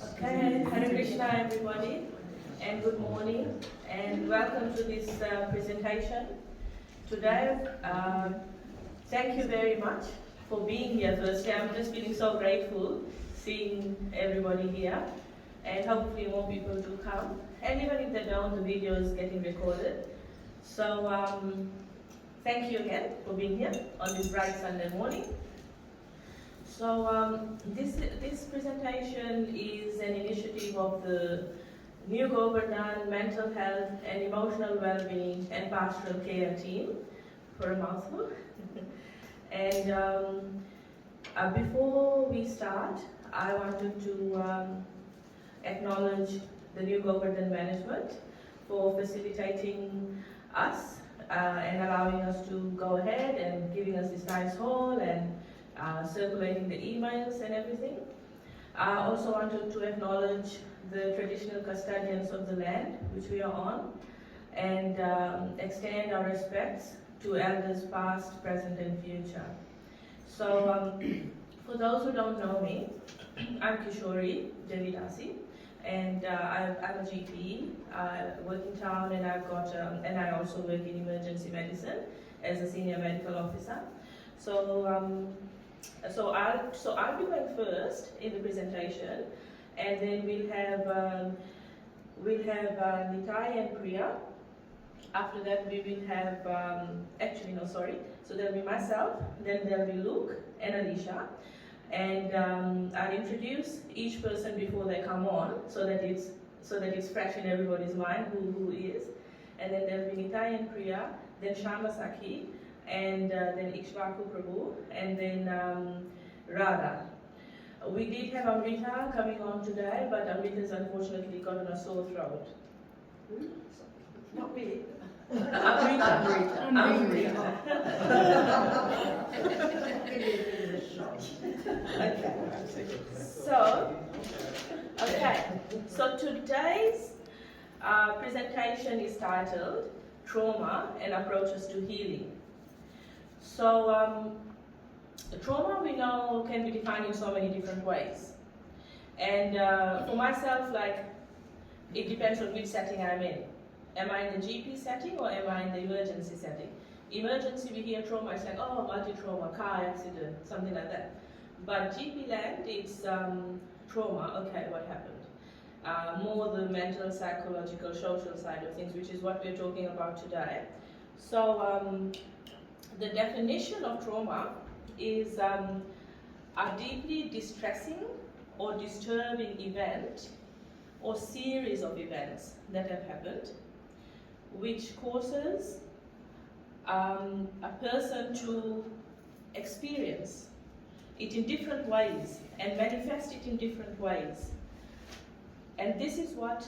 Okay, Hare Krishna everybody, and good morning, and welcome to this presentation. Today, thank you very much for being here firstly. I'm just feeling so grateful seeing everybody here, and hopefully more people do come. And even if they don't, the video is getting recorded. So, thank you again for being here on this bright Sunday morning. So this presentation is an initiative of the new Govardhana Mental Health and Emotional Wellbeing and Pastoral Care team, for a mouthful. And before we start, I wanted to acknowledge the new Govardhana management for facilitating us and allowing us to go ahead and giving us this nice hall and circulating the emails and everything. I also wanted to acknowledge the traditional custodians of the land which we are on and extend our respects to elders past, present and future. So for those who don't know me, I'm Kishori Devidasi, and I'm a GP, work in town, and I've got and I also work in emergency medicine as a senior medical officer. So I'll be going first in the presentation, and then we'll have Nitai and Priya. After that, we will have So there'll be myself, then there'll be Luke and Alicia, and I'll introduce each person before they come on, so that it's fresh in everybody's mind who is. And then there'll be Nitai and Priya, then Shama Saki, and then Ikshvaku Prabhu, and then Radha. We did have Amrita coming on today, but Amrita's unfortunately gotten a sore throat. Not me. Amrita. So today's presentation is titled Trauma and Approaches to Healing. So trauma, we know, can be defined in so many different ways. And for myself, it depends on which setting I'm in. Am I in the GP setting or am I in the emergency setting? Emergency, we hear trauma, it's like, oh, multi-trauma, car accident, something like that. But GP land, it's trauma, okay, what happened? More the mental, psychological, social side of things, which is what we're talking about today. So the definition of trauma is a deeply distressing or disturbing event or series of events that have happened which causes a person to experience it in different ways and manifest it in different ways. And this is what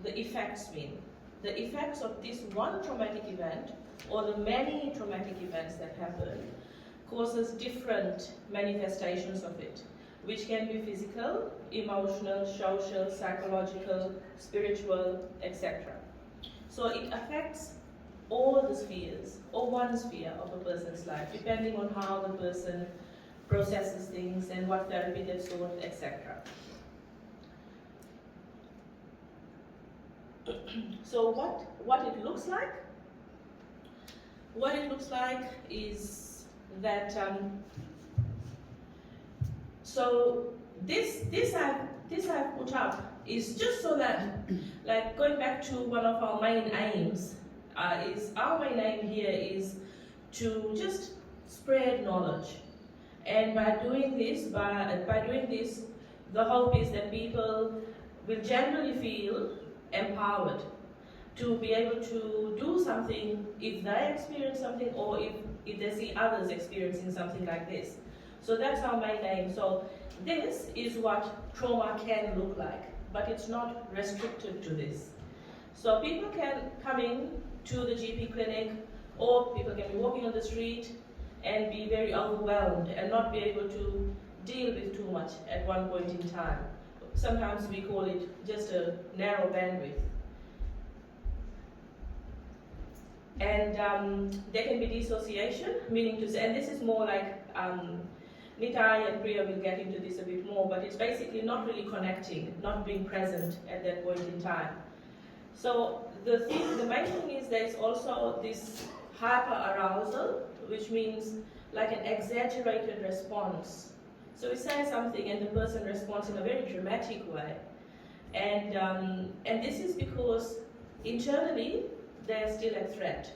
the effects mean. The effects of this one traumatic event or the many traumatic events that happen causes different manifestations of it, which can be physical, emotional, social, psychological, spiritual, etc. So it affects all the spheres, or one sphere of a person's life, depending on how the person processes things and what therapy they've sought, etc. So what it looks like? What it looks like is that so this I've put up is just so that, like, going back to one of our main aims, is our main aim here is to just spread knowledge, and by doing this, the hope is that people will generally feel empowered to be able to do something if they experience something or if they see others experiencing something like this. So that's our main aim. So this is what trauma can look like, but it's not restricted to this. So people can come in to the GP clinic, or people can be walking on the street and be very overwhelmed and not be able to deal with too much at one point in time. Sometimes we call it just a narrow bandwidth. And there can be dissociation, meaning to say, and this is more like Nitai and Priya will get into this a bit more, but it's basically not really connecting, not being present at that point in time. So the main thing is there's also this hyper-arousal, which means like an exaggerated response. So we say something and the person responds in a very dramatic way. And this is because internally they're still a threat.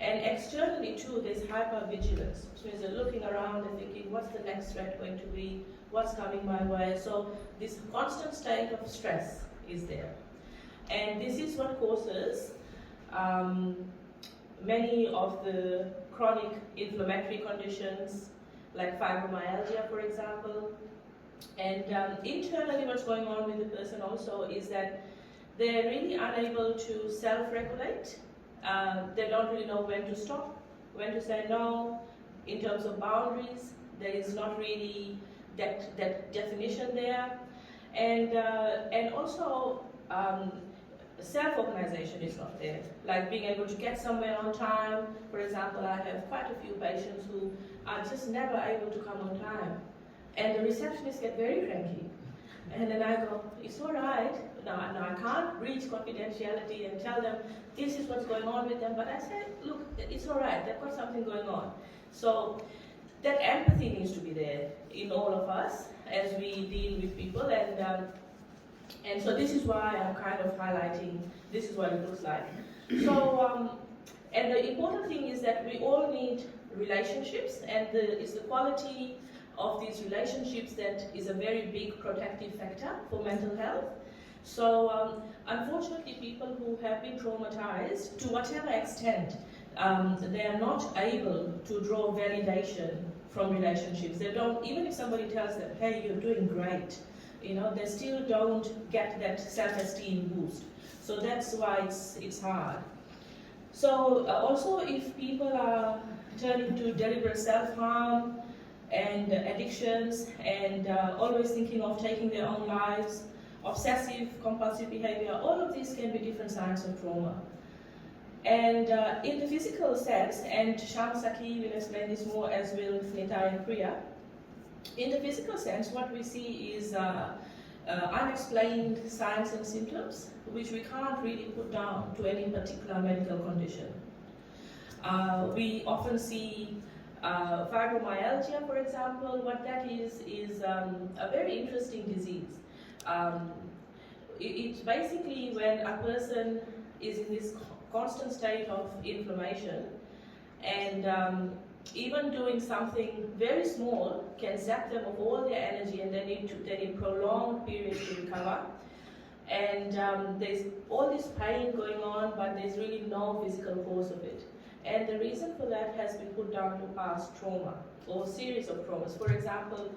And externally too, there's hypervigilance, which means they're looking around and thinking, what's the next threat going to be? What's coming my way? So this constant state of stress is there. And this is what causes many of the chronic inflammatory conditions, like fibromyalgia, for example. And internally what's going on with the person also is that they're really unable to self-regulate. They don't really know when to stop, when to say no. In terms of boundaries, there is not really that definition there. And also self-organization is not there. Like being able to get somewhere on time. For example, I have quite a few patients who are just never able to come on time. And the receptionists get very cranky. And then I go, it's all right. No, I can't breach confidentiality and tell them this is what's going on with them. But I say, look, it's all right. They've got something going on. So that empathy needs to be there in all of us as we deal with people. And so this is why I'm kind of highlighting this is what it looks like. So, and the important thing is that we all need relationships, and it's the quality of these relationships that is a very big protective factor for mental health. So unfortunately, people who have been traumatized, to whatever extent, they are not able to draw validation from relationships. They don't, even if somebody tells them, hey, you're doing great, you know, they still don't get that self-esteem boost. So that's why it's hard. So also if people are turning to deliberate self-harm and addictions and always thinking of taking their own lives, obsessive compulsive behavior, all of these can be different signs of trauma. And in the physical sense, and Sham Saki will explain this more as will Nitai and Priya, in the physical sense, what we see is unexplained signs and symptoms, which we can't really put down to any particular medical condition. We often see fibromyalgia, for example. What that is a very interesting disease. It's basically when a person is in this constant state of inflammation, and even doing something very small can zap them of all their energy, and they need prolonged periods to recover. And there's all this pain going on, but there's really no physical cause of it. And the reason for that has been put down to past trauma or series of traumas. For example,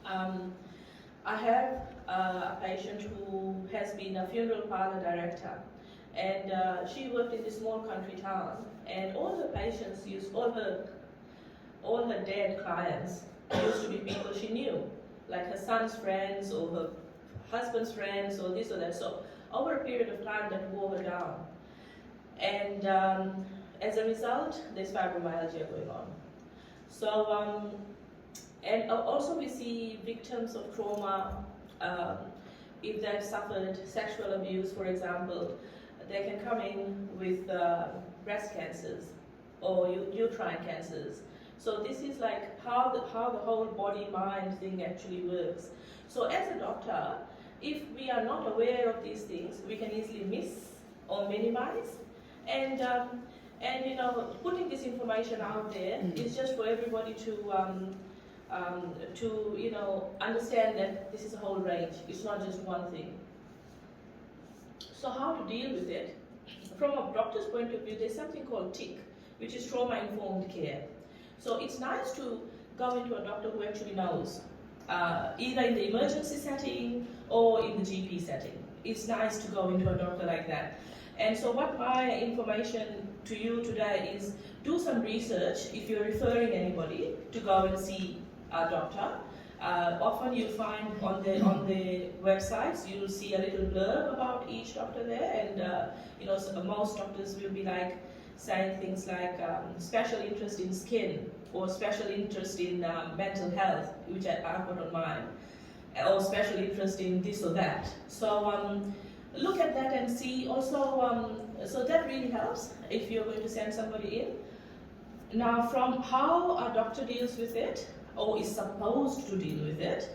I have a patient who has been a funeral parlor director, and she worked in this small country town, and all her patients all her dead clients used to be people she knew, like her son's friends or her husband's friends or this or that. So over a period of time that wore her down. And as a result, there's fibromyalgia going on. So, and also we see victims of trauma, if they've suffered sexual abuse, for example, they can come in with breast cancers or uterine cancers. So this is like how the whole body-mind thing actually works. So as a doctor, if we are not aware of these things, we can easily miss or minimize. And you know, putting this information out there is just for everybody to you know, understand that this is a whole range. It's not just one thing. So how to deal with it? From a doctor's point of view, there's something called TIC, which is trauma-informed care. So it's nice to go into a doctor who actually knows, either in the emergency setting or in the GP setting. It's nice to go into a doctor like that. And so what my information to you today is, do some research if you're referring anybody to go and see a doctor. Often you'll find on the websites, you'll see a little blurb about each doctor there, and you know, so most doctors will be like saying things like special interest in skin, or special interest in mental health, which I put on mine, or special interest in this or that. So look at that and see also, so that really helps if you're going to send somebody in. Now, from how a doctor deals with it, or is supposed to deal with it,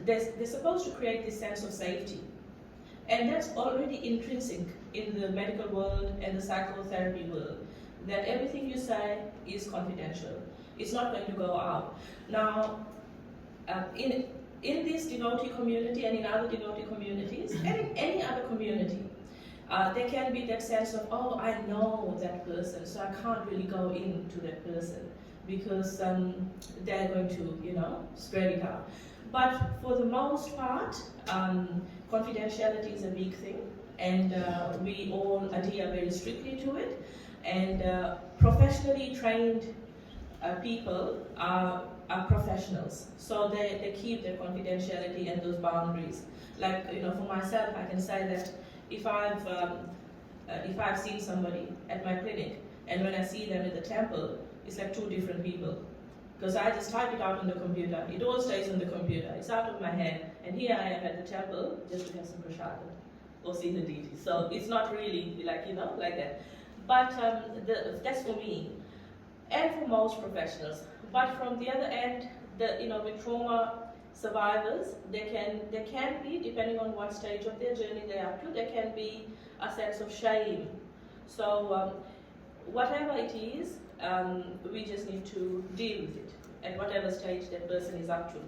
they're supposed to create this sense of safety. And that's already intrinsic in the medical world and the psychotherapy world, that everything you say is confidential. It's not going to go out. Now, in this devotee community and in other devotee communities, and in any other community, there can be that sense of, oh, I know that person, so I can't really go into that person because they're going to, spread it out. But for the most part, confidentiality is a big thing, and we all adhere very strictly to it. And professionally trained people are professionals, so they keep their confidentiality and those boundaries. Like, for myself, I can say that if I've seen somebody at my clinic, and when I see them at the temple, it's like two different people. Because I just type it out on the computer. It all stays on the computer. It's out of my head. And here I am at the temple just to have some prasada or see the deity. So it's not really like that. But that's for me and for most professionals. But from the other end, with trauma survivors, there can be, depending on what stage of their journey they're up to, there can be a sense of shame. So whatever it is, we just need to deal with it at whatever stage that person is up to.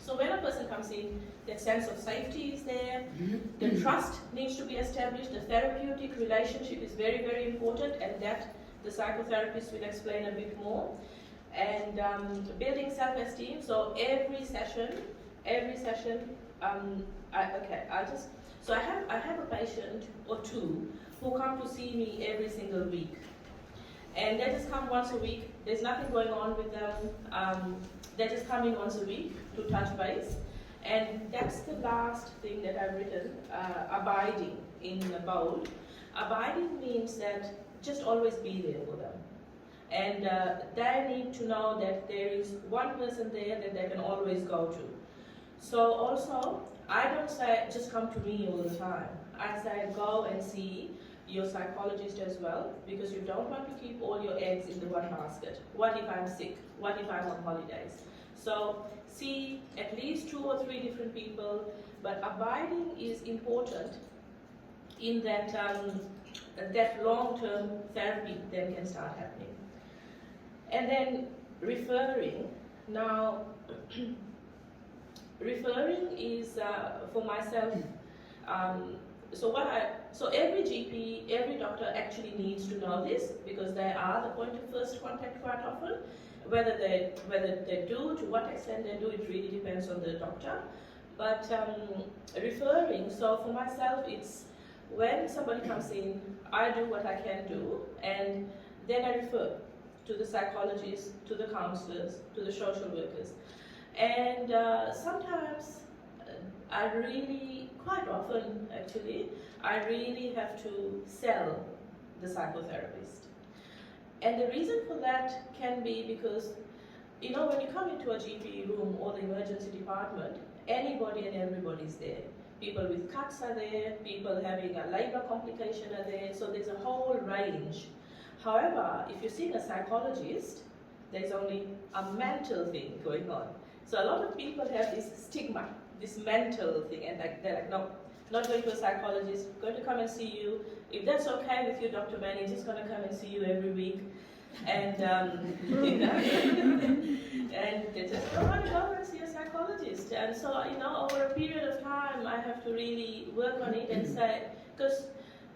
So when a person comes in, that sense of safety is there, the trust needs to be established, the therapeutic relationship is very, very important, and that the psychotherapist will explain a bit more. And building self-esteem, so every session, I have a patient or two who come to see me every single week. And they just come once a week. There's nothing going on with them. They just come in once a week to touch base. And that's the last thing that I've written, abiding in bold. Abiding means that just always be there for them. And they need to know that there is one person there that they can always go to. So also, I don't say just come to me all the time. I say go and see your psychologist as well, because you don't want to keep all your eggs in the one basket. What if I'm sick? What if I'm on holidays? So see at least 2 or 3 different people, but abiding is important in that that long-term therapy then can start happening. And then referring. Now, referring is for myself. So every GP, every doctor actually needs to know this, because they are the point of first contact quite often. Whether they do, to what extent they do, it really depends on the doctor. But referring, so for myself, it's when somebody comes in, I do what I can do, and then I refer to the psychologists, to the counselors, to the social workers. And sometimes quite often actually, I really have to sell the psychotherapist. And the reason for that can be because, when you come into a GP room or the emergency department, anybody and everybody is there. People with cuts are there, people having a labor complication are there, so there's a whole range. However, if you're seeing a psychologist, there's only a mental thing going on. So a lot of people have this stigma, this mental thing, and they're like, no, not going to a psychologist, going to come and see you. If that's okay with you, Dr. Manny, just going to come and see you every week. And, and they just don't want to go and see a psychologist. And so, over a period of time, I have to really work on it and say, because,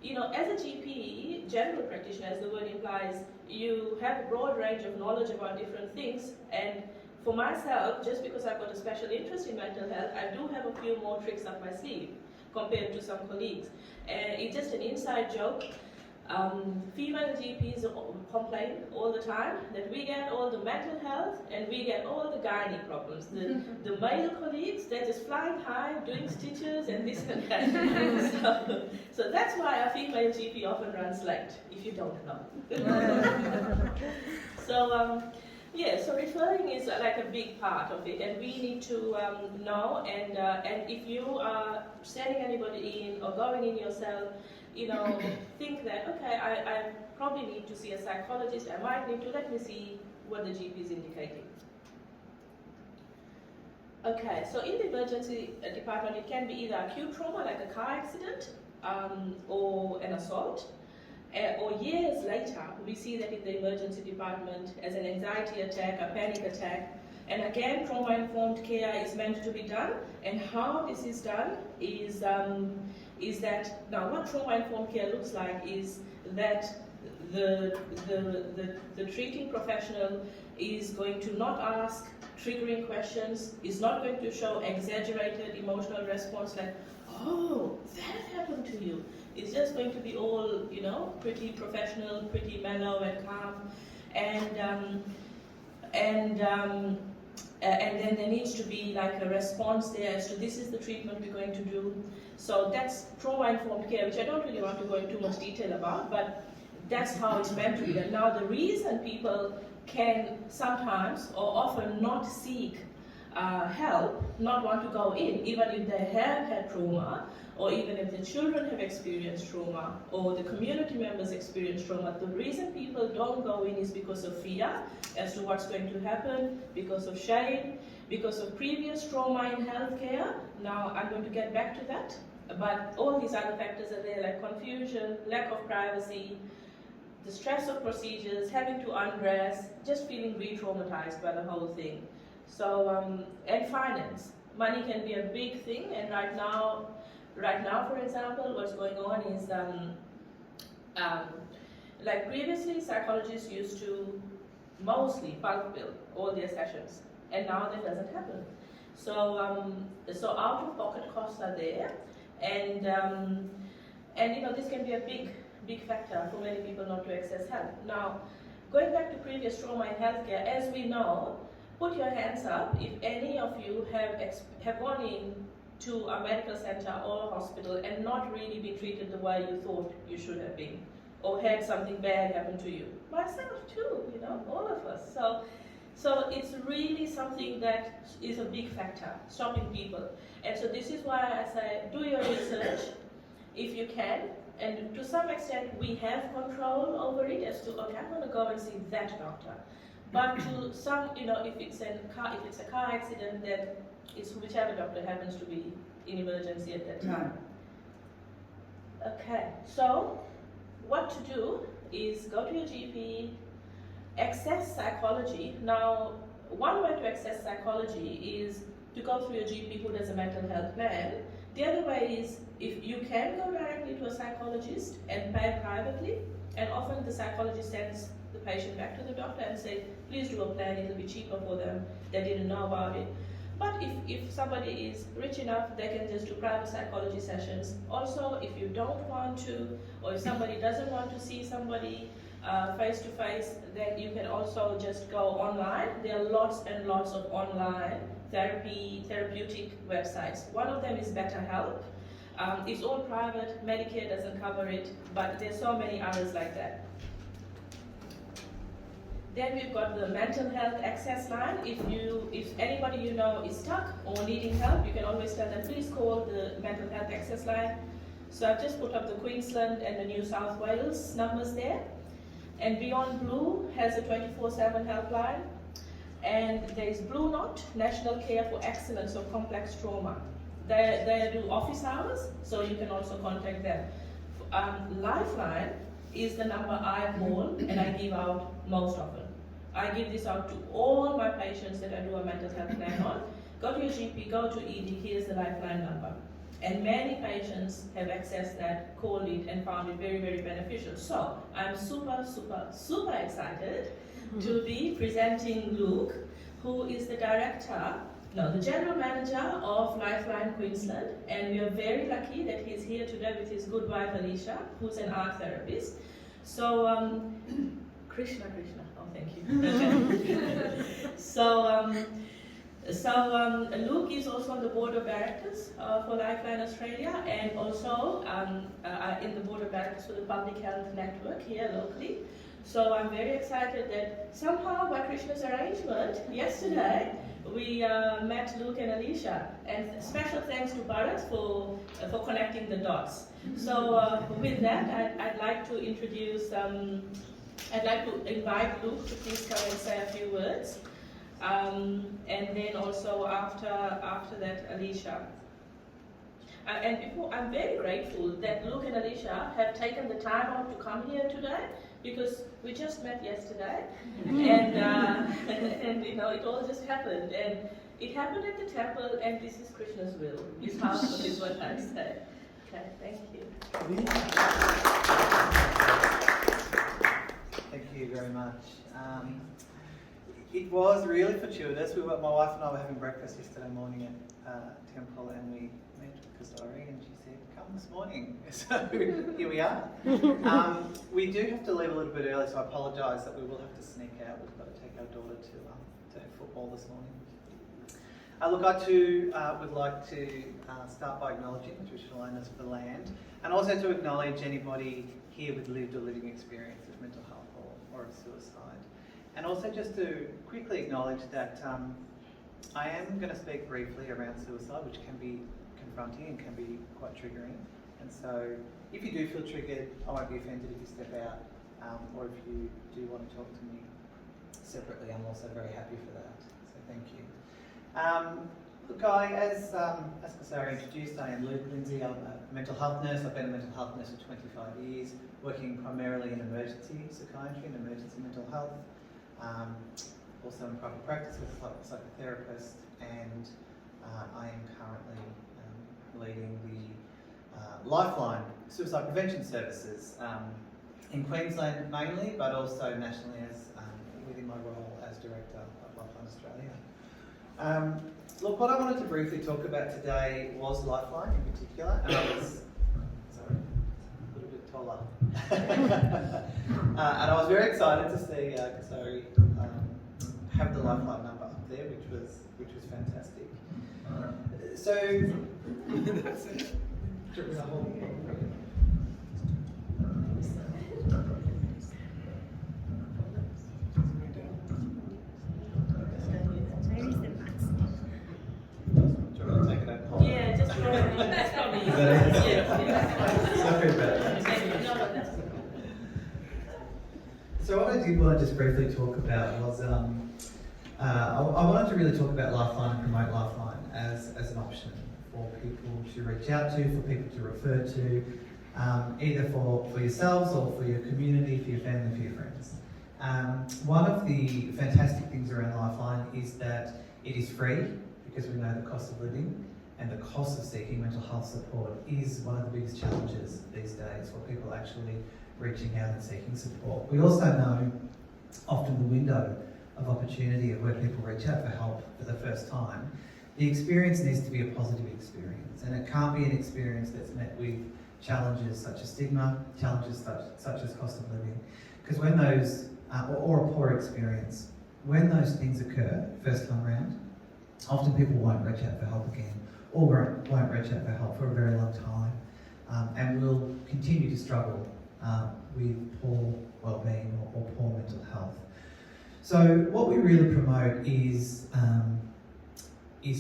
as a GP, general practitioner, as the word implies, you have a broad range of knowledge about different things. And for myself, just because I've got a special interest in mental health, I do have a few more tricks up my sleeve compared to some colleagues. It's just an inside joke. Female GPs complain all the time that we get all the mental health and we get all the gynae problems. The male colleagues, they're just flying high, doing stitches and this and that. So that's why a female GP often runs late, if you don't know. So so referring is like a big part of it, and we need to know. And if you are sending anybody in or going in yourself, think that, okay, I probably need to see a psychologist, I might need to, let me see what the GP is indicating. Okay, so in the emergency department, it can be either acute trauma, like a car accident, or an assault, or years later, we see that in the emergency department as an anxiety attack, a panic attack, and again, trauma-informed care is meant to be done, and how this is done is that, now what trauma-informed care looks like is that the treating professional is going to not ask triggering questions, is not going to show exaggerated emotional response like, oh, that happened to you. It's just going to be all, pretty professional, pretty mellow and calm, and then there needs to be like a response there as to this is the treatment we're going to do. So that's trauma-informed care, which I don't really want to go into too much detail about, but that's how it's meant to be. And now the reason people can sometimes or often not seek help, not want to go in, even if they have had trauma, or even if the children have experienced trauma, or the community members experience trauma, the reason people don't go in is because of fear as to what's going to happen, because of shame, because of previous trauma in healthcare. Now, I'm going to get back to that, but all these other factors are there, like confusion, lack of privacy, the stress of procedures, having to undress, just feeling re-traumatized by the whole thing. So, and finance. Money can be a big thing, and right now, for example, what's going on is, like previously, psychologists used to mostly bulk bill all their sessions, and now that doesn't happen. So, so out-of-pocket costs are there, and this can be a big factor for many people not to access help. Now, going back to previous trauma in healthcare, as we know, put your hands up if any of you have gone in to a medical center or a hospital and not really been treated the way you thought you should have been, or had something bad happen to you. Myself too, all of us. So it's really something that is a big factor, stopping people. And so this is why I say, do your research if you can. And to some extent, we have control over it as to, okay, I'm going to go and see that doctor. But to some, if it's a car accident, then it's whichever doctor happens to be in emergency at that time. Okay, so what to do is go to your GP, access psychology. Now, one way to access psychology is to go through your GP who does a mental health plan. The other way is if you can go directly to a psychologist and pay privately, and often the psychologist sends the patient back to the doctor and say, please do a plan, it'll be cheaper for them, they didn't know about it. But if somebody is rich enough, they can just do private psychology sessions. Also, if you don't want to, or if somebody doesn't want to see somebody face to face, then you can also just go online. There are lots and lots of online therapeutic websites. One of them is BetterHelp. It's all private, Medicare doesn't cover it, but there's so many others like that. Then we've got the mental health access line. If anybody you know is stuck or needing help, you can always tell them, please call the mental health access line. So I've just put up the Queensland and the New South Wales numbers there. And Beyond Blue has a 24/7 helpline. And there's Blue Knot, National Care for Excellence of Complex Trauma. They do office hours, so you can also contact them. Lifeline is the number I call and I give out most often. I give this out to all my patients that I do a mental health plan on. Go to your GP, go to ED, here's the Lifeline number. And many patients have accessed that, called it, and found it very, very beneficial. So I'm super, super, super excited to be presenting Luke, who is the the general manager of Lifeline Queensland, and we are very lucky that he's here today with his good wife Alicia, who's an art therapist. So, Krishna, oh thank you. So, Luke is also on the board of directors for Lifeline Australia, and also in the board of directors for the Public Health Network here locally. So I'm very excited that somehow by Krishna's arrangement, yesterday, we met Luke and Alicia, and special thanks to Bharat for connecting the dots. So with that, I'd like to introduce, I'd like to invite Luke to please come and say a few words, and then also after that, Alicia. And before, I'm very grateful that Luke and Alicia have taken the time out to come here today, because we just met yesterday, and and you know, it all just happened, and it happened at the temple, and this is Krishna's will. Is what I say. Okay, thank you. Thank you very much. It was really fortuitous. My wife and I were having breakfast yesterday morning at temple, and we met Kazari, and she said, "Come this morning." So here we are. We do have to leave a little bit early, so I apologise that we will have to sneak out. We've got to take our daughter to football this morning. Look, I too would like to start by acknowledging the traditional owners of the land, and also to acknowledge anybody here with lived or living experience of mental health or of suicide. And also just to quickly acknowledge that I am going to speak briefly around suicide, which can be confronting and can be quite triggering. And so if you do feel triggered, I won't be offended if you step out, or if you do want to talk to me separately, I'm also very happy for that. So thank you. Look, as Kasari introduced, I am Luke Lindsay. I'm a mental health nurse. I've been a mental health nurse for 25 years, working primarily in emergency psychiatry and emergency mental health. Also in private practice with a psychotherapist, and I am currently leading the Lifeline Suicide Prevention Services in Queensland mainly, but also nationally as within my role as Director of Lifeline Australia. Look, what I wanted to briefly talk about today was Lifeline in particular, and I was a little bit taller. And I was very excited to see Kasari have the Lifeline number up there, which was fantastic. So that's it. Yeah, just that's probably easier. So what I did want to just briefly talk about was I wanted to really talk about Lifeline and promote Lifeline as an option for people to reach out to, for people to refer to, either for yourselves or for your community, for your family, for your friends. One of the fantastic things around Lifeline is that it is free, because we know the cost of living and the cost of seeking mental health support is one of the biggest challenges these days for people actually reaching out and seeking support. We also know often the window of opportunity of where people reach out for help for the first time. The experience needs to be a positive experience, and it can't be an experience that's met with challenges such as stigma, challenges such as cost of living. Because when those, or a poor experience, when those things occur first time around, often people won't reach out for help again, or won't reach out for help for a very long time, and will continue to struggle with poor well-being or poor mental health. So what we really promote is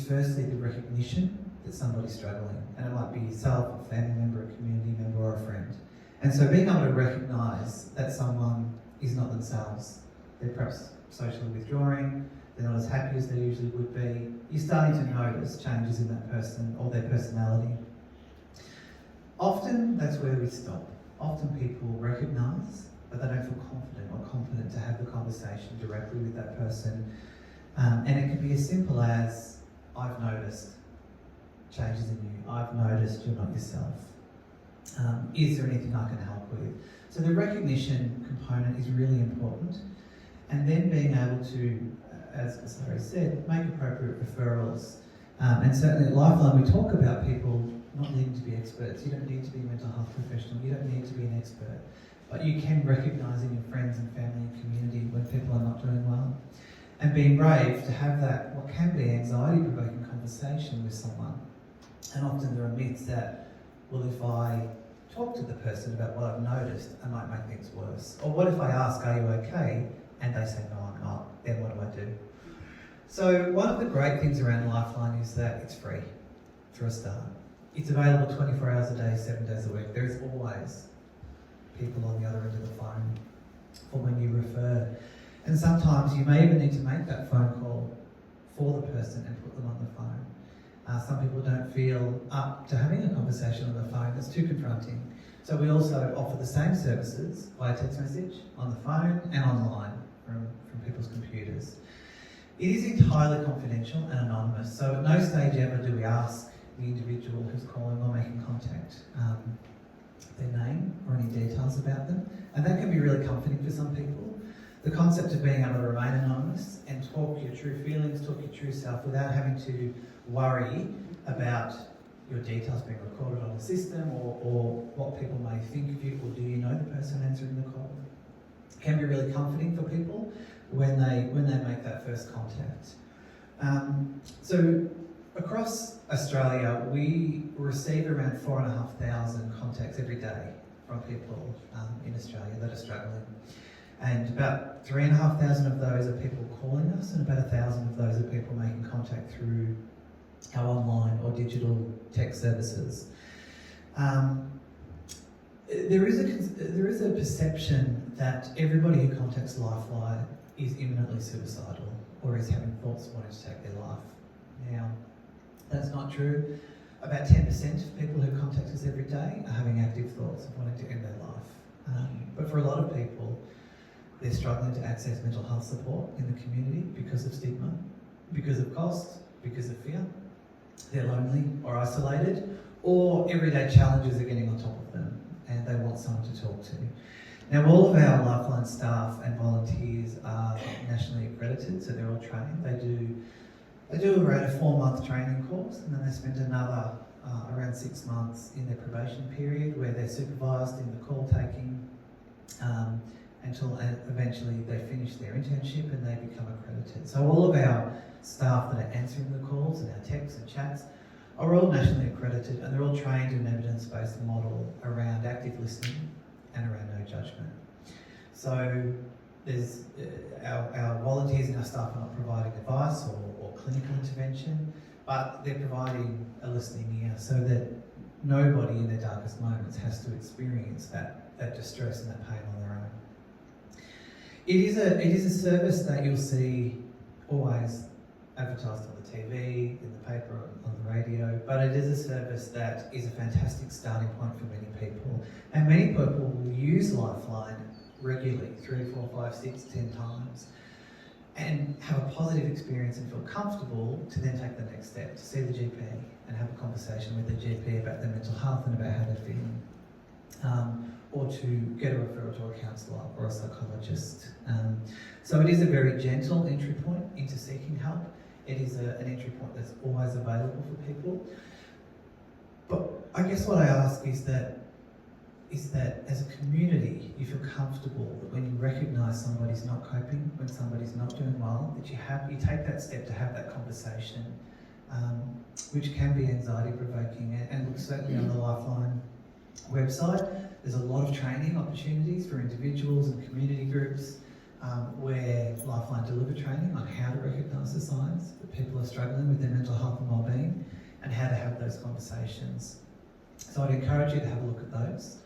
firstly the recognition that somebody's struggling, and it might be yourself, a family member, a community member, or a friend. And so being able to recognise that someone is not themselves, they're perhaps socially withdrawing, they're not as happy as they usually would be, you're starting to notice changes in that person or their personality. Often that's where we stop. Often people recognise, but they don't feel confident or competent to have the conversation directly with that person. And it can be as simple as, I've noticed changes in you, I've noticed you're not yourself. Is there anything I can help with? So the recognition component is really important. And then being able to, as Kasari said, make appropriate referrals. And certainly at Lifeline we talk about people not needing to be experts. You don't need to be a mental health professional, you don't need to be an expert. but you can recognise in your friends and family and community when people are not doing well. And being brave to have that, what can be anxiety-provoking conversation with someone. And often there are myths that, well, if I talk to the person about what I've noticed, I might make things worse. Or what if I ask, are you okay? And they say, no, I'm not. Then what do I do? So one of the great things around Lifeline is that it's free, for a start. It's available 24 hours a day, 7 days a week. There is always people on the other end of the phone for when you refer. And sometimes you may even need to make that phone call for the person and put them on the phone. Some people don't feel up to having a conversation on the phone. It's too confronting. So we also offer the same services via text message, on the phone and online from people's computers. It is entirely confidential and anonymous. So at no stage ever do we ask the individual who's calling or making contact their name or any details about them. And that can be really comforting for some people. The concept of being able to remain anonymous and talk your true feelings, talk your true self without having to worry about your details being recorded on the system or what people may think of you, or do you know the person answering the call, can be really comforting for people when they make that first contact. So across Australia, we receive around 4,500 contacts every day from people in Australia that are struggling. And about 3,500 of those are people calling us, and about 1,000 of those are people making contact through our online or digital tech services. There is a perception that everybody who contacts Lifeline is imminently suicidal or is having thoughts of wanting to take their life. Now, that's not true. About 10% of people who contact us every day are having active thoughts of wanting to end their life. But for a lot of people, they're struggling to access mental health support in the community because of stigma, because of cost, because of fear. They're lonely or isolated, or everyday challenges are getting on top of them and they want someone to talk to. Now, all of our Lifeline staff and volunteers are nationally accredited, so they're all trained. They do around a 4-month training course, and then they spend another around 6 months in their probation period where they're supervised in the call taking until eventually they finish their internship and they become accredited. So all of our staff that are answering the calls and our texts and chats are all nationally accredited, and they're all trained in an evidence-based model around active listening and around no judgment. So there's our volunteers and our staff are not providing advice or clinical intervention, but they're providing a listening ear so that nobody in their darkest moments has to experience that distress and that pain on their own. It is a service that you'll see always advertised on the TV, in the paper, on the radio, but it is a service that is a fantastic starting point for many people. And many people will use Lifeline regularly, 3, 4, 5, 6, 10 times, and have a positive experience and feel comfortable to then take the next step, to see the GP and have a conversation with the GP about their mental health and about how they're feeling. Or to get a referral to a counsellor or a psychologist. So it is a very gentle entry point into seeking help. It is an entry point that's always available for people. But I guess what I ask is that as a community, you feel comfortable that when you recognise somebody's not coping, when somebody's not doing well, that you take that step to have that conversation, which can be anxiety provoking. And certainly on the Lifeline website, there's a lot of training opportunities for individuals and community groups where Lifeline deliver training on how to recognise the signs that people are struggling with their mental health and wellbeing and how to have those conversations. So I'd encourage you to have a look at those.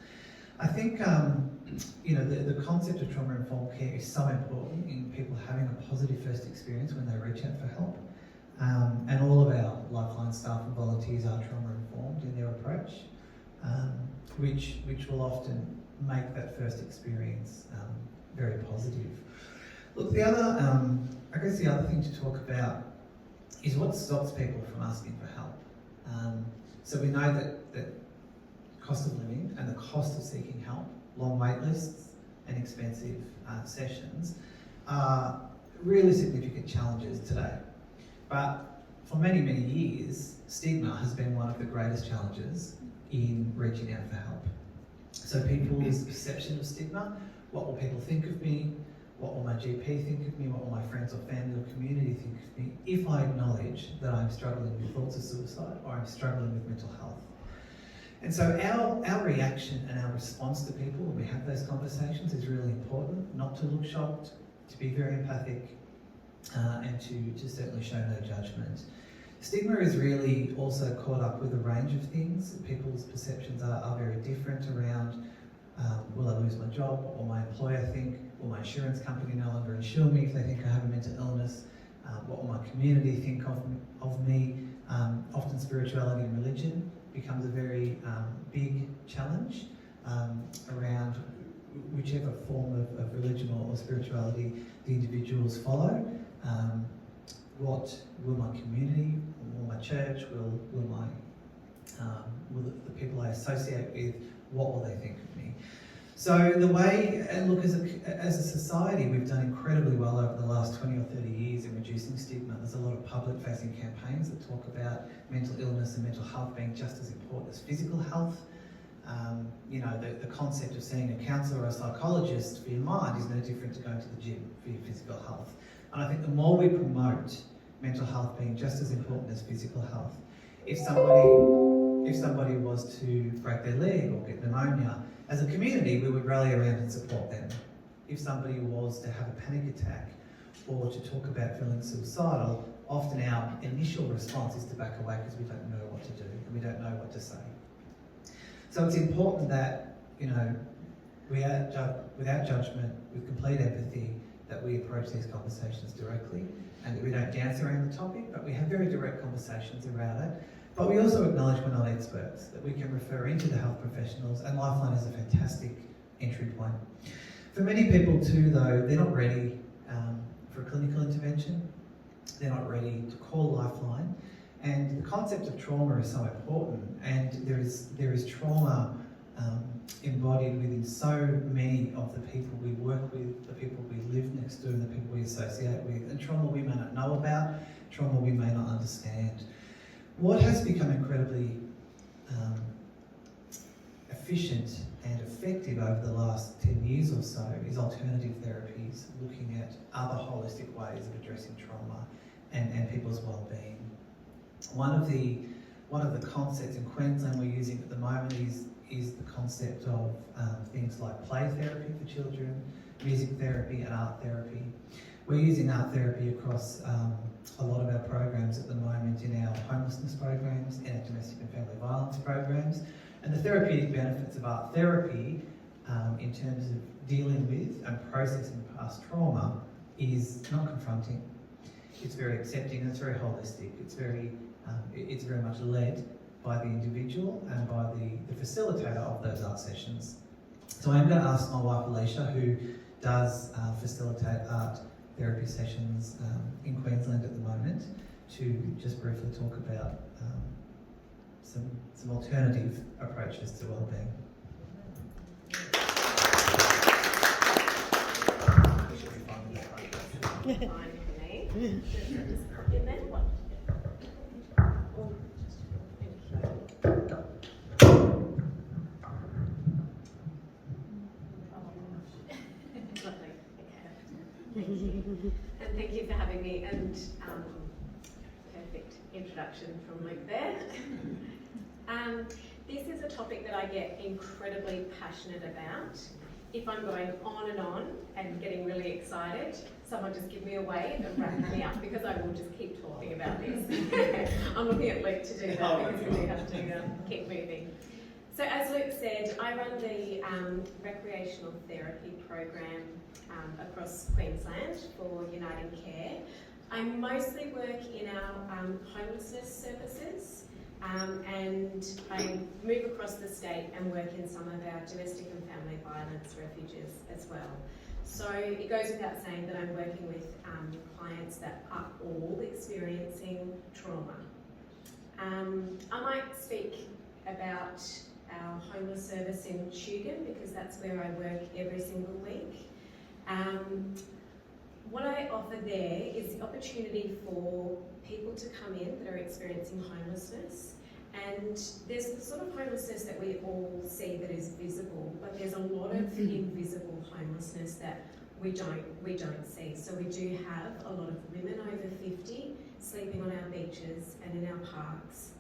I think the concept of trauma-informed care is so important in people having a positive first experience when they reach out for help. And all of our Lifeline staff and volunteers are trauma-informed in their approach, which will often make that first experience very positive. Look, the other thing to talk about is what stops people from asking for help. So we know that cost of living and the cost of seeking help, long wait lists and expensive sessions are really significant challenges today. But for many, many years, stigma has been one of the greatest challenges in reaching out for help. So people's perception of stigma, what will people think of me, what will my GP think of me, what will my friends or family or community think of me, if I acknowledge that I'm struggling with thoughts of suicide or I'm struggling with mental health. And so our reaction and our response to people when we have those conversations is really important, not to look shocked, to be very empathic, and to certainly show no judgment. Stigma is really also caught up with a range of things. People's perceptions are very different around, will I lose my job? What will my employer think? Will my insurance company no longer insure me if they think I have a mental illness? What will my community think of me? Often spirituality and religion becomes a very big challenge around whichever form of religion or spirituality the individuals follow. What will my community, will my church, will the people I associate with, what will they think of me? So the way, and look, as a society, we've done incredibly well over the last 20 or 30 years in reducing stigma. There's a lot of public-facing campaigns that talk about mental illness and mental health being just as important as physical health. The concept of seeing a counsellor or a psychologist for your mind is no different to going to the gym for your physical health. And I think the more we promote mental health being just as important as physical health, if somebody was to break their leg or get pneumonia, as a community we would rally around and support them. If somebody was to have a panic attack or to talk about feeling suicidal, often our initial response is to back away because we don't know what to do and we don't know what to say. So it's important that, without judgment, with complete empathy, that we approach these conversations directly and that we don't dance around the topic, but we have very direct conversations around it. But we also acknowledge we're not experts, that we can refer into the health professionals, and Lifeline is a fantastic entry point. For many people too, though, they're not ready for a clinical intervention. They're not ready to call Lifeline. And the concept of trauma is so important, and there is trauma embodied within so many of the people we work with, the people we live next to, and the people we associate with, and trauma we may not know about, trauma we may not understand. What has become incredibly efficient and effective over the last 10 years or so is alternative therapies, looking at other holistic ways of addressing trauma and people's well-being. One of the concepts in Queensland we're using at the moment is the concept of things like play therapy for children, music therapy and art therapy. We're using art therapy across a lot of our programs at the moment, in our homelessness programs, in our domestic and family violence programs. And the therapeutic benefits of art therapy in terms of dealing with and processing past trauma is not confronting. It's very accepting and it's very holistic. It's very much led by the individual and by the facilitator of those art sessions. So I'm going to ask my wife Alicia, who does facilitate art therapy sessions in Queensland at the moment, to just briefly talk about some alternative approaches to wellbeing. Fine for me. Just pop in there. Lovely. Okay. Thank you. And thank you for having me, and perfect introduction from Luke there. This is a topic that I get incredibly passionate about. If I'm going on and getting really excited, someone just give me a wave and wrap me up, because I will just keep talking about this. I'm looking at Luke to do that because we do have to keep moving. So as Luke said, I run the recreational therapy program across Queensland for Uniting Care. I mostly work in our homelessness services. And I move across the state and work in some of our domestic and family violence refuges as well. So it goes without saying that I'm working with clients that are all experiencing trauma. I might speak about our homeless service in Tugun, because that's where I work every single week. What I offer there is the opportunity for people to come in that are experiencing homelessness And there's the sort of homelessness that we all see that is visible, but there's a lot of invisible homelessness that we don't see. So we do have a lot of women over 50 sleeping on our beaches and in our parks.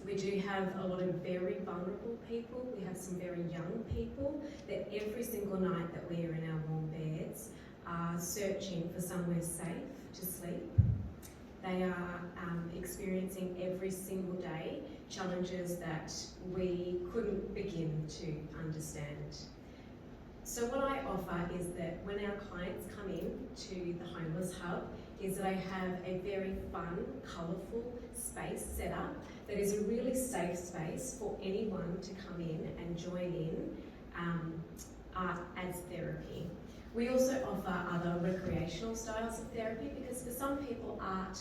We do have a lot of very vulnerable people. We have some very young people that every single night that we are in our warm beds are searching for somewhere safe to sleep. They are experiencing every single day challenges that we couldn't begin to understand. So what I offer is that when our clients come in to the Homeless Hub, is that I have a very fun, colourful space set up that is a really safe space for anyone to come in and join in art as therapy. We also offer other recreational styles of therapy because for some people art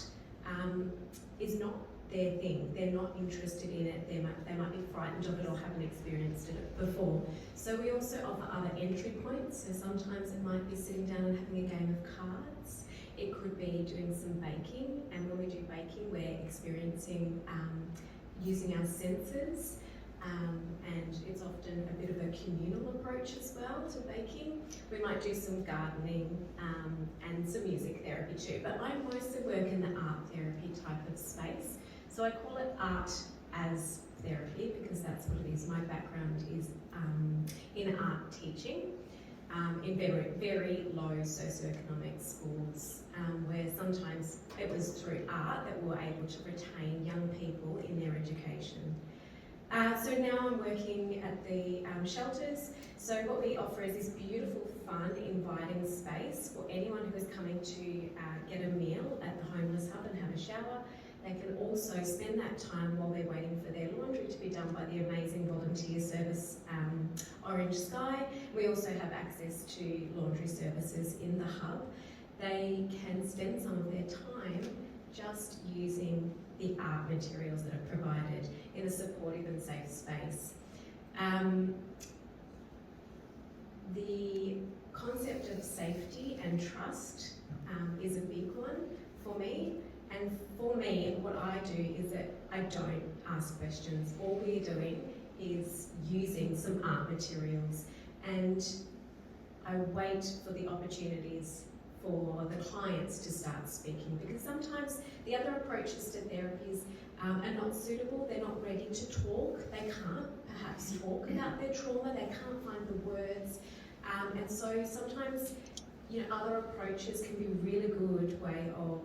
is not their thing. They're not interested in it. They might be frightened of it or haven't experienced it before. So we also offer other entry points. So sometimes it might be sitting down and having a game of cards. It could be doing some baking, and when we do baking, we're experiencing using our senses, and it's often a bit of a communal approach as well to baking. We might do some gardening and some music therapy too, but I mostly work in the art therapy type of space. So I call it art as therapy because that's what it is. My background is in art teaching in very, very low socioeconomic schools where sometimes it was through art that we were able to retain young people in their education. So now I'm working at the shelters. So what we offer is this beautiful, fun, inviting space for anyone who is coming to get a meal at the Homeless Hub and have a shower. They can also spend that time while they're waiting for their laundry to be done by the amazing volunteer service Orange Sky. We also have access to laundry services in the hub. They can spend some of their time just using the art materials that are provided in a supportive and safe space. The concept of safety and trust is a big one for me. And for me, what I do is that I don't ask questions. All we're doing is using some art materials, and I wait for the opportunities for the clients to start speaking, because sometimes the other approaches to therapies are not suitable. They're not ready to talk. They can't perhaps talk about their trauma. They can't find the words. And so sometimes, other approaches can be a really good way of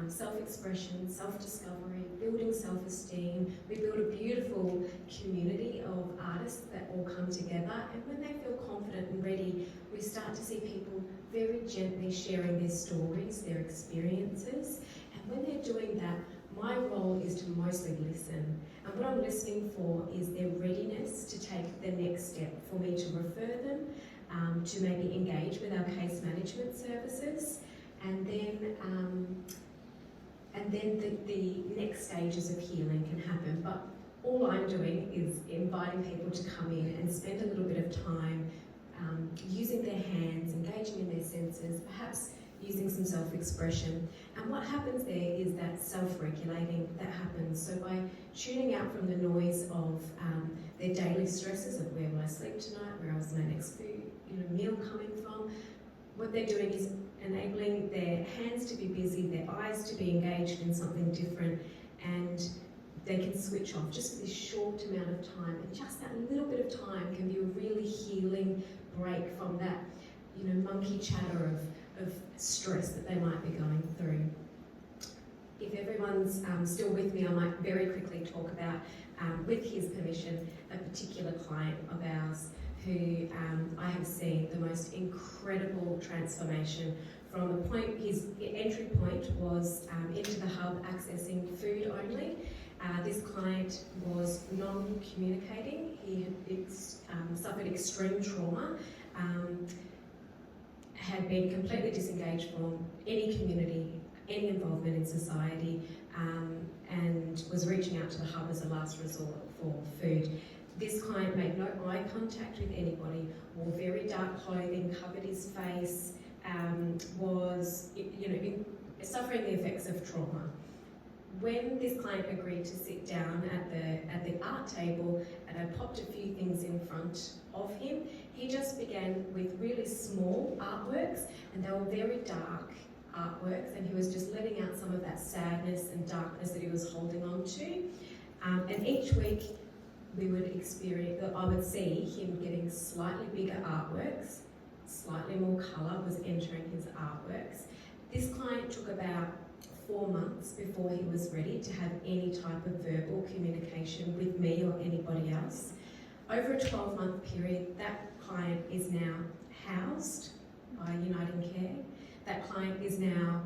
self-expression, self-discovery, building self-esteem. We build a beautiful community of artists that all come together, and when they feel confident and ready, we start to see people very gently sharing their stories, their experiences, and when they're doing that, my role is to mostly listen. And what I'm listening for is their readiness to take the next step, for me to refer them, to maybe engage with our case management services, and then the next stages of healing can happen. But all I'm doing is inviting people to come in and spend a little bit of time using their hands, engaging in their senses, perhaps using some self-expression. And what happens there is that self-regulating that happens. So by tuning out from the noise of their daily stresses of where will I sleep tonight, where is my next food, meal coming from, what they're doing is enabling their hands to be busy, their eyes to be engaged in something different, and they can switch off just for this short amount of time. And just that little bit of time can be a really healing break from that, monkey chatter of stress that they might be going through. If everyone's still with me, I might very quickly talk about, with his permission, a particular client of ours who I have seen the most incredible transformation from the point, his entry point was into the hub accessing food only. This client was non-communicating. He had suffered extreme trauma, had been completely disengaged from any community, any involvement in society, and was reaching out to the hub as a last resort for food. This client made no eye contact with anybody, wore very dark clothing, covered his face, was, suffering the effects of trauma. when this client agreed to sit down at the art table and I popped a few things in front of him, he just began with really small artworks, and they were very dark artworks, and he was just letting out some of that sadness and darkness that he was holding on to. And each week we would experience, I would see him getting slightly bigger artworks, slightly more colour was entering his artworks. This client took about 4 months before he was ready to have any type of verbal communication with me or anybody else. Over a 12-month period, that client is now housed by Uniting Care. That client is now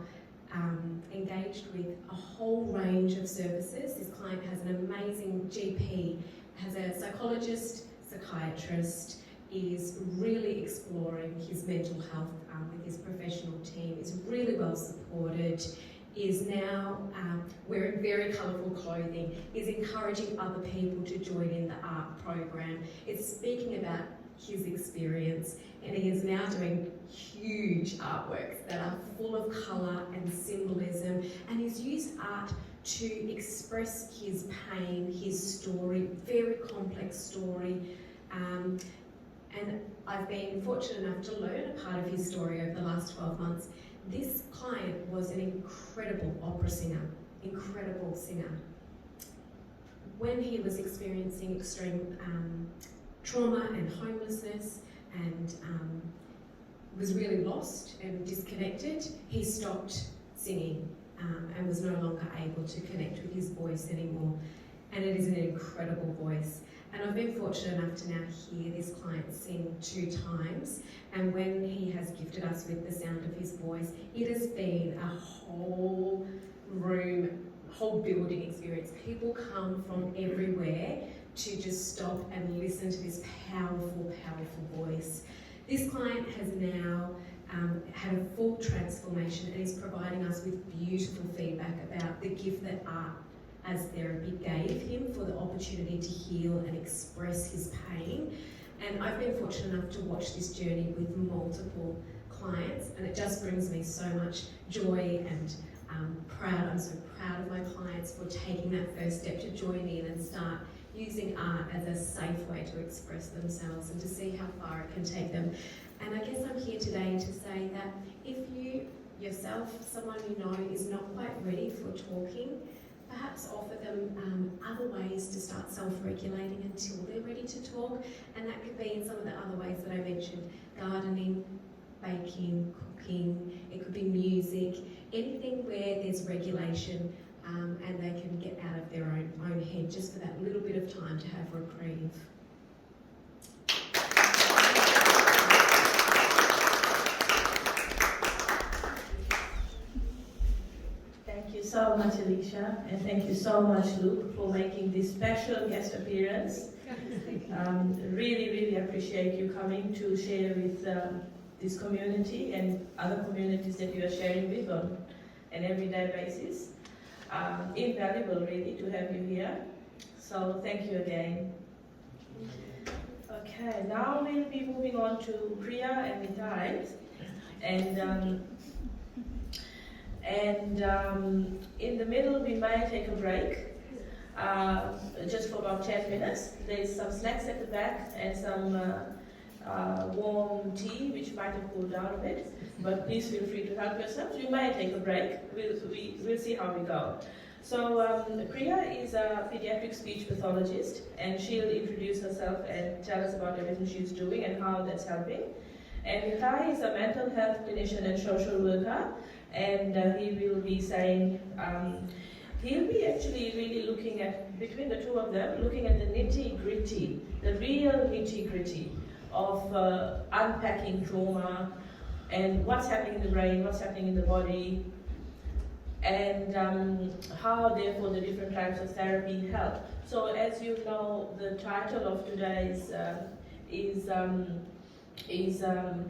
engaged with a whole range of services. This client has an amazing GP, has a psychologist, psychiatrist, is really exploring his mental health with his professional team, is really well supported, is now wearing very colourful clothing, is encouraging other people to join in the art program, is speaking about his experience, and he is now doing huge artworks that are full of colour and symbolism, and he's used art to express his pain, his story, very complex story. And I've been fortunate enough to learn a part of his story over the last 12 months. This client was an incredible opera singer, incredible singer. When he was experiencing extreme trauma and homelessness and was really lost and disconnected, he stopped singing and was no longer able to connect with his voice anymore. And it is an incredible voice. And I've been fortunate enough to now hear this client sing 2 times, and when he has gifted us with the sound of his voice, it has been a whole room, whole building experience. People come from everywhere to just stop and listen to this powerful, powerful voice. This client has now had a full transformation and is providing us with beautiful feedback about the gift that art as therapy gave him for the opportunity to heal and express his pain. And I've been fortunate enough to watch this journey with multiple clients, and it just brings me so much joy and proud. I'm so proud of my clients for taking that first step to join in and start using art as a safe way to express themselves and to see how far it can take them. And I guess I'm here today to say that if you yourself, someone you know, is not quite ready for talking, perhaps offer them other ways to start self-regulating until they're ready to talk, and that could be in some of the other ways that I mentioned: gardening, baking, cooking, it could be music, anything where there's regulation and they can get out of their own head just for that little bit of time to have reprieve. Thank you so much, Alicia, and thank you so much, Luke, for making this special guest appearance. Really, really appreciate you coming to share with this community and other communities that you are sharing with on an everyday basis. Invaluable, really, to have you here. So thank you again. Okay, now we'll be moving on to Priya and Nitai, and in the middle we may take a break just for about 10 minutes. There's some snacks at the back and some warm tea which might have cooled down a bit, but please feel free to help yourselves. We may take a break. We'll see how we go. So Priya is a pediatric speech pathologist, and she'll introduce herself and tell us about everything she's doing and how that's helping. And Nitai is a mental health clinician and social worker, and he will be saying, he'll be actually really looking at, between the two of them, looking at the nitty-gritty, the real nitty-gritty of unpacking trauma and what's happening in the brain, what's happening in the body, and how therefore the different types of therapy help. So as you know, the title of today's is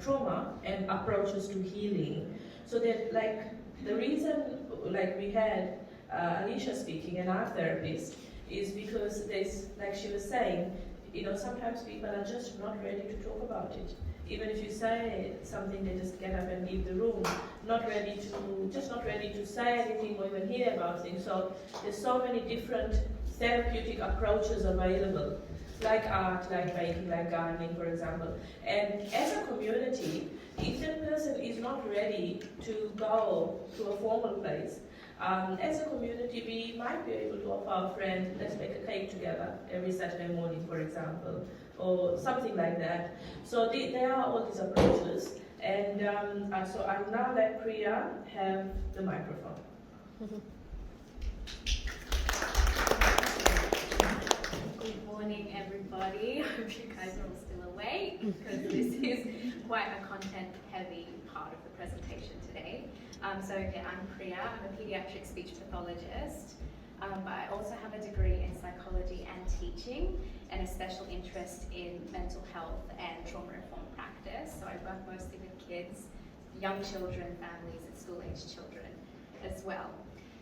trauma and approaches to healing. So that, like, the reason, like, we had Alicia speaking, an art therapist, is because there's, like she was saying, you know, sometimes people are just not ready to talk about it. even if you say something, they just get up and leave the room, not ready to say anything or even hear about things. So there's so many different therapeutic approaches available, like art, like baking, like gardening, for example. And as a community, if that person is not ready to go to a formal place, as a community, we might be able to offer our friend, let's make a cake together every Saturday morning, for example, or something like that. So there are all these approaches, and so I'll now let Priya have the microphone. Good morning, everybody. I hope you guys are all still awake, because this is quite a content-heavy part of the presentation today. I'm Priya. I'm a pediatric speech pathologist, but I also have a degree in psychology and teaching, and a special interest in mental health and trauma-informed practice. So I work mostly with kids, young children, families, and school-aged children as well.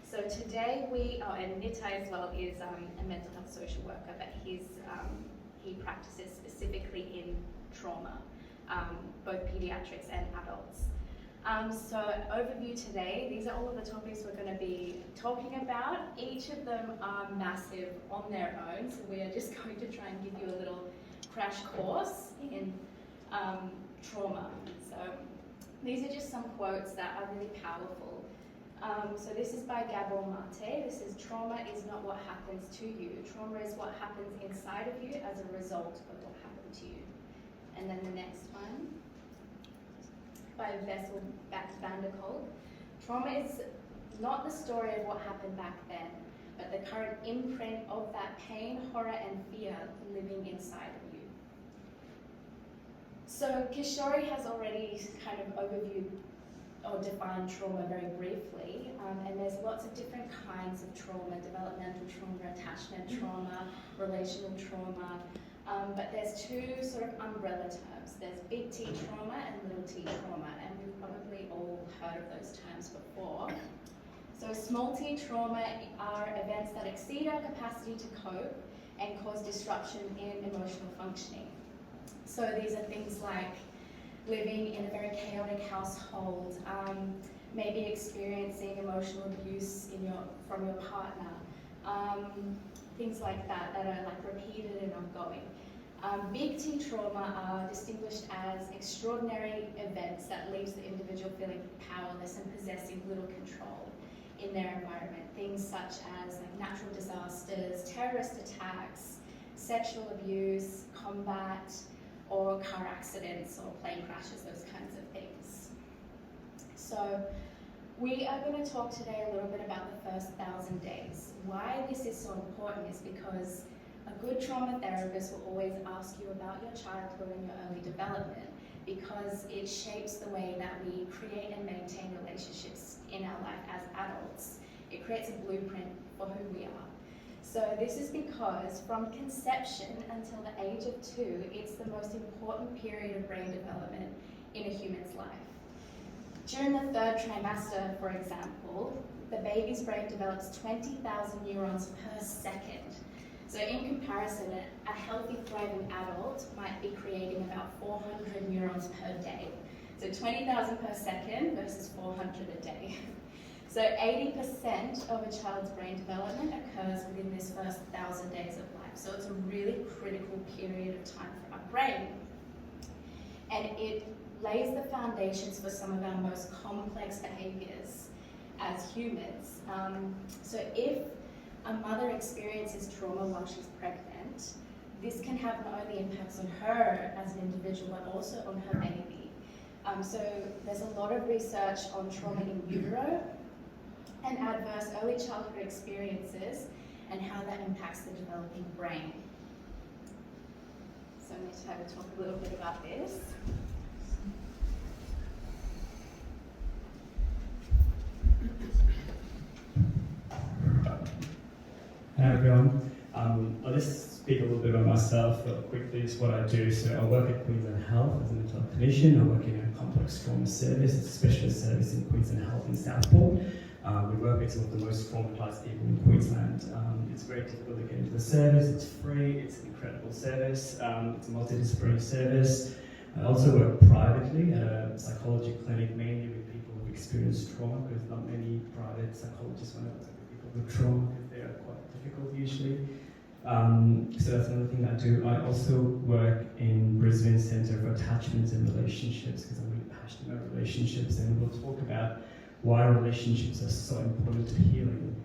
So today and Nitai as well is a mental health social worker, but he practices specifically in trauma, both pediatrics and adults. So overview today, these are all of the topics we're going to be talking about. Each of them are massive on their own, so we are just going to try and give you a little crash course in trauma. So these are just some quotes that are really powerful. So this is by Gabor Mate. This is, "Trauma is not what happens to you. Trauma is what happens inside of you as a result of what happened to you." And then the next one, by Vessel van der Kolk. "Trauma is not the story of what happened back then, but the current imprint of that pain, horror, and fear living inside of you." So Kishori has already kind of overviewed or defined trauma very briefly, and there's lots of different kinds of trauma: developmental trauma, attachment trauma, relational trauma. But there's two sort of umbrella terms. There's big T trauma and little t trauma, and we've probably all heard of those terms before. So small t trauma are events that exceed our capacity to cope and cause disruption in emotional functioning. So these are things like living in a very chaotic household, maybe experiencing emotional abuse from your partner, things like that are like repeated and ongoing. Big T trauma are distinguished as extraordinary events that leaves the individual feeling powerless and possessing little control in their environment. Things such as like natural disasters, terrorist attacks, sexual abuse, combat, or car accidents or plane crashes, those kinds of things. So we are going to talk today a little bit about the first 1,000 days. Why this is so important is because a good trauma therapist will always ask you about your childhood and your early development, because it shapes the way that we create and maintain relationships in our life as adults. It creates a blueprint for who we are. So this is because from conception until the age of 2, it's the most important period of brain development in a human's life. During the 3rd trimester, for example, the baby's brain develops 20,000 neurons per second. So in comparison, a healthy, thriving adult might be creating about 400 neurons per day. So 20,000 per second versus 400 a day. So 80% of a child's brain development occurs within this first 1,000 days of life. So it's a really critical period of time for our brain. And it lays the foundations for some of our most complex behaviors as humans. So if a mother experiences trauma while she's pregnant, this can have not only impacts on her as an individual, but also on her baby. So there's a lot of research on trauma in utero and adverse early childhood experiences and how that impacts the developing brain. So I'm going to have a talk a little bit about this. Hi everyone. I'll just speak a little bit about myself quickly. It's what I do. So I work at Queensland Health as a mental health clinician. I work in a complex trauma service. It's a specialist service in Queensland Health in Southport. We work with some of the most traumatised people in Queensland. It's very difficult to get into the service. It's free. It's an incredible service. It's a multidisciplinary service. I also work privately at a psychology clinic, mainly with people who've experienced trauma, because not many private psychologists want to work with people with trauma, because they are quite difficult usually. So that's another thing that I do. I also work in Brisbane Centre for Attachments and Relationships, because I'm really passionate about relationships, and we'll talk about why relationships are so important to healing.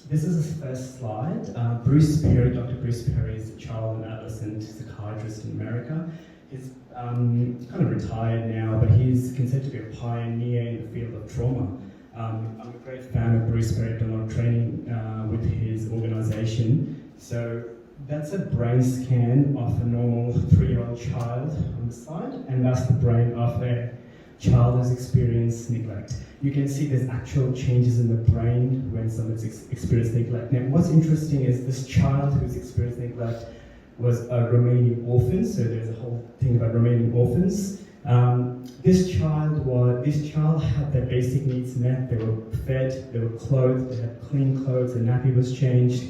This is the first slide. Bruce Perry, Dr. Bruce Perry is a child and adolescent psychiatrist in America. He's kind of retired now, but he's considered to be a pioneer in the field of trauma. I'm a great fan of Bruce Perry. I've done a lot of training with his organisation. So that's a brain scan of a normal 3-year-old child on the side, and that's the brain of a child who's experienced neglect. You can see there's actual changes in the brain when someone's experienced neglect. Now, what's interesting is this child who's experienced neglect was a Romanian orphan, so there's a whole thing about Romanian orphans. This child had their basic needs met. They were fed, they were clothed, they had clean clothes, their nappy was changed,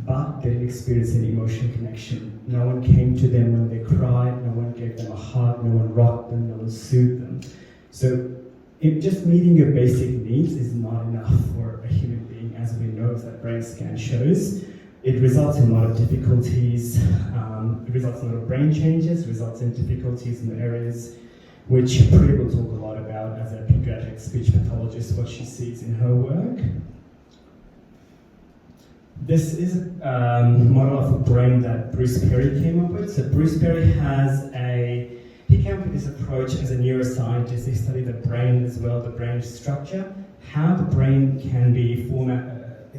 but they didn't experience any emotional connection. No one came to them when they cried, no one gave them a hug, no one rocked them, no one soothed them. So just meeting your basic needs is not enough for a human being, as we know, as that brain scan shows. It results in a lot of difficulties, it results in a lot of brain changes, results in difficulties in the areas which Priya will talk a lot about as a pediatric speech pathologist, what she sees in her work. This is a model of a brain that Bruce Perry came up with. So Bruce Perry he came up with this approach as a neuroscientist. He studied the brain as well, the brain structure, how the brain can be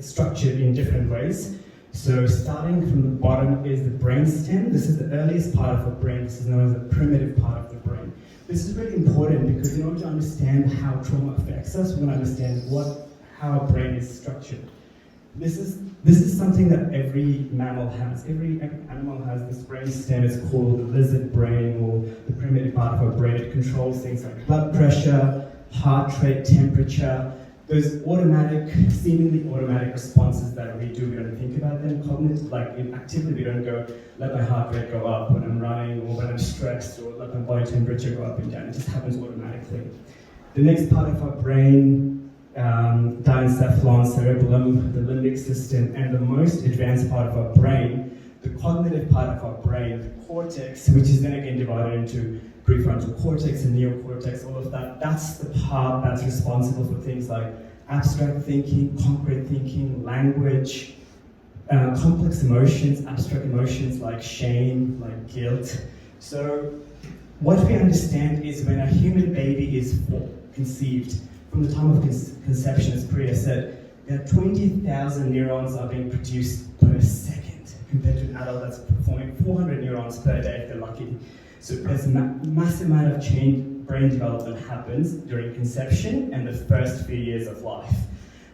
structured in different ways. So starting from the bottom is the brainstem. This is the earliest part of a brain. This is known as the primitive part of the brain. This is really important because in order to understand how trauma affects us, we're going to understand how our brain is structured. This is something that every mammal has. Every animal has this brainstem. It's called the lizard brain, or the primitive part of our brain. It controls things like blood pressure, heart rate, temperature. Those seemingly automatic responses that we do, we don't think about them. Cognitive, actively, we don't go, let my heart rate go up when I'm running, or when I'm stressed, or let my body temperature go up and down. It just happens automatically. The next part of our brain, diencephalon, cerebellum, the limbic system, and the most advanced part of our brain, the cognitive part of our brain, the cortex, which is then again divided into prefrontal cortex and neocortex, all of that, that's the part that's responsible for things like abstract thinking, concrete thinking, language, complex emotions, abstract emotions like shame, like guilt. So what we understand is when a human baby is conceived, from the time of conception, as Priya said, there are 20,000 neurons are being produced per second, compared to an adult that's performing 400 neurons per day if they're lucky. So there's a massive amount of brain development happens during conception and the first few years of life.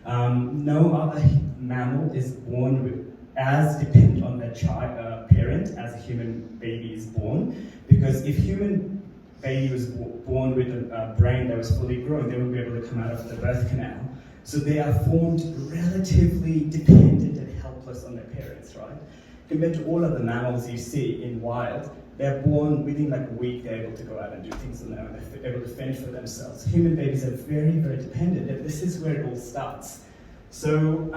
No other mammal is born as dependent on their parent as a human baby is born, because if human baby was born with a brain that was fully grown, they wouldn't be able to come out of the birth canal. So they are formed relatively dependent and helpless on their parents, right? Compared to all other mammals you see in wild, they're born within like a week, they're able to go out and do things on their own, they're able to fend for themselves. Human babies are very, very dependent, and this is where it all starts. So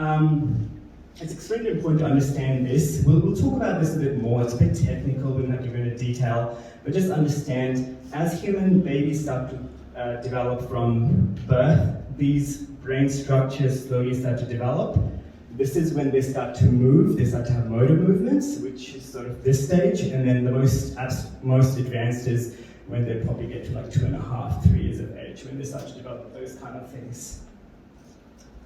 it's extremely important to understand this. We'll talk about this a bit more. It's a bit technical, we're not giving it detail, but just understand, as human babies start to develop from birth, these brain structures slowly start to develop. This is when they start to move, they start to have motor movements, which is sort of this stage, and then the most advanced is when they probably get to like 2.5, 3 years of age, when they start to develop those kind of things.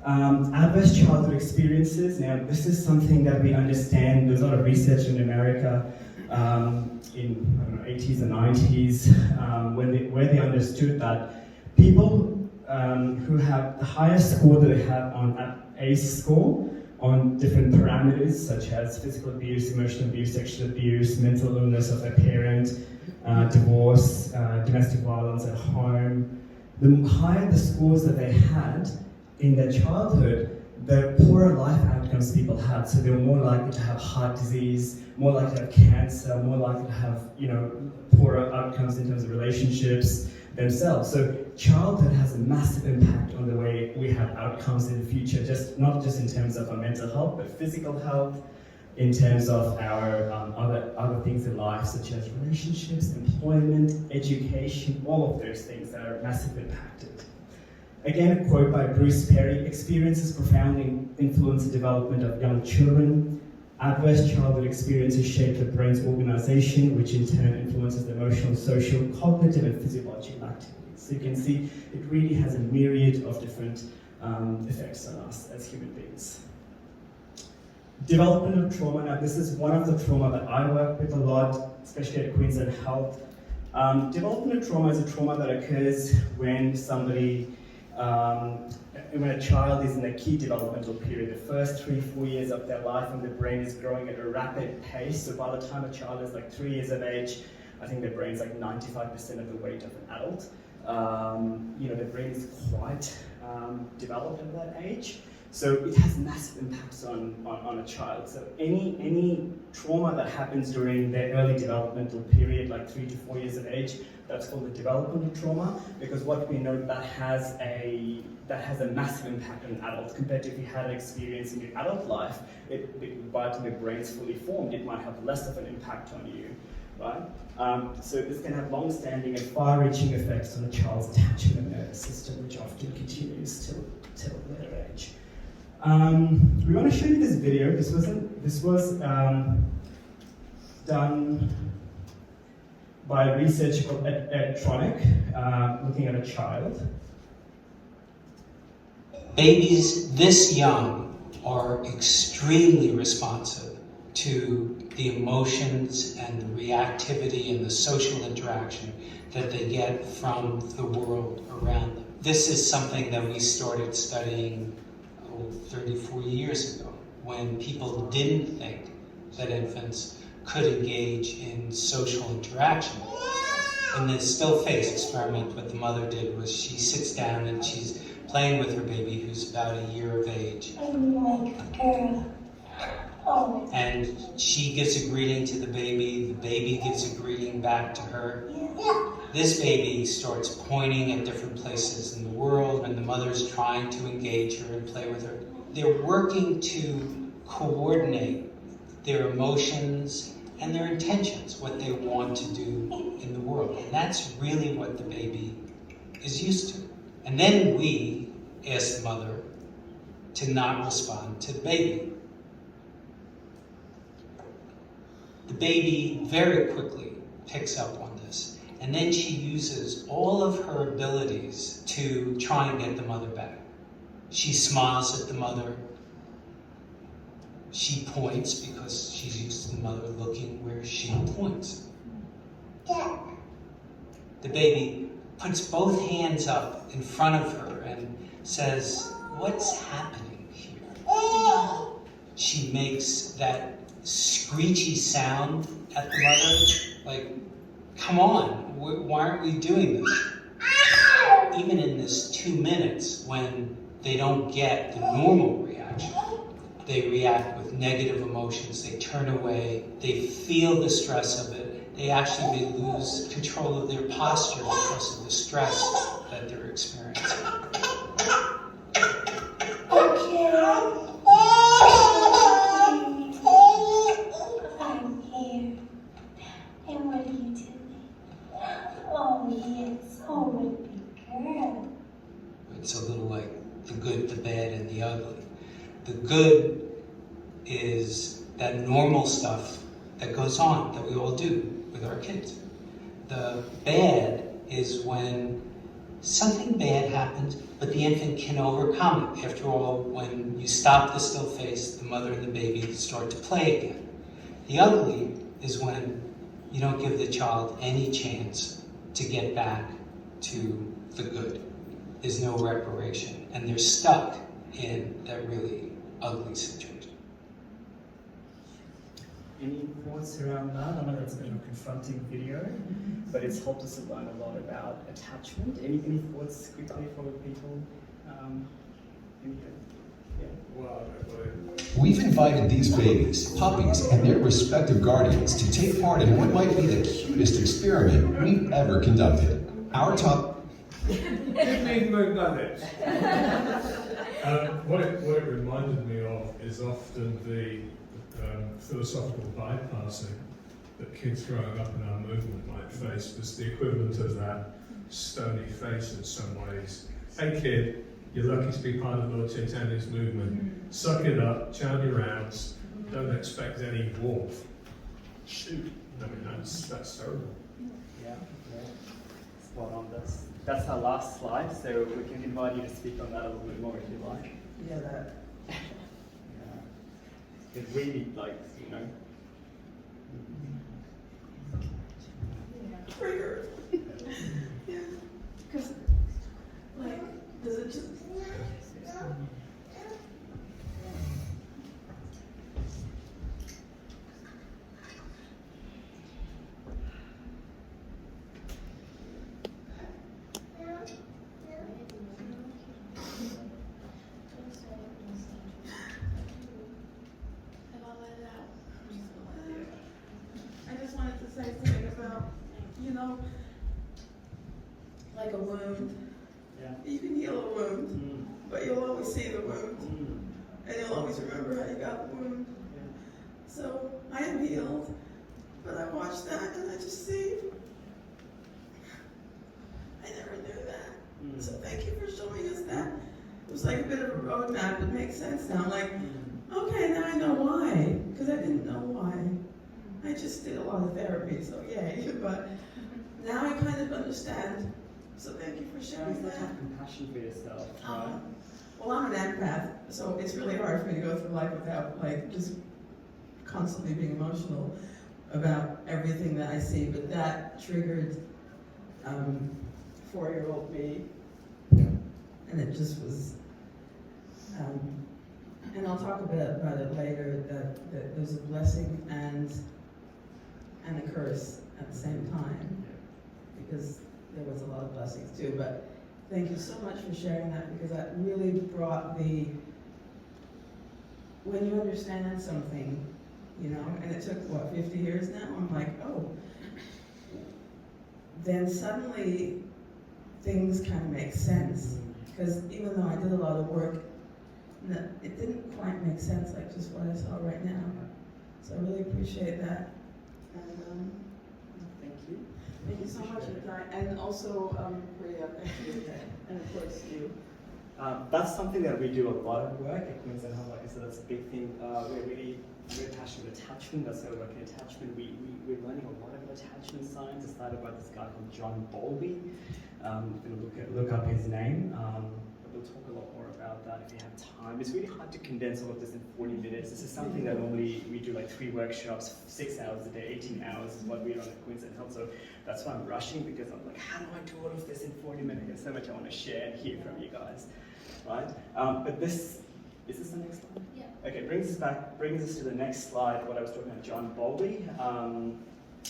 Adverse childhood experiences. Now, this is something that we understand. There's a lot of research in America in 80s and 90s, where they understood that people who have the highest score that they have on ACE score on different parameters such as physical abuse, emotional abuse, sexual abuse, mental illness of a parent, divorce, domestic violence at home. The higher the scores that they had in their childhood, the poorer life outcomes people had. So they were more likely to have heart disease, more likely to have cancer, more likely to have, poorer outcomes in terms of relationships themselves. So childhood has a massive impact on the way we have outcomes in the future, not just in terms of our mental health, but physical health, in terms of our other things in life, such as relationships, employment, education, all of those things that are massively impacted. Again, a quote by Bruce Perry: "Experiences profoundly influence the development of young children. Adverse childhood experiences shape the brain's organization, which in turn influences the emotional, social, cognitive, and physiological activities." So you can see it really has a myriad of different effects on us as human beings. Development of trauma. Now, this is one of the trauma that I work with a lot, especially at Queensland Health. Development of trauma is a trauma that occurs when when a child is in a key developmental period, the first 3-4 years of their life, when the brain is growing at a rapid pace. So by the time a child is like 3 years of age, I think their brain's like 95% of the weight of an adult. The brain is quite developed at that age. So it has massive impacts on a child. So any trauma that happens during their early developmental period, like 3 to 4 years of age, that's called the developmental trauma, because what we know that has a massive impact on an adult compared to if you had an experience in your adult life. By the time your brain's fully formed, it might have less of an impact on you, right? So this can have long-standing and far-reaching effects on a child's attachment and nervous system, which often continues till a later age. We want to show you this video. This was done by a researcher called Edtronic, looking at a child. Babies this young are extremely responsive to the emotions and the reactivity and the social interaction that they get from the world around them. This is something that we started studying 34 years ago, when people didn't think that infants could engage in social interaction. In the still face experiment, what the mother did was she sits down and she's playing with her baby, who's about a year of age. And she gives a greeting to the baby gives a greeting back to her. This baby starts pointing at different places in the world, and the mother's trying to engage her and play with her. They're working to coordinate their emotions and their intentions, what they want to do in the world. And that's really what the baby is used to. And then we ask the mother to not respond to the baby. The baby very quickly picks up on this, and then she uses all of her abilities to try and get the mother back. She smiles at the mother. She points because she's used to the mother looking where she points. The baby puts both hands up in front of her and says, "What's happening here?" She makes that screechy sound at the mother, like, "Come on, why aren't we doing this?" Even in this 2 minutes, when they don't get the normal reaction, they react with negative emotions, they turn away, they feel the stress of it, they actually may lose control of their posture because of the stress that they're experiencing. I'm here. And what are you doing? Oh, yes. Oh, what a big girl. It's a little like the good, the bad, and the ugly. The good is that normal stuff that goes on, that we all do with our kids. The bad is when something bad happens, but the infant can overcome it. After all, when you stop the still face, the mother and the baby start to play again. The ugly is when you don't give the child any chance to get back to the good. There's no reparation, and they're stuck in that really ugly situation. Any thoughts around that? I know that's been a confronting video, but it's helped us to learn a lot about attachment. Any thoughts quickly for people? Anything? We've invited these babies, puppies, and their respective guardians to take part in what might be the cutest experiment we've ever conducted. Our top... What it reminded me of is often the philosophical bypassing that kids growing up in our movement might face. It's the equivalent of that stony face in some ways. Hey kid, you're lucky to be part of Lord Chaitanya's movement. Suck it up, chant your rounds, don't expect any warmth. Shoot. I mean, that's terrible. Yeah, spot on. That's our last slide, so we can invite you to speak on that a little bit more if you like. Yeah, that. It really, Trigger. Yeah. Because, does it just. I just wanted to say something about, like a wound. Yeah. You can heal a wound, but you'll always see the wound, and you'll always remember how you got the wound. Yeah. So I am healed, but I watched that and I just see. I never knew that. So thank you for showing us that. It was like a bit of a roadmap. It makes sense now. I'm like, okay, now I know why, because I didn't know why. I just did a lot of therapy, so yay. But now I kind of understand. So thank you for sharing that. Have compassion for yourself, right? Well, I'm an empath, so it's really hard for me to go through life without just constantly being emotional about everything that I see. But that triggered 4-year-old me, and it just was. And I'll talk a bit about it later. That there's a blessing and a curse at the same time, because there was a lot of blessings too. But thank you so much for sharing that, because that really brought when you understand something, and it took 50 years now. I'm like, oh. Then suddenly things kind of make sense, because even though I did a lot of work, it didn't quite make sense, like just what I saw right now. So I really appreciate that. And thank you. Thank you so much, and also Priya, thank you, and of course you. That's something that we do a lot of work at Queensland Home Life, so that's a big thing. We're really passionate with attachment. That's how we work in attachment. We're learning a lot of attachment science. It started by this guy called John Bowlby. I'm going to look up his name. We'll talk a lot more about that if you have time. It's really hard to condense all of this in 40 minutes. This is something that normally we do 3 workshops, 6 hours a day, 18 hours is what we run at Queensland Health. So that's why I'm rushing, because I'm like, how do I do all of this in 40 minutes? There's so much I want to share and hear from you guys, right? But is this the next slide? Yeah. Okay, brings us to the next slide, what I was talking about, John Bowlby.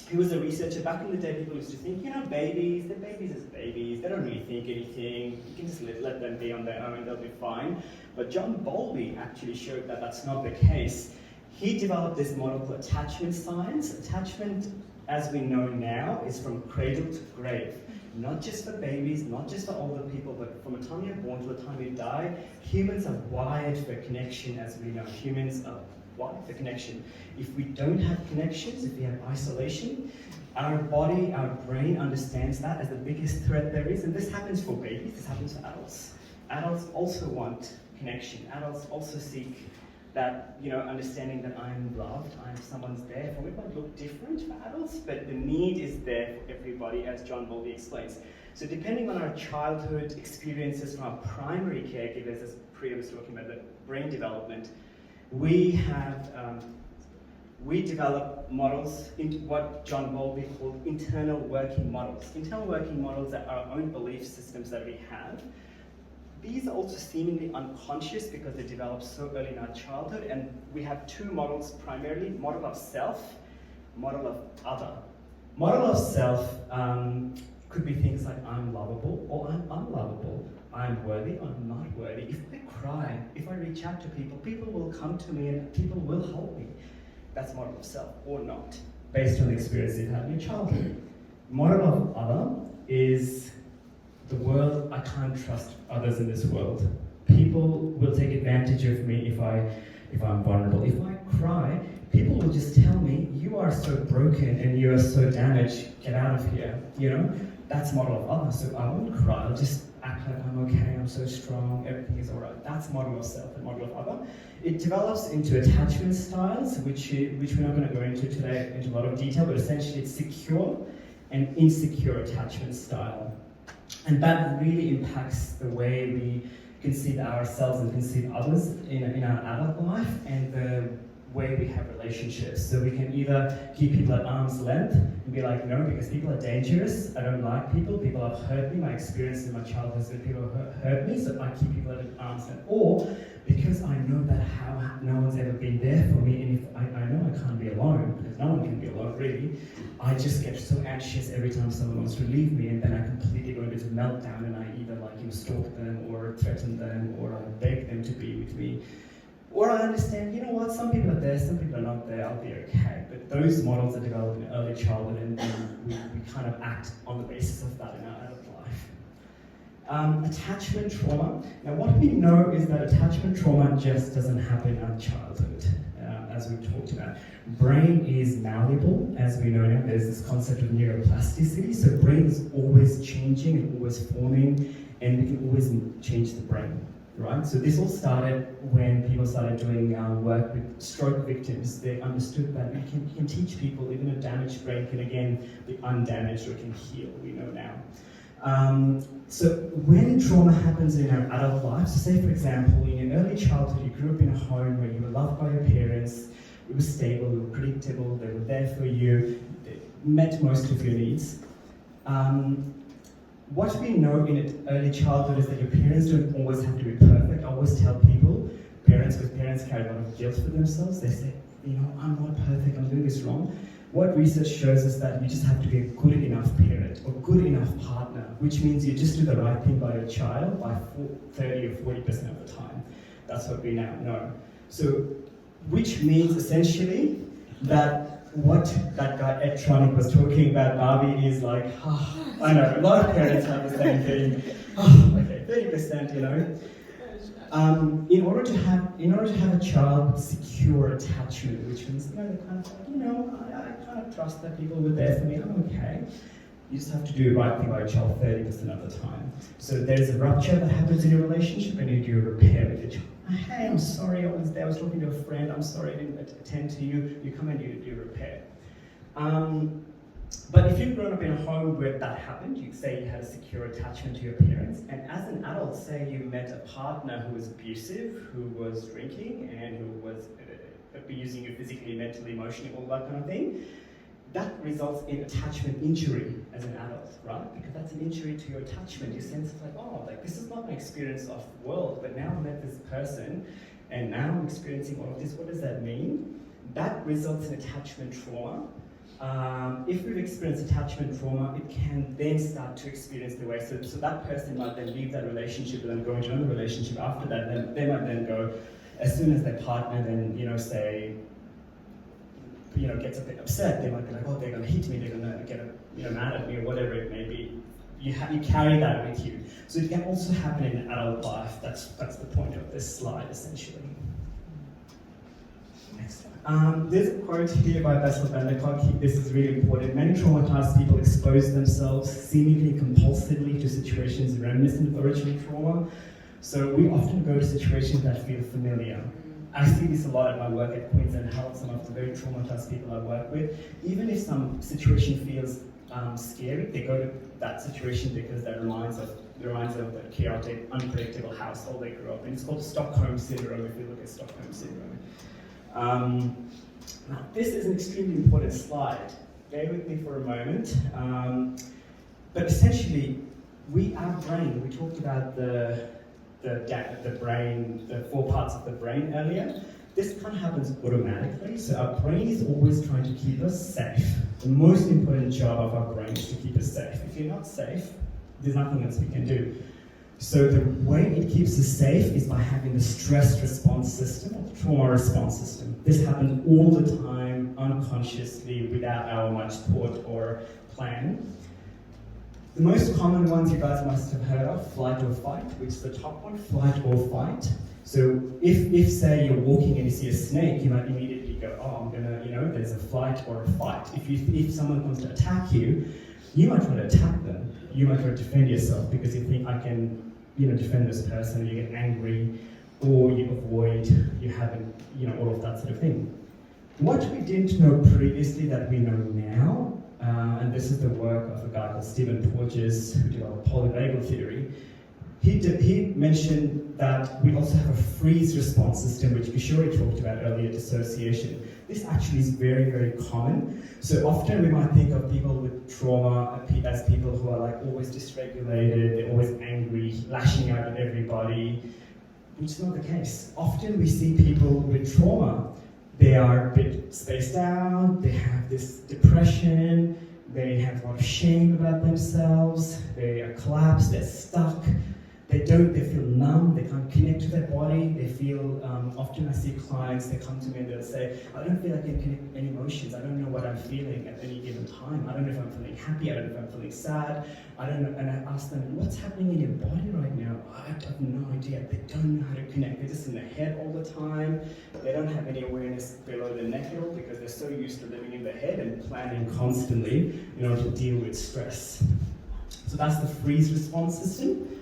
He was a researcher. Back in the day, people used to think, babies, they're babies as babies. They don't really think anything. You can just let them be on their own, they'll be fine. But John Bowlby actually showed that that's not the case. He developed this model called attachment science. Attachment, as we know now, is from cradle to grave. Not just for babies, not just for older people, but from the time you're born to the time you die, humans are wired for connection, as we know. Humans are wired for connection. If we don't have connections, if we have isolation, our body, our brain understands that as the biggest threat there is. And this happens for babies, this happens for adults. Adults also want connection. Adults also seek that, understanding that I'm loved, someone's there. For me, it might look different for adults, but the need is there for everybody, as John Bowlby explains. So depending on our childhood experiences from our primary caregivers, as Priya was talking about, the brain development, we develop models into what John Bowlby called internal working models. Internal working models are our own belief systems that we have. These are also seemingly unconscious because they develop so early in our childhood, and we have 2 models primarily: model of self, model of other. Model of self could be things like I'm lovable or I'm unlovable. I'm worthy or not worthy. If I cry, if I reach out to people, people will come to me and people will help me. That's model of self or not, based on the experience you've had in your childhood. Model of other is the world. I can't trust others in this world. People will take advantage of me if I'm vulnerable. If I cry, people will just tell me, you are so broken and you are so damaged, get out of here, you know? That's model of other. So I won't cry, I'll just act like I'm okay, I'm so strong, everything is all right. That's model of self and model of other. It develops into attachment styles, which we're not going to go into today into a lot of detail, but essentially it's secure and insecure attachment style. And that really impacts the way we conceive ourselves and conceive others in our adult life and the way we have relationships. So we can either keep people at arm's length and be like, no, because people are dangerous, I don't like people have hurt me, my experience in my childhood is that people hurt me, so I keep people at arm's length. Or because I know that no one's ever been there for me, and if I know I can't be alone, because no one can be alone really, I just get so anxious every time someone wants to leave me, and then I completely go into a meltdown and I either stalk them or threaten them or I beg them to be with me. Or I understand, you know what, some people are there, some people are not there, I'll be okay. But those models are developed in early childhood and then we kind of act on the basis of that in our adult life. Attachment trauma. Now what we know is that attachment trauma just doesn't happen in our childhood, as we talked about. Brain is malleable, as we know now. There's this concept of neuroplasticity, so brain is always changing and always forming, and we can always change the brain. Right? So this all started when people started doing work with stroke victims. They understood that you can teach people, even a damaged brain can again be undamaged or can heal, we know now. So when trauma happens in our adult life, so say for example, in your early childhood, you grew up in a home where you were loved by your parents, it was stable, it was predictable, they were there for you, they met most of your needs. What we know in early childhood is that your parents don't always have to be perfect. I always tell people, because parents carry a lot of guilt for themselves, they say, you know, I'm not perfect, I'm doing this wrong. What research shows is that you just have to be a good enough parent or good enough partner, which means you just do the right thing by your child by 30 or 40% of the time. That's what we now know. So, which means essentially that what that guy Ed Tronick was talking about, Barbie, is like, I know, a lot of parents have the same thing. Okay, 30%, you know. In order to have a child with secure attachment, which means, you know, they're kind of like, you know, I kind of trust that people were there for me, I'm okay. You just have to do the right thing by your child 30% of the time. So there's a rupture that happens in your relationship and you do a repair with your child. Hey, I'm sorry, I was talking to a friend, I'm sorry I didn't attend to you. You come and you do repair. But if you've grown up in a home where that happened, you say you had a secure attachment to your parents, and as an adult, say you met a partner who was abusive, who was drinking, and who was abusing you physically, mentally, emotionally, all that kind of thing, that results in attachment injury as an adult, right? Because that's an injury to your attachment. Your sense of like, oh, like this is not my experience of the world, but now I met this person, and now I'm experiencing all of this. What does that mean? That results in attachment trauma. If we've experienced attachment trauma, it can then start to experience the way. So that person might then leave that relationship and then go into another relationship after that. Then they might then go, as soon as their partner then, you know, say, you know, gets a bit upset, they might be like, oh, they're going to hit me, they're going to get, you know, mad at me, or whatever it may be. You carry that with you. So it can also happen in adult life. That's the point of this slide, essentially. Next slide. There's a quote here by Bessel van der Kolk. This is really important. Many traumatized people expose themselves seemingly compulsively to situations reminiscent of original trauma. So we often go to situations that feel familiar. I see this a lot at my work at Queensland Health, some of the very traumatized people I work with. Even if some situation feels scary, they go to that situation because that reminds of the chaotic, unpredictable household they grew up in. It's called Stockholm Syndrome, if you look at Stockholm Syndrome. Now, this is an extremely important slide. Bear with me for a moment. But essentially, our brain, we talked about the brain, the 4 parts of the brain earlier. This kind of happens automatically, so our brain is always trying to keep us safe. The most important job of our brain is to keep us safe. If you're not safe, there's nothing else we can do. So the way it keeps us safe is by having the stress response system, or the trauma response system. This happens all the time, unconsciously, without our much thought or plan. The most common ones you guys must have heard of, flight or fight, which is the top one, flight or fight. So if say you're walking and you see a snake, you might immediately go, oh, I'm gonna, there's a flight or a fight. If someone comes to attack you, you might try to attack them. You might try to defend yourself because you think I can, defend this person, you get angry, or you avoid, you haven't, all of that sort of thing. What we didn't know previously that we know now, and this is the work of a guy called Stephen Porges, who developed polyvagal theory. He mentioned that we also have a freeze response system, which Kishori talked about earlier, dissociation. This actually is very, very common. So often we might think of people with trauma as people who are like always dysregulated, they're always angry, lashing out at everybody, which is not the case. Often we see people with trauma, they are a bit spaced out, they have this depression, they have a lot of shame about themselves, they are collapsed, they're stuck, they feel numb, they can't connect to their body, they feel, often I see clients, they come to me and they'll say, I don't feel like I can connect any emotions, I don't know what I'm feeling at any given time, I don't know if I'm feeling happy, I don't know if I'm feeling sad, I don't know, and I ask them, what's happening in your body right now? I have no idea, they don't know how to connect, they're just in their head all the time, they don't have any awareness below the neck at all because they're so used to living in their head and planning constantly in order to deal with stress. So that's the freeze response system.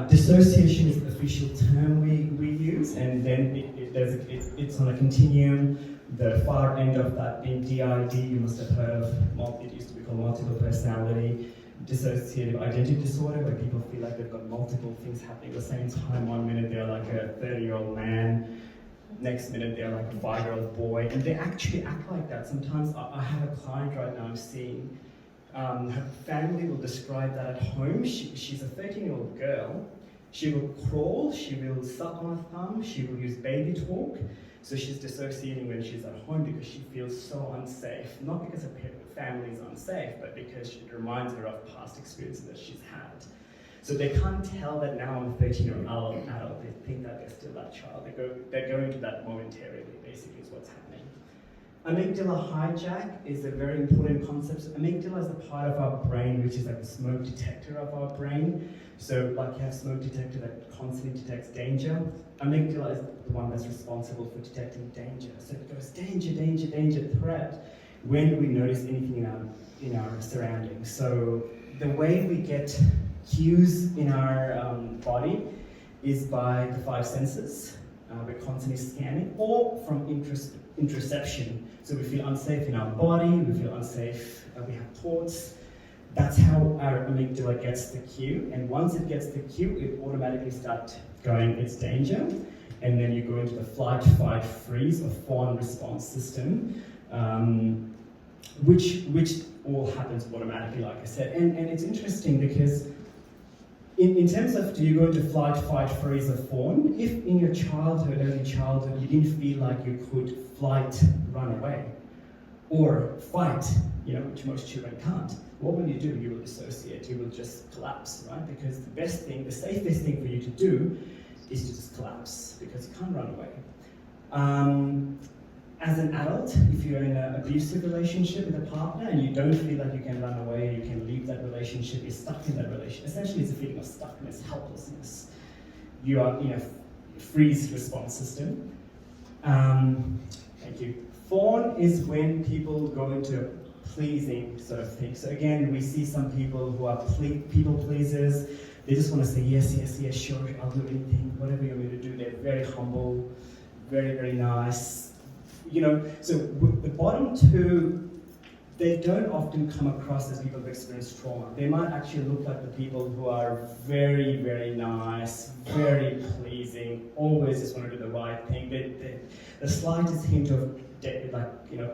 Dissociation is the official term we use, and then it's on a continuum. The far end of that being DID, you must have heard of, it used to be called multiple personality, dissociative identity disorder, where people feel like they've got multiple things happening at the same time. 1 minute they're like a 30-year-old man, next minute they're like a 5-year-old boy, and they actually act like that. Sometimes I have a client right now I'm seeing, her family will describe that at home. She's a 13-year-old girl. She will crawl, she will suck on a thumb, she will use baby talk. So she's dissociating when she's at home because she feels so unsafe. Not because her family is unsafe, but because it reminds her of past experiences that she's had. So they can't tell that now I'm a 13-year-old adult. They think that they're still that child. They're going to that momentarily, basically, is what's happening. Amygdala hijack is a very important concept. Amygdala is the part of our brain which is like the smoke detector of our brain. So like you have smoke detector that constantly detects danger. Amygdala is the one that's responsible for detecting danger. So it goes danger, danger, danger, threat when we notice anything in our surroundings. So the way we get cues in our body is by the 5 senses. We're constantly scanning, or from interoception. So we feel unsafe in our body, we feel unsafe, we have thoughts. That's how our amygdala gets the cue, and once it gets the cue, it automatically starts going, it's danger, and then you go into the flight, fight, freeze, or fawn response system, which all happens automatically, like I said. And it's interesting because in terms of do you go into flight, fight, freeze, or fawn, if in your childhood, early childhood, you didn't feel like you could flight, run away, or fight, which most children can't, what will you do? You will dissociate, you will just collapse, right? Because the safest thing for you to do is to just collapse, because you can't run away. As an adult, if you're in an abusive relationship with a partner and you don't feel like you can run away, you can leave that relationship, you're stuck in that relationship. Essentially, it's a feeling of stuckness, helplessness. You are in a freeze response system. Thank you. Fawn is when people go into pleasing sort of thing. So again, we see some people who are people pleasers. They just want to say, yes, yes, yes, sure, I'll do anything, whatever you want me to do. They're very humble, very, very nice. So the bottom two, they don't often come across as people who've experienced trauma. They might actually look like the people who are very, very nice, very pleasing, always just want to do the right thing. The slightest hint of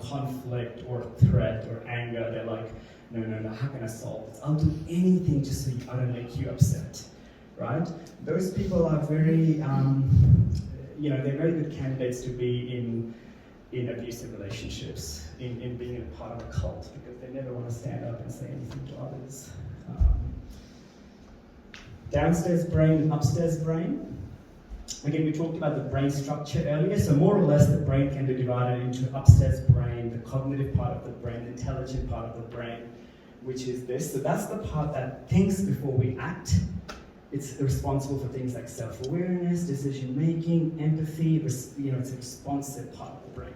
conflict or threat or anger, they're like, no, how can I solve this? I'll do anything just so I don't make you upset, right? Those people are very, they're very good candidates to be in abusive relationships, in being a part of a cult, because they never want to stand up and say anything to others. Downstairs brain and upstairs brain. Again, we talked about the brain structure earlier, so more or less the brain can be divided into upstairs brain, the cognitive part of the brain, the intelligent part of the brain, which is this. So that's the part that thinks before we act. It's responsible for things like self-awareness, decision-making, empathy, it's a responsive part of the brain.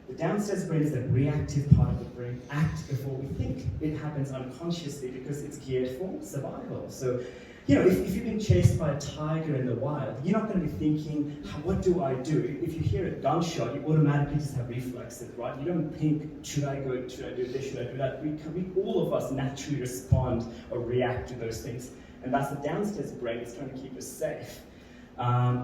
The downstairs brain is the reactive part of the brain, act before we think. It happens unconsciously because it's geared for survival. So, if you've been chased by a tiger in the wild, you're not going to be thinking, what do I do? If you hear a gunshot, you automatically just have reflexes, right? You don't think, should I go, should I do this, should I do that? We all of us naturally respond or react to those things. And that's the downstairs brain. It's trying to keep us safe.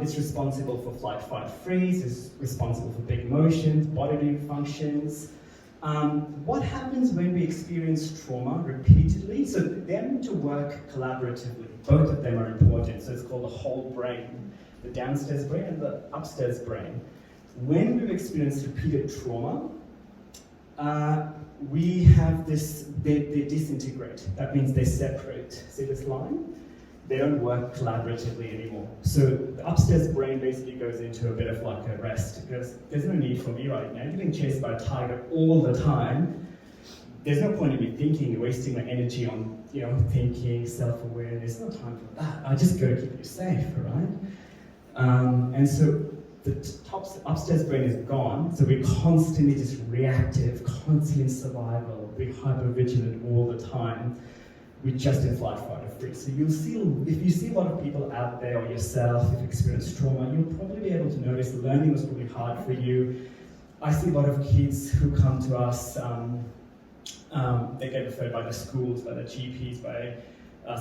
It's responsible for flight, fight, freeze. It's responsible for big emotions, bodily functions. What happens when we experience trauma repeatedly? So they're meant to work collaboratively. Both of them are important. So it's called the whole brain, the downstairs brain and the upstairs brain. When we've experienced repeated trauma, we have this, they disintegrate. That means they separate. See this line? They don't work collaboratively anymore. So the upstairs brain basically goes into a bit of like a rest because there's no need for me right now. You're being chased by a tiger all the time. There's no point in me thinking, wasting my energy on, thinking, self-awareness. No time for that. I just got to keep you safe, right? And so the upstairs brain is gone, so we're constantly just reactive, constantly in survival. We're hyper-vigilant all the time. We're just in flight, fight, or freeze. So you'll see, if you see a lot of people out there or yourself, if you experience trauma, you'll probably be able to notice learning was really hard for you. I see a lot of kids who come to us, they get referred by the schools, by the GPs, by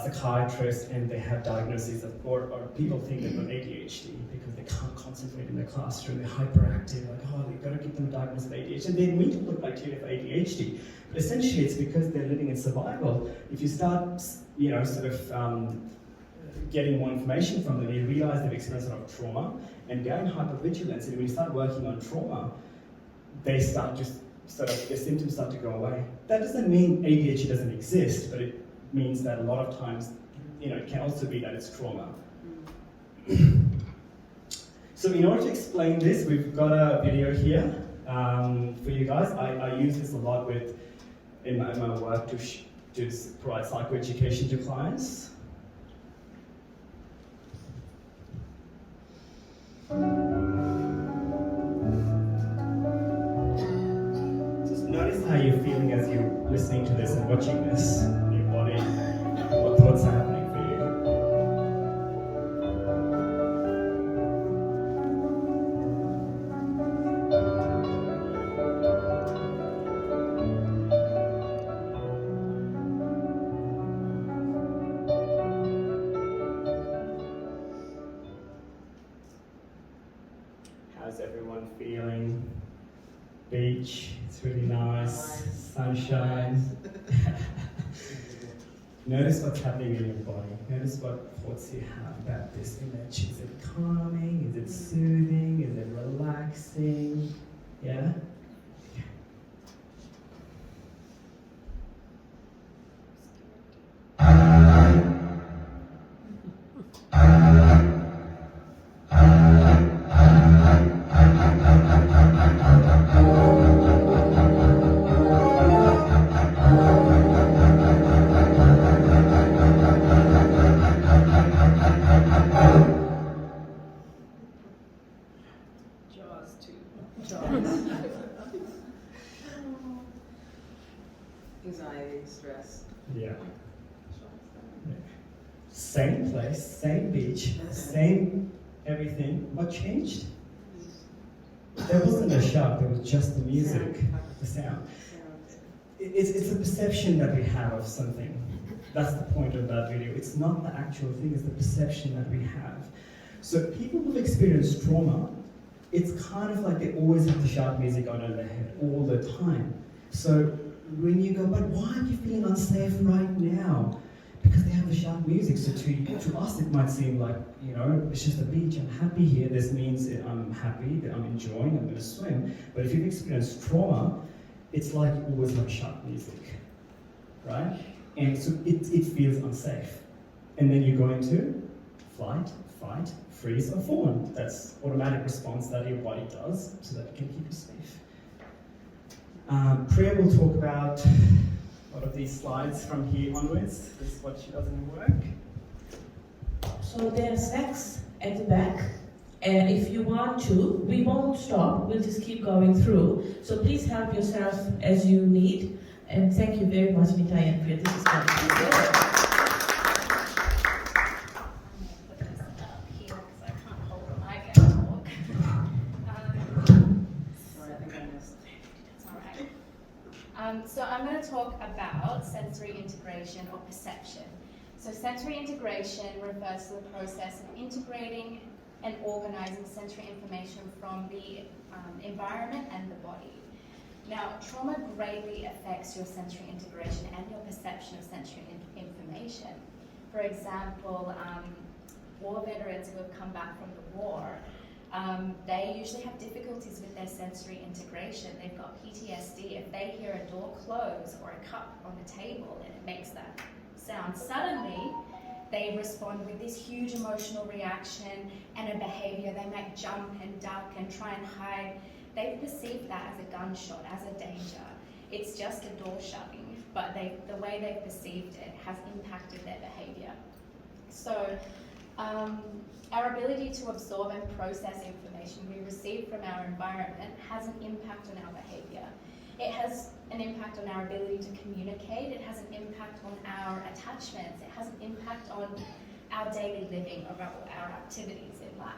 psychiatrists, and they have diagnoses of, or people think they've got ADHD because they can't concentrate in their classroom, they're hyperactive, like, they've got to give them a diagnosis of ADHD. And they meet all the criteria for ADHD, but essentially it's because they're living in survival. If you start, getting more information from them, you realize they've experienced a lot of trauma, and they're in hypervigilance, and when you start working on trauma, they start their symptoms start to go away. That doesn't mean ADHD doesn't exist, but it means that a lot of times, it can also be that it's trauma. So in order to explain this, we've got a video here for you guys. I use this a lot in my work to provide psychoeducation to clients. Just notice how you're feeling as you're listening to this and watching this in your body. What thoughts are happening for you? How's everyone feeling? Beach, it's really nice. Sunshine. Notice what's happening in your body. Notice what thoughts you have about this image. Is it calming? Is it soothing? Is it relaxing? Yeah? Anxiety, stress. Yeah. Same place, same beach, same everything. What changed? There wasn't a shark, there was just the music, the sound. It's a perception that we have of something. That's the point of that video. It's not the actual thing, it's the perception that we have. So people who've experienced trauma, it's kind of like they always have the shark music on in their head all the time. So when you go, but why are you feeling unsafe right now? Because they have the shark music. So to us it might seem like, it's just a beach, I'm happy here. This means that I'm happy, that I'm enjoying, I'm going to swim. But if you've experienced trauma, it's like you always have shark music, right? And so it feels unsafe. And then you go into flight, fight, freeze, or fawn. That's automatic response that your body does so that it can keep you safe. Priya will talk about a lot of these slides from here onwards. This is what she does in her work. So there are snacks at the back. And if you want to, we won't stop. We'll just keep going through. So please help yourself as you need. And thank you very much, Nita and Priya. This is fun. So I'm going to talk about sensory integration or perception. So sensory integration refers to the process of integrating and organizing sensory information from the environment and the body. Now, trauma greatly affects your sensory integration and your perception of sensory information. For example, war veterans who have come back from the war, they usually have difficulties with their sensory integration. They've got PTSD. If they hear a door close or a cup on the table and it makes that sound, suddenly they respond with this huge emotional reaction and a behavior. They might jump and duck and try and hide. They perceive that as a gunshot, as a danger. It's just a door shutting, but the way they've perceived it has impacted their behavior. So our ability to absorb and process information we receive from our environment has an impact on our behavior. It has an impact on our ability to communicate. It has an impact on our attachments. It has an impact on our daily living or our activities in life.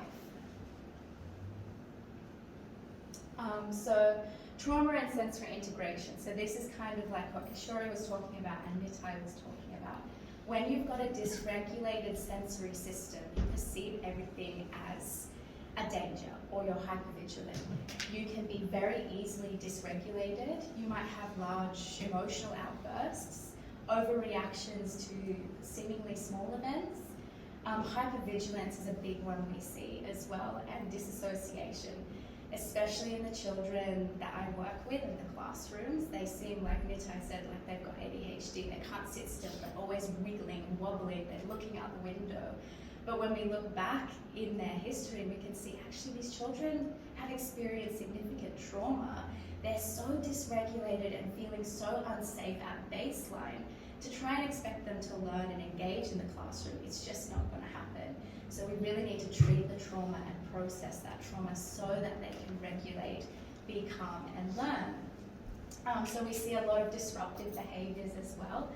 So trauma and sensory integration. So this is kind of like what Kishori was talking about and Nitai was talking about. When you've got a dysregulated sensory system, you perceive everything as a danger or you're hypervigilant. You can be very easily dysregulated. You might have large emotional outbursts, overreactions to seemingly small events. Hypervigilance is a big one we see as well, and disassociation, especially in the children that I work with in the classrooms. They seem, like Nitai said, like they've got ADHD. They can't sit still. They're always wiggling and wobbling. They're looking out the window. But when we look back in their history, we can see actually these children have experienced significant trauma. They're so dysregulated and feeling so unsafe at baseline. To try and expect them to learn and engage in the classroom, it's just not going to happen. So we really need to treat the trauma and process that trauma so that they can regulate, be calm, and learn. So we see a lot of disruptive behaviors as well.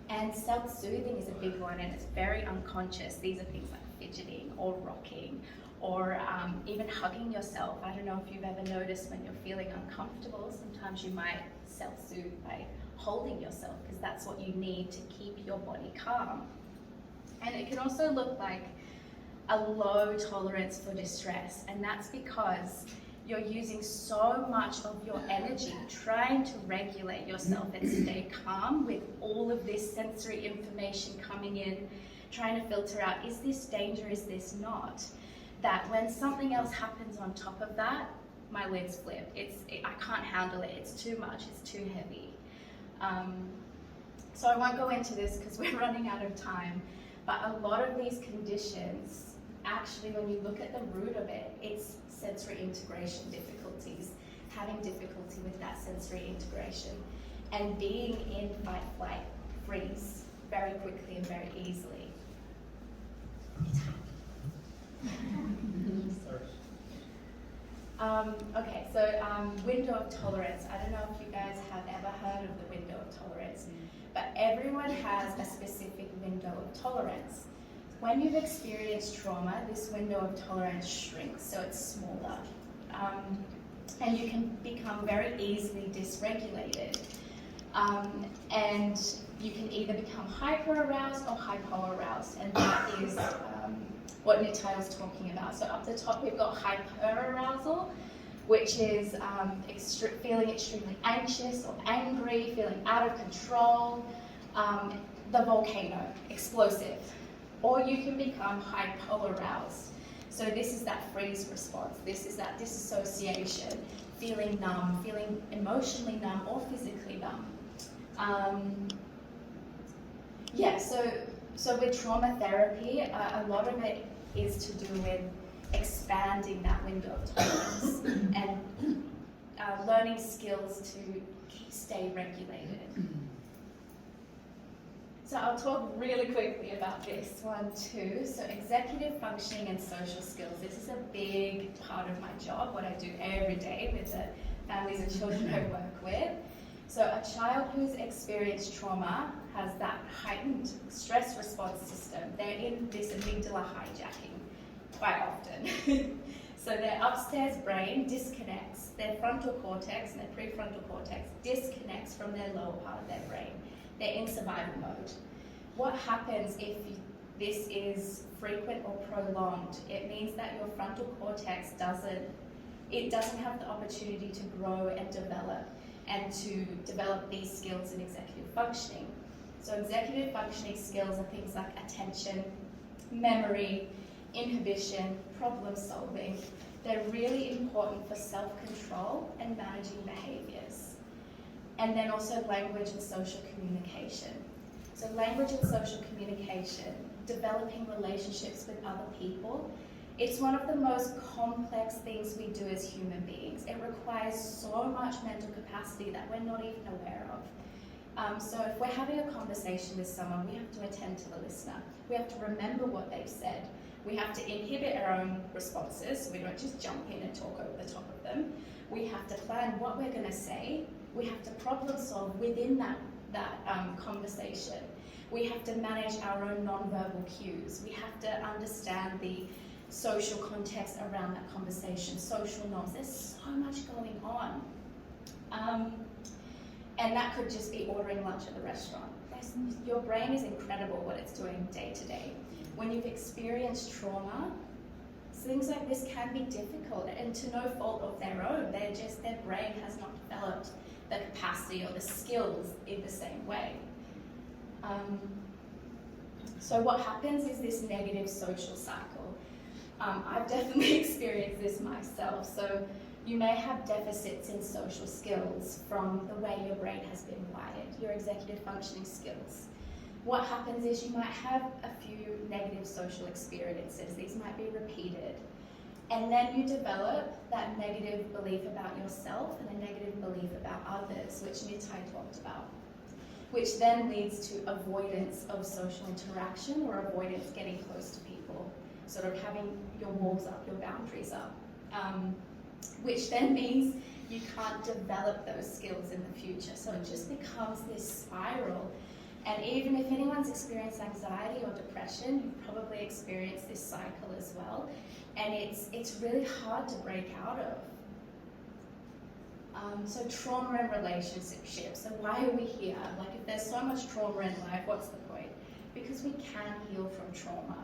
And self-soothing is a big one, and it's very unconscious. These are things like fidgeting or rocking or even hugging yourself. I don't know if you've ever noticed when you're feeling uncomfortable, sometimes you might self-soothe by holding yourself because that's what you need to keep your body calm. And it can also look like a low tolerance for distress, and that's because you're using so much of your energy trying to regulate yourself and stay calm with all of this sensory information coming in, trying to filter out, is this danger, is this not? That when something else happens on top of that, my lids flip. I can't handle it, it's too much, it's too heavy. So I won't go into this because we're running out of time, but a lot of these conditions, actually when you look at the root of it, it's sensory integration difficulties, having difficulty with that sensory integration, and being in fight, flight, freeze very quickly and very easily. Okay, so window of tolerance. I don't know if you guys have ever heard of the window of tolerance, but everyone has a specific window of tolerance. When you've experienced trauma, this window of tolerance shrinks, so it's smaller. And you can become very easily dysregulated. And you can either become hyper-aroused or hypo-aroused, and that is what Nitai was talking about. So up the top we've got hyper-arousal, which is feeling extremely anxious or angry, feeling out of control, the volcano, explosive. Or you can become hypo-aroused. So this is that freeze response, this is that disassociation, feeling numb, feeling emotionally numb or physically numb. So So with trauma therapy, a lot of it is to do with expanding that window of tolerance and learning skills to stay regulated. So I'll talk really quickly about this one too. So executive functioning and social skills. This is a big part of my job, what I do every day with the families and children I work with. So a child who's experienced trauma has that heightened stress response system. They're in this amygdala hijacking quite often. So their upstairs brain disconnects, their frontal cortex and their prefrontal cortex disconnects from their lower part of their brain. They're in survival mode. What happens if this is frequent or prolonged? It means that your frontal cortex doesn't have the opportunity to grow and to develop these skills in executive functioning. So executive functioning skills are things like attention, memory, inhibition, problem solving. They're really important for self-control and managing behaviors. And then also language and social communication. So language and social communication, developing relationships with other people, it's one of the most complex things we do as human beings. It requires so much mental capacity that we're not even aware of. So if we're having a conversation with someone, we have to attend to the listener. We have to remember what they've said. We have to inhibit our own responses. We don't just jump in and talk over the top of them. We have to plan what we're going to say. We have to problem solve within that conversation. We have to manage our own non-verbal cues. We have to understand the social context around that conversation, social norms. There's so much going on. And that could just be ordering lunch at the restaurant. Your brain is incredible what it's doing day to day. When you've experienced trauma, things like this can be difficult and to no fault of their own. Their brain has not developed the capacity or the skills in the same way. So what happens is this negative social cycle. I've definitely experienced this myself. So you may have deficits in social skills from the way your brain has been wired, your executive functioning skills. What happens is you might have a few negative social experiences. These might be repeated. And then you develop that negative belief about yourself and a negative belief about others, which Nitai talked about, which then leads to avoidance of social interaction or avoidance getting close to people, sort of having your walls up, your boundaries up, which then means you can't develop those skills in the future. So it just becomes this spiral. And even if anyone's experienced anxiety or depression, you've probably experienced this cycle as well. And it's really hard to break out of. So trauma and relationships. So why are we here? Like if there's so much trauma in life, what's the point? Because we can heal from trauma.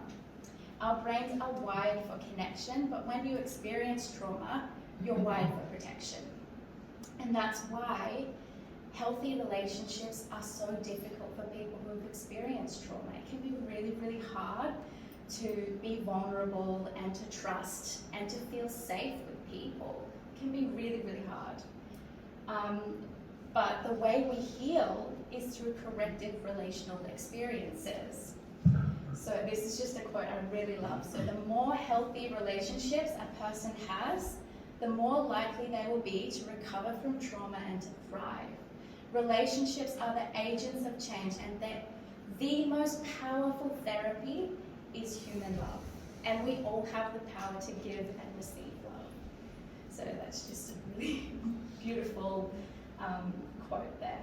Our brains are wired for connection, but when you experience trauma, you're wired for protection. And that's why healthy relationships are so difficult for people who've experienced trauma. It can be really, really hard to be vulnerable and to trust and to feel safe with people. It can be really, really hard. But the way we heal is through corrective relational experiences. So this is just a quote I really love. So the more healthy relationships a person has, the more likely they will be to recover from trauma and to thrive. Relationships are the agents of change, and the most powerful therapy is human love. And we all have the power to give and receive love. So that's just a really beautiful quote there.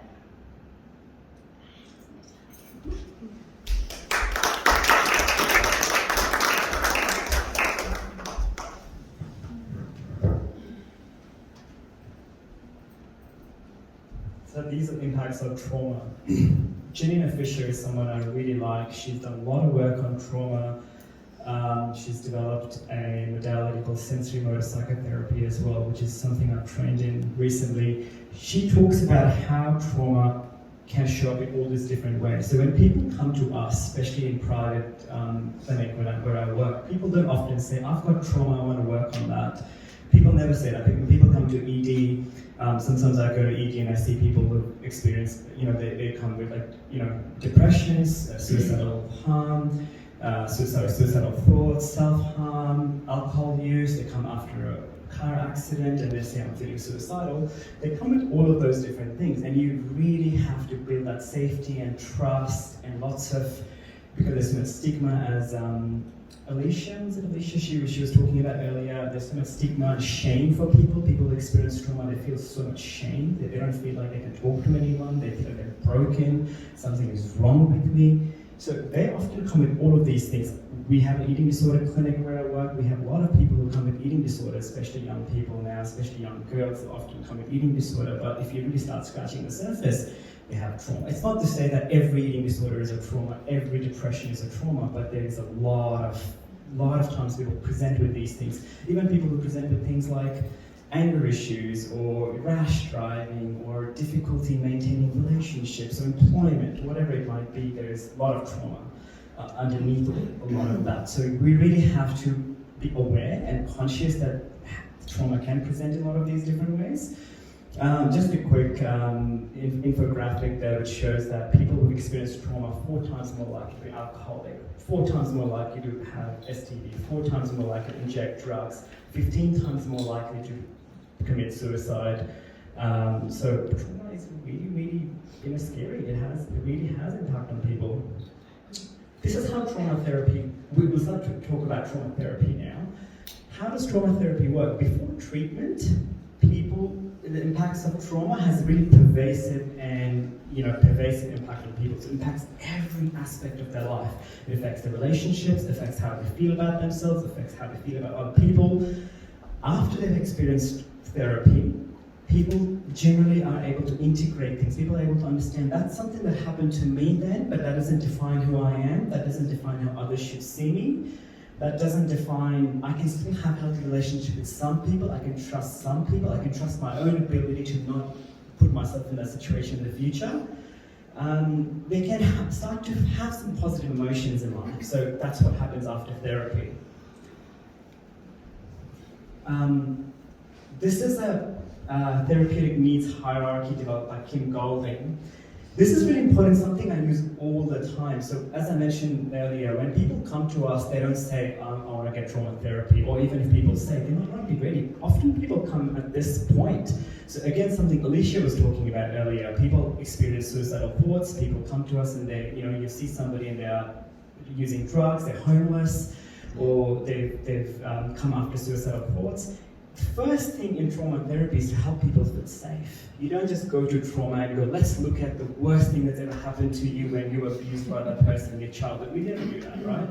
So these are the impacts of trauma. Janina Fisher is someone I really like. She's done a lot of work on trauma. She's developed a modality called sensory motor psychotherapy as well, which is something I've trained in recently. She talks about how trauma can show up in all these different ways. So when people come to us, especially in private clinic where I work, people don't often say, I've got trauma, I want to work on that. People never say that. When people come to ED, sometimes I go to ED and I see people who experience, they come with depressions, suicidal harm, suicidal thoughts, self-harm, alcohol use. They come after a car accident and they say, I'm feeling suicidal. They come with all of those different things, and you really have to build that safety and trust and lots of, because there's so much stigma, as Alicia, she was talking about earlier, there's so much stigma and shame for people. People who experience trauma, they feel so much shame, that they don't feel like they can talk to anyone, they feel like they're broken, something is wrong with me. So they often come with all of these things. We have an eating disorder clinic where I work. We have a lot of people who come with eating disorders, especially young people now, especially young girls who often come with eating disorder. But if you really start scratching the surface, they have trauma. It's not to say that every eating disorder is a trauma, every depression is a trauma, but there is a lot of times people present with these things. Even people who present with things like anger issues or rash driving or difficulty maintaining relationships or employment, whatever it might be, there's a lot of trauma underneath a lot of that. So we really have to be aware and conscious that trauma can present in a lot of these different ways. Just a quick infographic there which shows that people who experience trauma 4 times more likely to be alcoholic, 4 times more likely to have STD, 4 times more likely to inject drugs, 15 times more likely to commit suicide. So trauma is really, really scary. It really has impact on people. This is how trauma therapy, we'll start to talk about trauma therapy now. How does trauma therapy work? Before treatment, the impacts of trauma has really pervasive impact on people. So it impacts every aspect of their life. It affects their relationships, it affects how they feel about themselves, it affects how they feel about other people. After they've experienced therapy, people generally are able to integrate things. People are able to understand that's something that happened to me then, but that doesn't define who I am, that doesn't define how others should see me. That doesn't define, I can still have healthy relationships with some people, I can trust some people, I can trust my own ability to not put myself in that situation in the future. They can start to have some positive emotions in life, so that's what happens after therapy. This is a therapeutic needs hierarchy developed by Kim Golding. This is really important, something I use all the time. So as I mentioned earlier, when people come to us, they don't say, I want to get trauma therapy, or even if people say, they're not really ready. Often people come at this point. So again, something Alicia was talking about earlier, people experience suicidal thoughts, people come to us and they, you see somebody and they're using drugs, they're homeless, or they've come after suicidal thoughts. First thing in trauma therapy is to help people feel safe. You don't just go to trauma and go, let's look at the worst thing that's ever happened to you when you were abused by that person in your childhood. We never do that, right?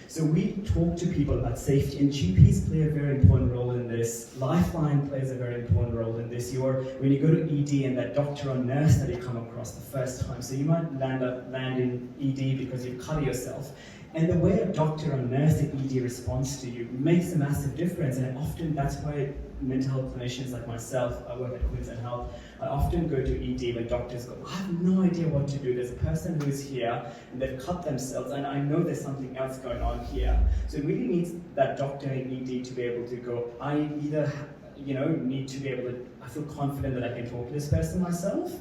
So we talk to people about safety, and GPs play a very important role in this. Lifeline plays a very important role in this. When you go to ED and that doctor or nurse that you come across the first time, so you might land in ED because you've cut yourself. And the way a doctor or nurse in ED responds to you makes a massive difference, and often that's why mental health clinicians like myself, I work at Queensland Health, I often go to ED when doctors go, I have no idea what to do. There's a person who's here and they've cut themselves and I know there's something else going on here. So it really needs that doctor in ED to be able to go, I either need to be able to, I feel confident that I can talk to this person myself,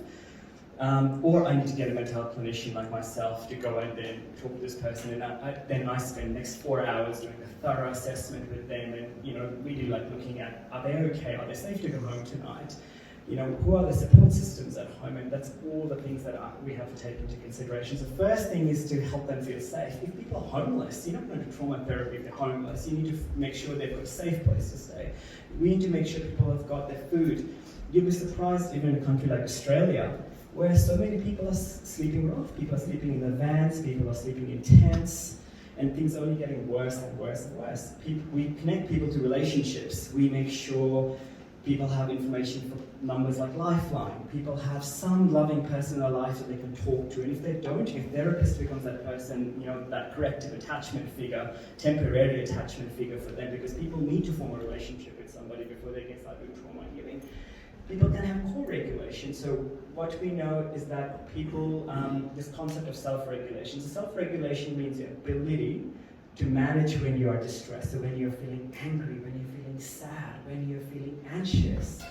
or I need to get a mental health clinician like myself to go and then talk to this person, and then I spend the next 4 hours doing a thorough assessment with them, and really looking at, are they okay, are they safe to go home tonight? Who are the support systems at home? And that's all the things that we have to take into consideration. So the first thing is to help them feel safe. If people are homeless, you're not going to trauma therapy if they're homeless. You need to make sure they've got a safe place to stay. We need to make sure people have got their food. You'll be surprised, even in a country like Australia, where so many people are sleeping rough. People are sleeping in the vans, people are sleeping in tents, and things are only getting worse and worse and worse. We connect people to relationships. We make sure people have information for numbers like Lifeline. People have some loving person in their life that they can talk to, and if they don't, if therapist becomes that person, that corrective attachment figure, temporary attachment figure for them, because people need to form a relationship with somebody before they can start doing trauma healing. People can have co-regulation. So what we know is that people, this concept of self-regulation. So self-regulation means the ability to manage when you are distressed, so when you're feeling angry, when you're feeling sad, when you're feeling anxious.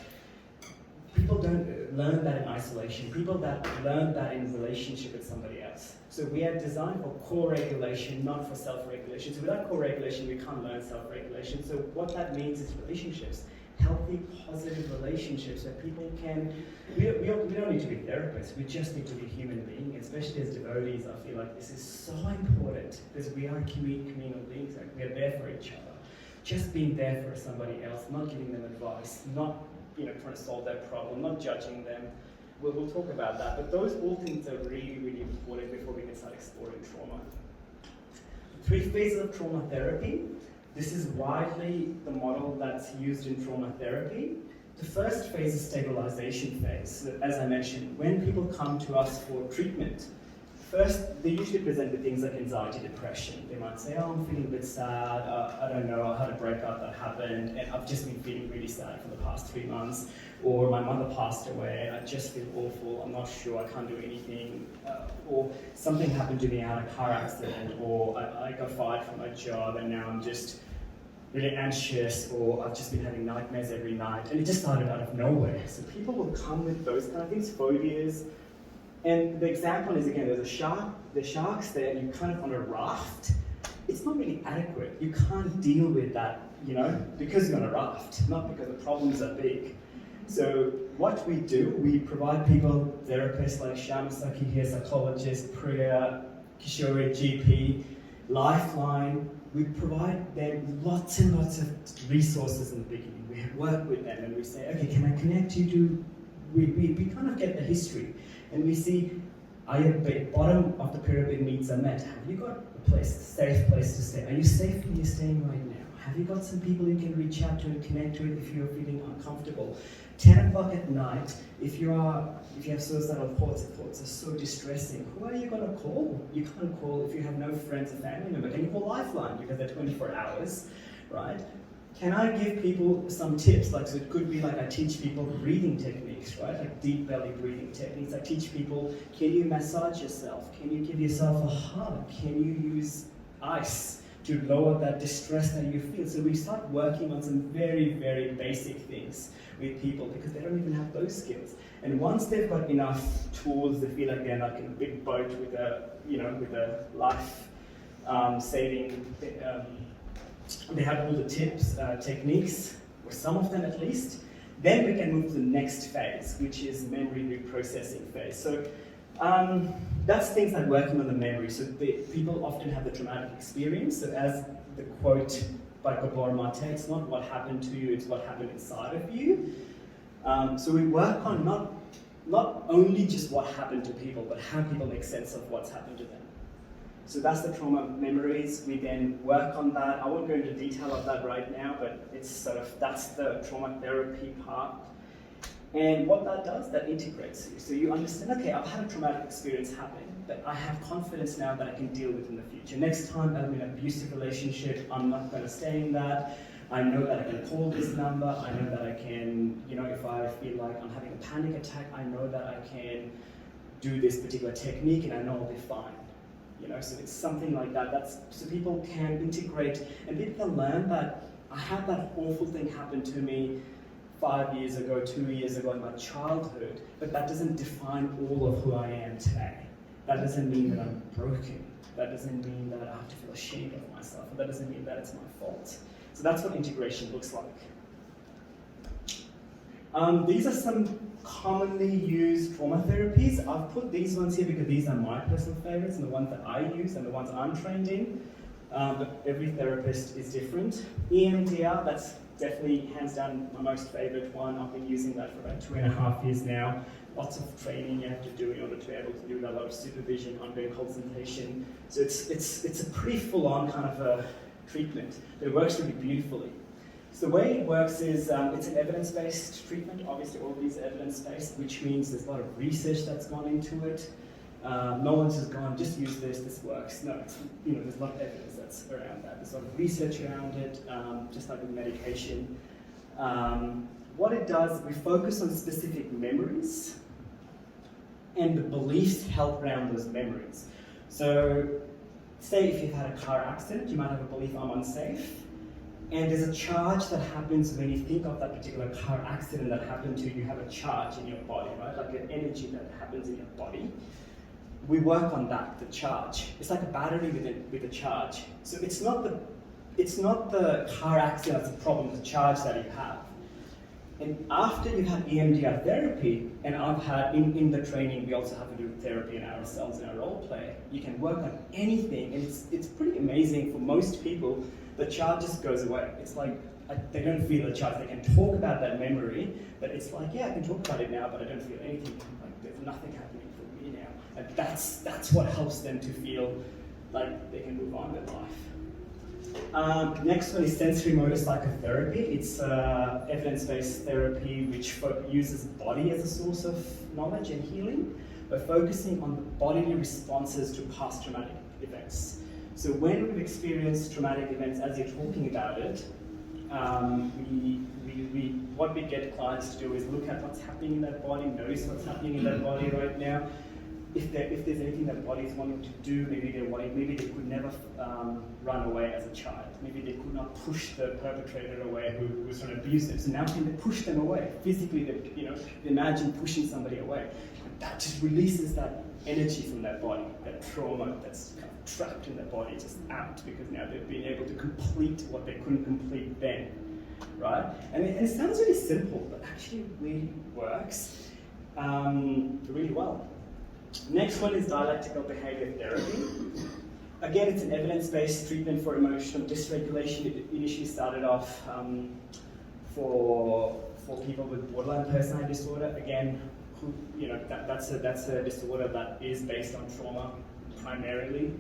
People don't learn that in isolation. People that learn that in relationship with somebody else. So we are designed for co-regulation, not for self-regulation. So without co-regulation, we can't learn self-regulation. So what that means is relationships. Healthy, positive relationships where people can, we don't need to be therapists, we just need to be human beings, especially as devotees. I feel like this is so important because we are communal beings, like we're there for each other. Just being there for somebody else, not giving them advice, not trying to solve their problem, not judging them. We'll talk about that, but those all things are really, really important before we can start exploring trauma. 3 phases of trauma therapy. This is widely the model that's used in trauma therapy. The first phase is stabilization phase. So as I mentioned, when people come to us for treatment, first they usually present with things like anxiety, depression. They might say, oh, I'm feeling a bit sad, I don't know, I had a breakup that happened, and I've just been feeling really sad for the past 3 months, or my mother passed away, and I just feel awful, I'm not sure, I can't do anything, or something happened to me, I had a car accident, or I got fired from my job, and now I'm just really anxious, or I've just been having nightmares every night, and it just started out of nowhere. So people will come with those kind of things, phobias, and the example is, again, there's a shark, the shark's there, and you're kind of on a raft. It's not really adequate. You can't deal with that, because you're on a raft, not because the problems are big. So what we do, we provide people, therapists like Shamasaki here, psychologist, Priya, Kishore, GP, Lifeline. We provide them lots and lots of resources in the beginning. We work with them and we say, okay, can I connect you to, we kind of get the history. And we see, are your bottom of the pyramid needs are met? Have you got a safe place to stay? Are you safe where you're staying right now? Have you got some people you can reach out to and connect with if you're feeling uncomfortable? 10 o'clock at night, if you have suicidal thoughts are so distressing, who are you going to call? You can't call if you have no friends or family member. Can you call Lifeline because they're 24 hours, right? Can I give people some tips? So it could be like I teach people breathing techniques, right? Like deep belly breathing techniques. I teach people, can you massage yourself? Can you give yourself a hug? Can you use ice to lower that distress that you feel? So we start working on some very, very basic things with people because they don't even have those skills. And once they've got enough tools, they feel like they're like in a big boat with a life saving. They have all the tips, techniques, or some of them at least. Then we can move to the next phase, which is memory reprocessing phase. So that's things like working on the memory. So people often have the traumatic experience. So as the quote by Govardhana, it's not what happened to you, it's what happened inside of you. So we work on not only just what happened to people, but how people make sense of what's happened to them. So that's the trauma memories. We then work on that. I won't go into detail of that right now, but that's the trauma therapy part. And what that does, that integrates you. So you understand, okay, I've had a traumatic experience happen, but I have confidence now that I can deal with in the future. Next time I'm in an abusive relationship, I'm not going to stay in that. I know that I can call this number. I know that I can, if I feel like I'm having a panic attack, I know that I can do this particular technique and I know I'll be fine. So it's something like that. So people can integrate and people can learn that I had that awful thing happen to me 5 years ago, 2 years ago in my childhood, but that doesn't define all of who I am today. That doesn't mean that I'm broken. That doesn't mean that I have to feel ashamed of myself. That doesn't mean that it's my fault. So that's what integration looks like. These are some commonly used trauma therapies. I've put these ones here because these are my personal favorites and the ones that I use and the ones I'm trained in. But every therapist is different. EMDR, that's definitely hands down my most favorite one. I've been using that for about 2.5 years now. Lots of training you have to do in order to be able to do that, a lot of supervision, ongoing consultation. So it's a pretty full-on kind of a treatment, but it works really beautifully. So the way it works is it's an evidence-based treatment. Obviously, all of these are evidence-based, which means there's a lot of research that's gone into it. No one's just gone, just use this works. No, there's a lot of evidence that's around that. There's a lot of research around it, just like with medication. What it does, we focus on specific memories and the beliefs held around those memories. So say if you've had a car accident, you might have a belief, I'm unsafe. And there's a charge that happens when you think of that particular car accident that happened to you. You have a charge in your body, right? Like an energy that happens in your body. We work on that, the charge. It's like a battery with a charge. So it's not the car accident that's the problem, the charge that you have. And after you've had EMDR therapy, and I've had in the training, we also have to do therapy in ourselves in our role play. You can work on anything, and it's pretty amazing for most people. The charge just goes away. It's like they don't feel the charge. They can talk about that memory, but it's like, yeah, I can talk about it now, but I don't feel anything. Like there's nothing happening for me now. And that's what helps them to feel like they can move on with life. Next one is sensory motor psychotherapy. It's evidence-based therapy which uses body as a source of knowledge and healing by focusing on the bodily responses to past traumatic events. So when we've experienced traumatic events, as you're talking about it, what we get clients to do is look at what's happening in that body, notice what's happening in that body right now. If there's anything that body's wanting to do, maybe they could never run away as a child. Maybe they could not push the perpetrator away who was sort of abusive. So now can they push them away? Physically, imagine pushing somebody away. That just releases that energy from that body, that trauma that's kind of trapped in their body, just out, because now they've been able to complete what they couldn't complete then, right? And it sounds really simple, but actually really works really well. Next one is dialectical behavior therapy. Again, it's an evidence-based treatment for emotional dysregulation. It initially started off for people with borderline personality disorder. Again, that's a disorder that is based on trauma primarily.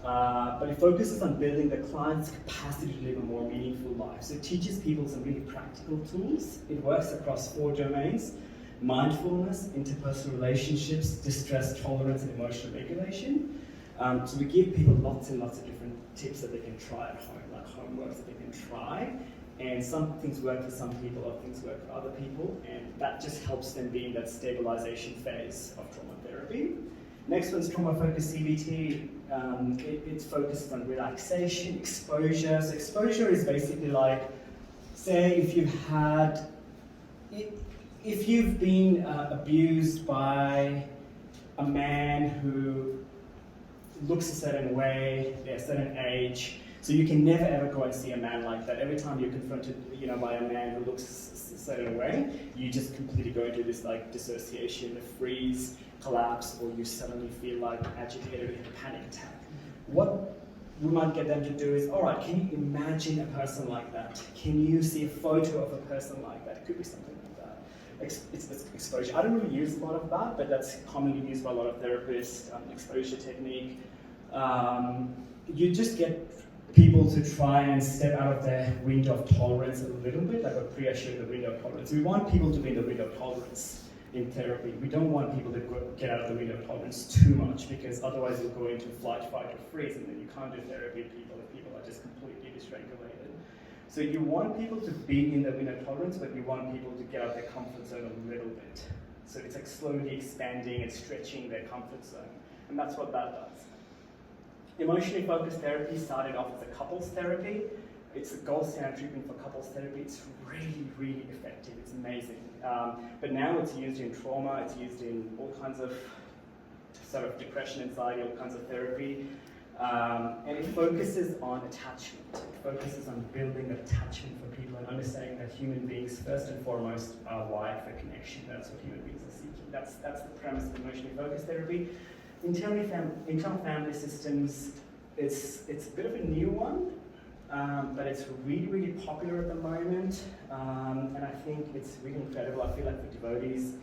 But it focuses on building the client's capacity to live a more meaningful life. So it teaches people some really practical tools. It works across 4 domains: mindfulness, interpersonal relationships, distress tolerance, and emotional regulation. So we give people lots and lots of different tips that they can try at home, like homework that they can try. And some things work for some people, other things work for other people, and that just helps them be in that stabilization phase of trauma therapy. Next one's trauma-focused CBT. It's focused on relaxation, exposure. So exposure is basically like, say if you've been abused by a man who looks a certain way, they're a certain age, so you can never ever go and see a man like that. Every time you're confronted, by a man who looks a certain way, you just completely go into this like dissociation, a freeze, collapse, or you suddenly feel like agitated or you have a panic attack. What we might get them to do is, all right, can you imagine a person like that? Can you see a photo of a person like that? It could be something like that. It's exposure. I don't really use a lot of that, but that's commonly used by a lot of therapists, exposure technique. You just get people to try and step out of their window of tolerance a little bit, like what Priya showed, the window of tolerance. We want people to be in the window of tolerance in therapy. We don't want people to get out of the window of tolerance too much, because otherwise you'll go into flight, fight, or freeze, and then you can't do therapy with people if people are just completely dysregulated. So you want people to be in the window of tolerance, but you want people to get out of their comfort zone a little bit. So it's like slowly expanding and stretching their comfort zone, and that's what that does. Emotionally focused therapy started off as a couples therapy. It's a gold standard treatment for couples therapy. It's really, really effective. It's amazing. But now it's used in trauma. It's used in all kinds of sort of depression, anxiety, all kinds of therapy. And it focuses on attachment. It focuses on building attachment for people and understanding that human beings, first and foremost, are wired for connection. That's what human beings are seeking. That's the premise of emotionally focused therapy. Internal family systems, it's a bit of a new one, but it's really, really popular at the moment, and I think it's really incredible. I feel like for devotees,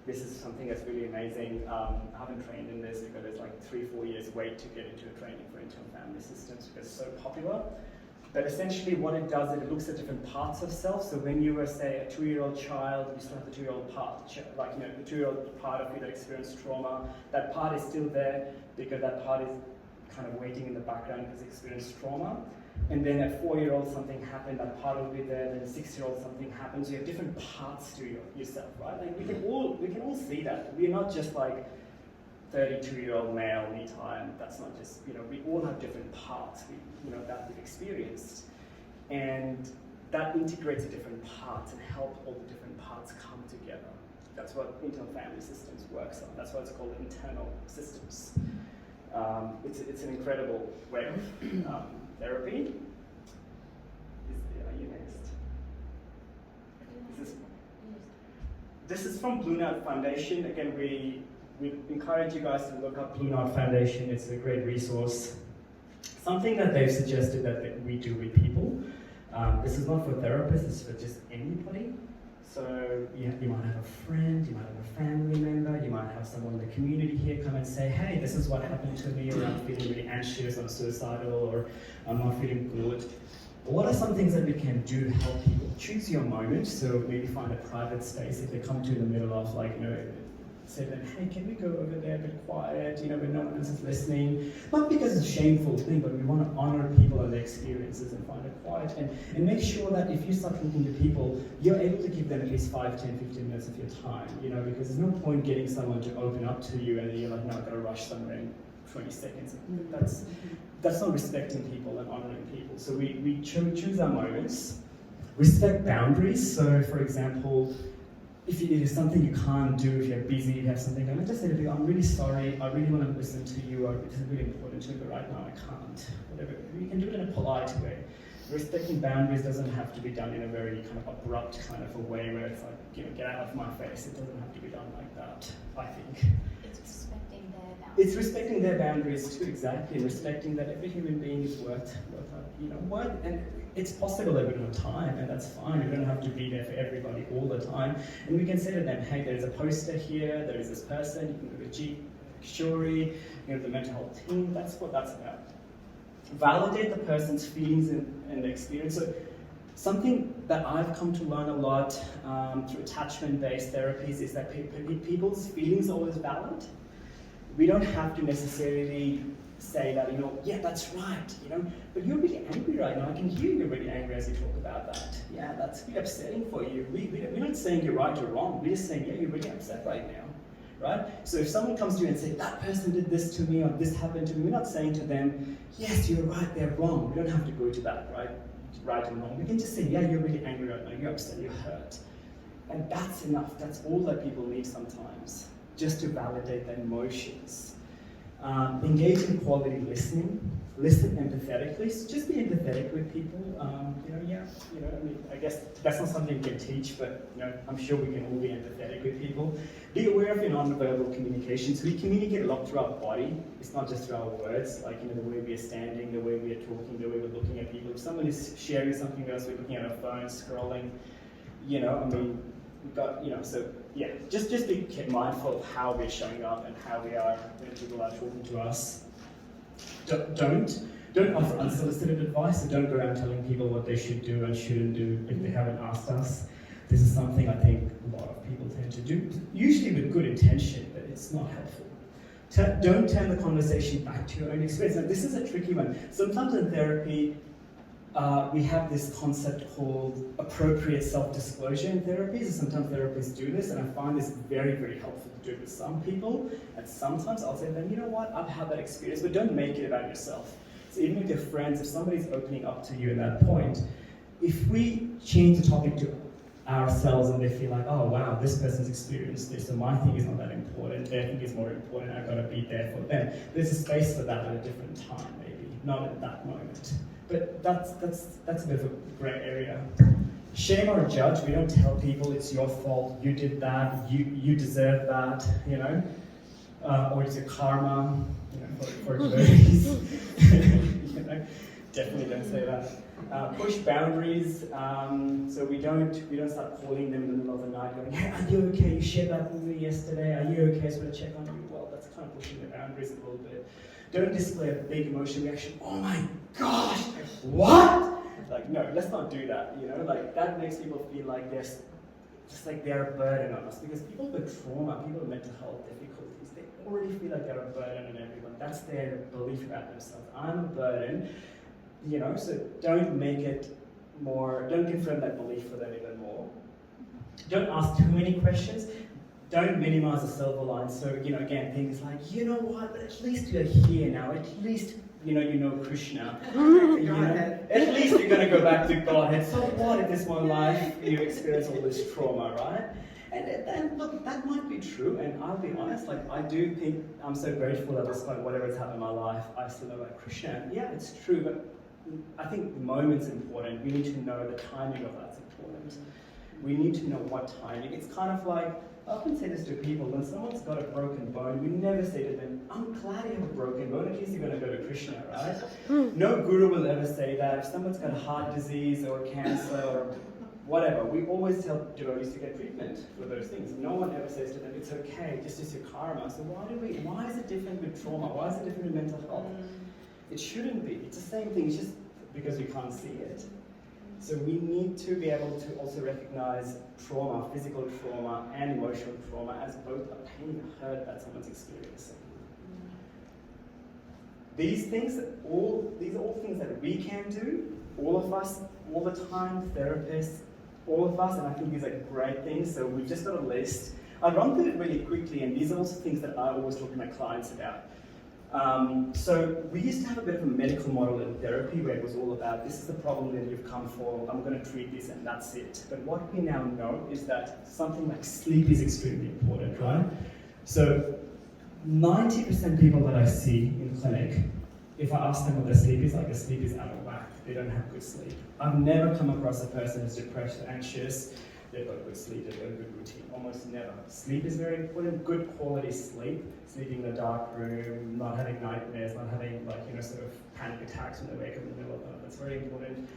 this is something that's really amazing. I haven't trained in this because there's like 3-4 years wait to get into a training for internal family systems because it's so popular. But essentially what it does, it looks at different parts of self. So when you were, say, a 2-year-old child, you still have the 2-year-old part, like, the 2-year-old part of you that experienced trauma, that part is still there because that part is kind of waiting in the background because it experienced trauma. And then at 4-year-old something happened, that part will be there, then 6-year-old something happens. You have different parts to yourself, right? Like we can all see that. We're not just like 32-year-old male me time, that's not just, we all have different parts, that we've experienced. And that integrates the different parts and helps all the different parts come together. That's what internal family systems works on. That's why it's called internal systems. It's an incredible way of therapy. Are you next? This is from Blue Note Foundation. Again, we encourage you guys to look up Blue Note Foundation. It's a great resource. Something that they've suggested that we do with people. This is not for therapists, it's for just anybody. So you might have a friend, you might have a family member, you might have someone in the community here come and say, hey, this is what happened to me, or I'm feeling really anxious, I'm suicidal, or I'm not feeling good. What are some things that we can do to help people? Choose your moment, so maybe find a private space if they come to in the middle of say to them, hey, can we go over there a bit quiet, when no one else is listening? Not because it's a shameful thing, but we want to honor people and their experiences and find it quiet. And make sure that if you start talking to people, you're able to give them at least 5, 10, 15 minutes of your time, because there's no point getting someone to open up to you and then you're like, no, I've got to rush somewhere in 20 seconds. That's not respecting people and honoring people. So we choose our moments, respect boundaries. So for example, if it is something you can't do, if you're busy, you have something going, just say to people, I'm really sorry, I really want to listen to you, or it's really important to me, but right now I can't. Whatever. You can do it in a polite way. Respecting boundaries doesn't have to be done in a very kind of abrupt kind of a way where it's like, get out of my face. It doesn't have to be done like that, I think. It's respecting their boundaries. It's respecting their boundaries too, exactly. Respecting that every human being is worth and it's possible that we don't have time, and that's fine. We don't have to be there for everybody all the time. And we can say to them, hey, there's a poster here, there is this person, you can go to Shuri, the mental health team. That's what that's about. Validate the person's feelings and experience. So something that I've come to learn a lot through attachment-based therapies is that people's feelings are always valid. We don't have to necessarily say that, yeah, that's right, but you're really angry right now. I can hear you're really angry as you talk about that. Yeah, that's really upsetting for you. We're not saying you're right or wrong. We're just saying, yeah, you're really upset right now, right? So if someone comes to you and says, that person did this to me or this happened to me, we're not saying to them, yes, you're right, they're wrong. We don't have to go to that, right and wrong. We can just say, yeah, you're really angry right now, you're upset, you're hurt. And that's enough. That's all that people need sometimes, just to validate their emotions. Engage in quality listening. Listen empathetically. So just be empathetic with people. I guess that's not something you can teach, but I'm sure we can all be empathetic with people. Be aware of your non-verbal communication. So we communicate a lot through our body. It's not just through our words, like the way we are standing, the way we are talking, the way we're looking at people. If someone is sharing something with us, we're looking at our phone, scrolling, we've got, so yeah, just be mindful of how we're showing up and how we are when people are talking to us. Don't offer unsolicited advice, so don't go around telling people what they should do and shouldn't do if they haven't asked us. This is something I think a lot of people tend to do, usually with good intention, but it's not helpful. Don't turn the conversation back to your own experience. Now, this is a tricky one. Sometimes in therapy, we have this concept called appropriate self-disclosure in therapies, and sometimes therapists do this, and I find this very, very helpful to do with some people, and sometimes I'll say to them, you know what, I've had that experience, but don't make it about yourself. So even with your friends, if somebody's opening up to you at that point, if we change the topic to ourselves and they feel like, oh wow, this person's experienced this, so my thing is not that important, their thing is more important, I've got to be there for them. There's a space for that at a different time, maybe, not at that moment. But that's a bit of a grey area. Shame or judge, we don't tell people it's your fault, you did that, you deserve that, or it's your karma, for devotees. Definitely don't say that. Push boundaries, so we don't start calling them in the middle of the night going, hey, are you okay? You shared that with me yesterday, are you okay? I just want to check on you. Well, that's kind of pushing the boundaries a little bit. Don't display a big emotion reaction. Oh my gosh, what? Like, no, let's not do that, that makes people feel like they're a burden on us, because people with trauma, people with mental health difficulties, they already feel like they're a burden on everyone. That's their belief about themselves. I'm a burden, so don't make it more, don't confirm that belief for them even more. Don't ask too many questions. don't minimize the silver line. So, again, things like, you know what, at least you're here now, at least, you know Krishna. At least you're going to go back to Godhead. So what if this one life you experience all this trauma, right? And look, that might be true, and I'll be honest, like, I do think I'm so grateful that despite whatever's happened in my life, I still know about Krishna. Yeah, it's true, but I think the moment's important. We need to know the timing of that's important. We need to know what timing. It's kind of like, I often say this to people, when someone's got a broken bone, we never say to them, I'm glad you have a broken bone, at least you're going to go to Krishna, right? No guru will ever say that. If someone's got a heart disease or cancer or whatever, we always tell devotees to get treatment for those things. No one ever says to them, it's okay, just your karma. So why is it different with trauma? Why is it different with mental health? It shouldn't be. It's the same thing, it's just because we can't see it. So we need to be able to also recognize trauma, physical trauma and emotional trauma as both a pain and hurt that someone's experiencing. These are all things that we can do, all of us, all the time, therapists, all of us, and I think these are great things. So we've just got a list. I'll run through it really quickly, and these are also things that I always talk to my clients about. So we used to have a bit of a medical model in therapy where it was all about, this is the problem that you've come for, I'm going to treat this and that's it. But what we now know is that something like sleep is extremely important, right? So 90% people that I see in clinic, if I ask them what their sleep is, like their sleep is out of whack, they don't have good sleep. I've never come across a person who's depressed or anxious, they've got good sleep, they've got a good routine, almost never. Sleep is very important, good quality sleep, sleeping in a dark room, not having nightmares, not having sort of panic attacks when they wake up in the middle of the night, that's very important.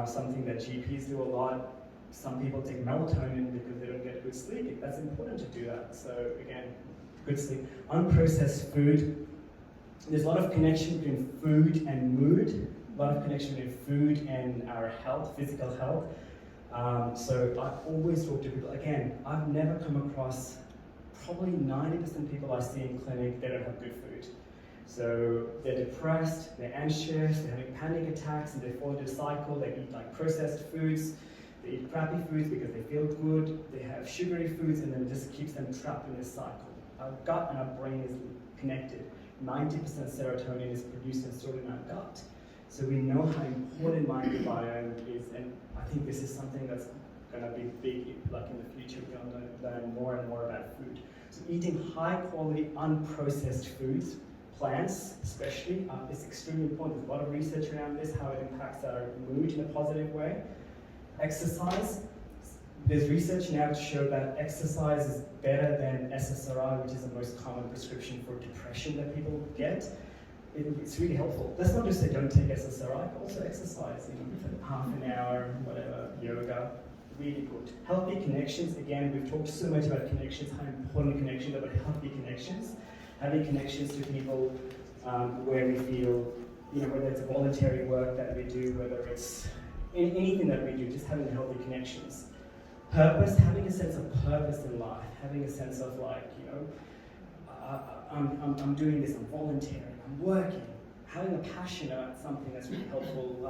Something that GPs do a lot. Some people take melatonin because they don't get good sleep. That's important to do that. So again, good sleep. Unprocessed food. There's a lot of connection between food and mood, a lot of connection between food and our health, physical health. So I always talk to people, again, I've never come across probably 90% of people I see in clinic, they don't have good food. So they're depressed, they're anxious, they're having panic attacks, and they fall into a cycle. They eat like processed foods, they eat crappy foods because they feel good, they have sugary foods, and then it just keeps them trapped in this cycle. Our gut and our brain is connected. 90% serotonin is produced and stored in our gut. So we know how important microbiome is, and I think this is something that's going to be big, like in the future. We're going to learn more and more about food. So eating high quality, unprocessed foods, plants especially, is extremely important. There's a lot of research around this, how it impacts our mood in a positive way. Exercise. There's research now to show that exercise is better than SSRI, which is the most common prescription for depression that people get. It's really helpful. That's not just say don't take SSRI, but also exercise, for half an hour, whatever, yoga, really good. Healthy connections, again, we've talked so much about connections, how important connections are, but healthy connections. Having connections to people where we feel, whether it's voluntary work that we do, whether it's anything that we do, just having healthy connections. Purpose, having a sense of purpose in life, having a sense of I'm doing this, I'm volunteering, I'm working, having a passion about something that's really helpful.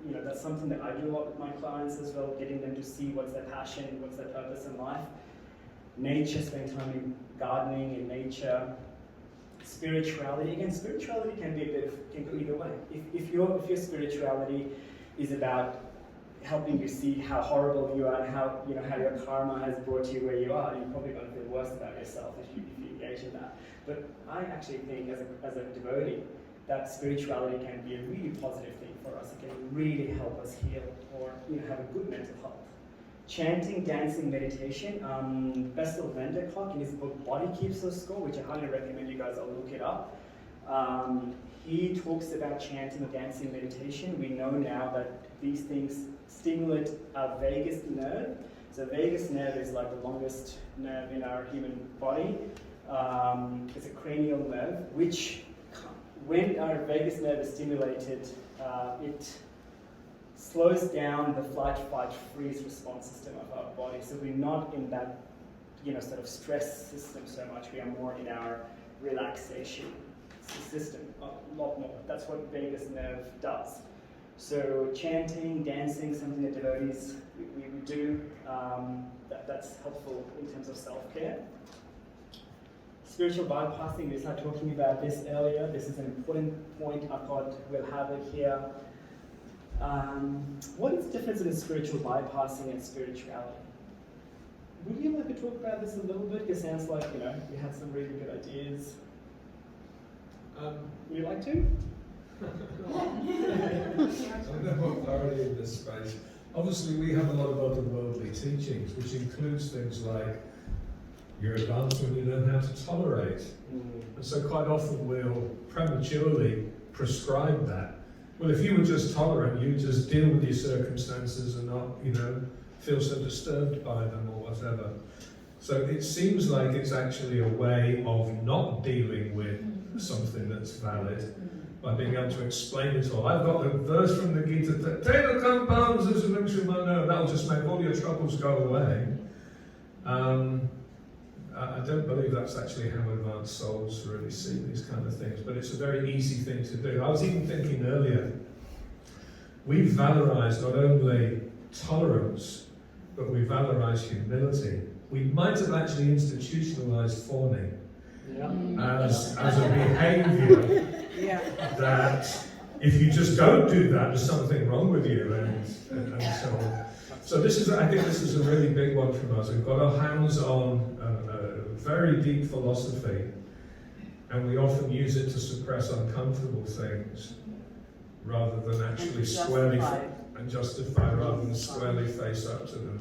That's something that I do a lot with my clients as well, getting them to see what's their passion, what's their purpose in life. Nature, spending time in gardening, in nature. Spirituality, again, spirituality can go either way. If your spirituality is about helping you see how horrible you are and how your karma has brought you where you are, you're probably going to feel worse about yourself if you engage in that. But I actually think as a devotee, that spirituality can be a really positive thing for us. It can really help us heal or have a good mental health. Chanting, dancing, meditation. Bessel van der Kolk in his book Body Keeps the Score, which I highly recommend you guys all look it up. He talks about chanting, dancing, meditation. We know now that these things stimulate our vagus nerve. So vagus nerve is like the longest nerve in our human body. It's a cranial nerve, which when our vagus nerve is stimulated, it slows down the flight, fight, freeze response system of our body. So we're not in that, sort of stress system so much. We are more in our relaxation system, a lot more. That's what vagus nerve does. So chanting, dancing, something that devotees, we do that's helpful in terms of self-care. Spiritual bypassing, we started talking about this earlier. This is an important point. I thought we'll have it here. What is the difference in spiritual bypassing and spirituality? Would you like to talk about this a little bit? It sounds like, you had some really good ideas. Would you like to? I don't have authority in this space. Obviously, we have a lot of otherworldly teachings, which includes things like you're advanced when you learn how to tolerate. And so quite often we'll prematurely prescribe that. Well, if you were just tolerant, you just deal with your circumstances and not, feel so disturbed by them or whatever. So it seems like it's actually a way of not dealing with something that's valid by being able to explain it all. I've got the verse from the Gita, that'll just make all your troubles go away. I don't believe that's actually how advanced souls really see these kind of things, but it's a very easy thing to do. I was even thinking earlier, we valorize not only tolerance, but we valorize humility. We might have actually institutionalized fawning as a behavior that if you just don't do that, there's something wrong with you, and so on. So I think this is a really big one from us. We've got our hands on a very deep philosophy, and we often use it to suppress uncomfortable things rather than actually squarely and justify rather than squarely face up to them.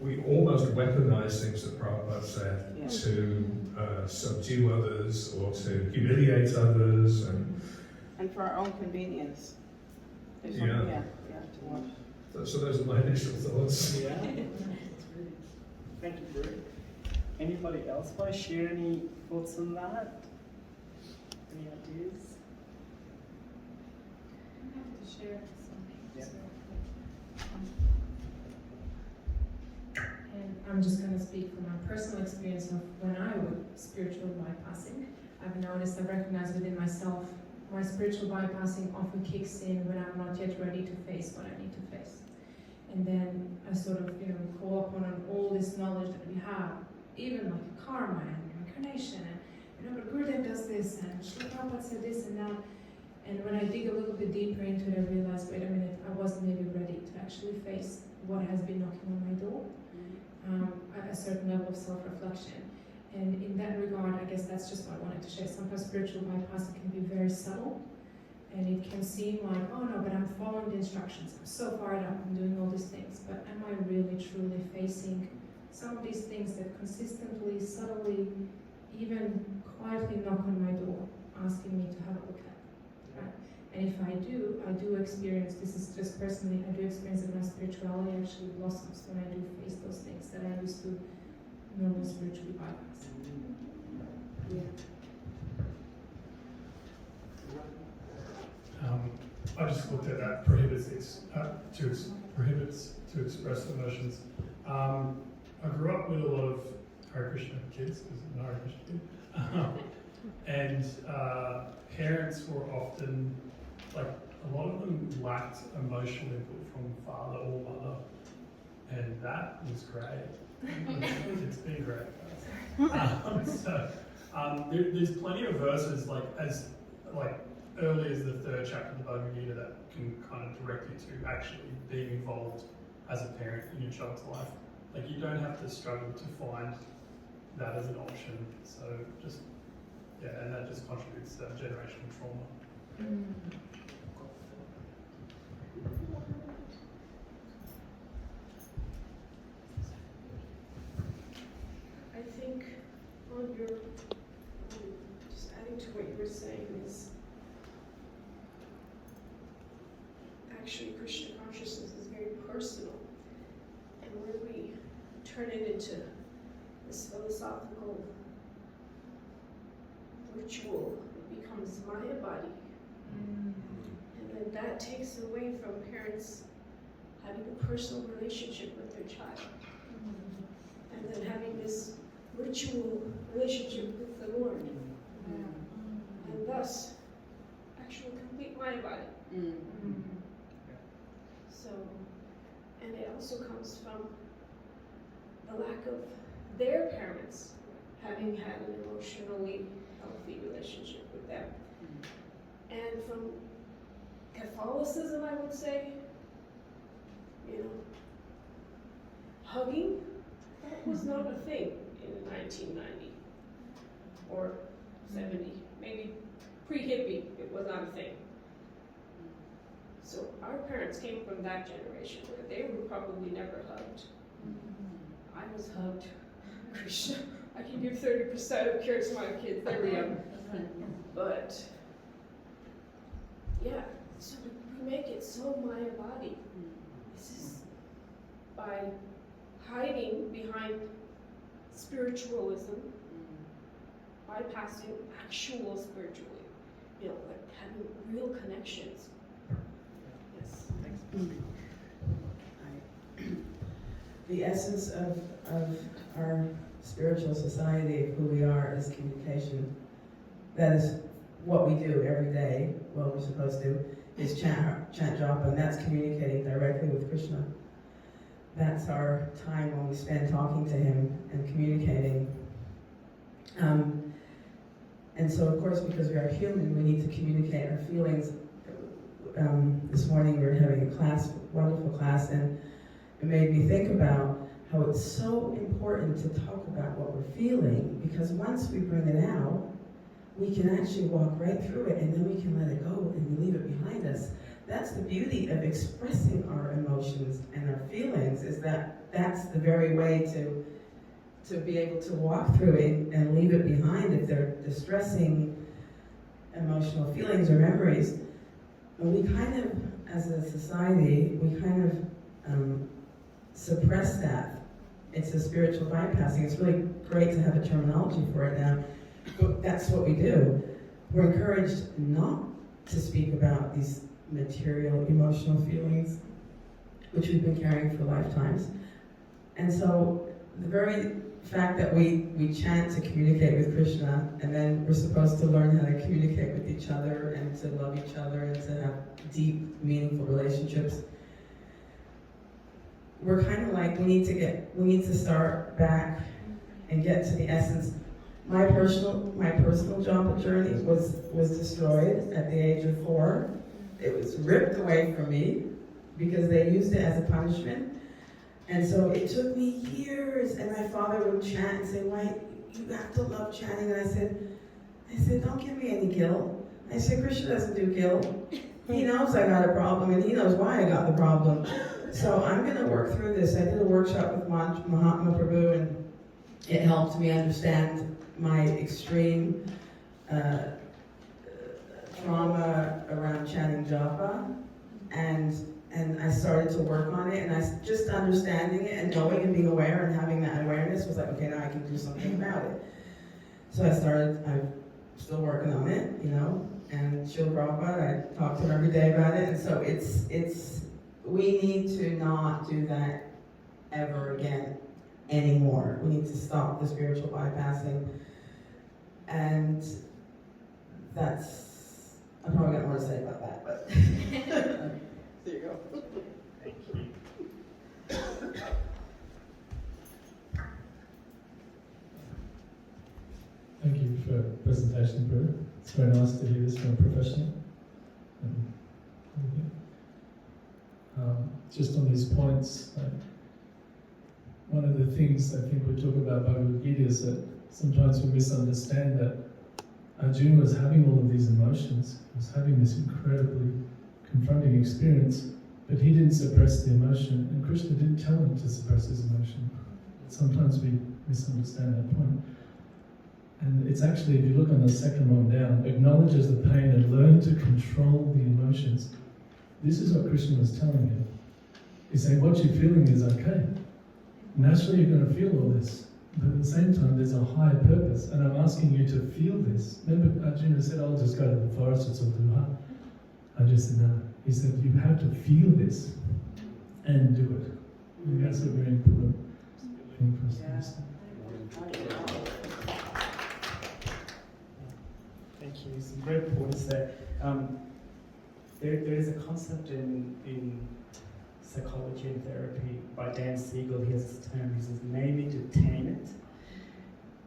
We almost weaponize things that Prabhupada said to subdue others or to humiliate others, and for our own convenience. So those are my initial thoughts. Yeah. Thank you, Bruce. Anybody else want to share any thoughts on that? Any ideas? I have to share something. Yeah. And I'm just going to speak from my personal experience of when I was spiritual bypassing. I've noticed, I've recognized within myself, my spiritual bypassing often kicks in when I'm not yet ready to face what I need to face. And then I sort of, call upon all this knowledge that we have, even like karma and reincarnation, and but Gurudev does this, and Srila Prabhupada said this and that. And when I dig a little bit deeper into it, I realized, wait a minute, I wasn't maybe ready to actually face what has been knocking on my door, at a certain level of self-reflection. And in that regard, I guess that's just what I wanted to share. Sometimes spiritual bypassing can be very subtle, and it can seem like, oh no, but I'm following the instructions, I'm so fired up, I'm doing all these things, but am I really truly facing some of these things that consistently, subtly, even quietly knock on my door, asking me to have a look at, right? And if I do experience, this is just personally, I do experience that my spirituality actually blossoms when I do face those things that I used to normally spiritually bypass. Yeah. I just looked at that prohibits to express emotions. I grew up with a lot of Hare Krishna kids, because I'm a Hare Krishna kid, and parents were often, like, a lot of them lacked emotional input from father or mother, and that was great. It's been great. There's plenty of verses as early as the 3rd chapter of the Bhagavad Gita that can kind of direct you to actually being involved as a parent in your child's life. Like, you don't have to struggle to find that as an option. So and that just contributes to generational trauma. I think on your, just adding to what you were saying is, actually Krishna consciousness is very personal, and where we turn it into this philosophical ritual, it becomes Maya body. And then that takes away from parents having a personal relationship with their child. And then having this ritual relationship with the Lord. And thus, actual complete Maya body. So also comes from the lack of their parents having had an emotionally healthy relationship with them. And from Catholicism, I would say, you know, hugging, that was not a thing in 1990 or 70, maybe pre-hippie, it was not a thing. So our parents came from that generation where they were probably never hugged. I was hugged. Krishna, I can give 30% of care to my kids, there we go. But, yeah, so we make it so Maya-body. This is by hiding behind spiritualism, bypassing actual spiritualism, you know, like having real connections. Yes. The essence of our spiritual society, of who we are, is communication. That is what we do every day, what we're supposed to, is chant japa, and that's communicating directly with Krishna. That's our time when we spend talking to him and communicating. And so, of course, because we are human, we need to communicate our feelings. This morning we were having a class, wonderful class, and it made me think about how it's so important to talk about what we're feeling, because once we bring it out, we can actually walk right through it, and then we can let it go and we leave it behind us. That's the beauty of expressing our emotions and our feelings, is that that's the very way to be able to walk through it and leave it behind if they're distressing emotional feelings or memories. And we kind of, as a society, we kind of suppress that. It's a spiritual bypassing. It's really great to have a terminology for it now, but that's what we do. We're encouraged not to speak about these material, emotional feelings, which we've been carrying for lifetimes. And so the very fact that we chant to communicate with Krishna, and then we're supposed to learn how to communicate with each other and to love each other and to have deep, meaningful relationships. We're kind of like, we need to start back and get to the essence. My personal japa journey was destroyed at the age of 4. It was ripped away from me because they used it as a punishment. And so it took me years, and my father would chant and say, "Why, you have to love chanting." And I said, "Don't give me any guilt." I said, "Krishna doesn't do guilt. He knows I got a problem, and he knows why I got the problem. So I'm going to work through this." I did a workshop with Mahatma Prabhu, and it helped me understand my extreme trauma around chanting japa, and I started to work on it, and I just understanding it and knowing and being aware and having that awareness was like, okay, now I can do something about it. So I'm still working on it, you know, and Srila Prabhupada, I talk to him every day about it, and so we need to not do that ever again anymore. We need to stop the spiritual bypassing, and I probably got more to say about that, but there you go. Thank you. Thank you for the presentation, Brew. It's very nice to hear this from a professional. Just on these points, one of the things I think we talk about Bhagavad Gita is that sometimes we misunderstand that Arjuna was having all of these emotions, was having this incredibly confronting experience, but he didn't suppress the emotion, and Krishna didn't tell him to suppress his emotion. Sometimes we misunderstand that point. And it's actually, if you look on the second one down, acknowledges the pain and learn to control the emotions. This is what Krishna was telling him. He's saying, what you're feeling is okay. Naturally, you're going to feel all this. But at the same time, there's a higher purpose, and I'm asking you to feel this. Remember, Arjuna said, I'll just go to the forest, it's all too hard. I just said, no. He said, you have to feel this and do it. And that's a very important thing for us to understand. Thank you. Some great points there. There is a concept in psychology and therapy by Dan Siegel. He has this term, he says, name it to tame it.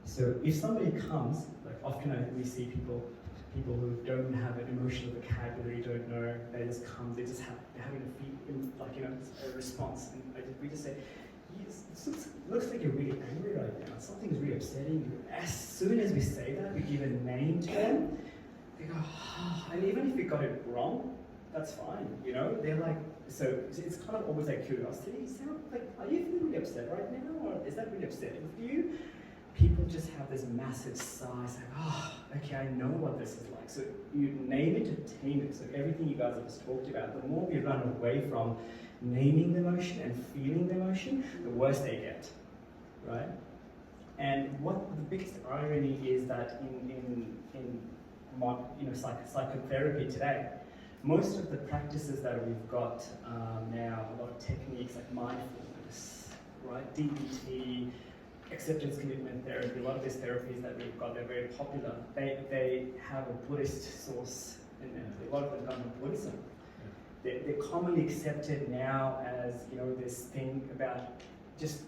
So if somebody comes, like often we see people who don't have an emotional vocabulary, don't know, they just come, they're having a response. And we just say, yes, this looks like you're really angry right now. Something's really upsetting you. As soon as we say that, we give a name to them, they go, oh, and even if we got it wrong, that's fine, you know? They're like, so it's kind of always like curiosity. So, like, are you feeling really upset right now? Or is that really upsetting for you? People just have this massive sigh, like, oh, okay, I know what this is like. So you name it to tame it. So everything you guys have just talked about, the more we run away from naming the emotion and feeling the emotion, the worse they get, right? And what the biggest irony is that in psychotherapy today, most of the practices that we've got now, a lot of techniques like mindfulness, right, DBT, acceptance commitment therapy, a lot of these therapies that we've got, they're very popular. They have a Buddhist source in them. A lot of them come from Buddhism. They're commonly accepted now as, you know, this thing about just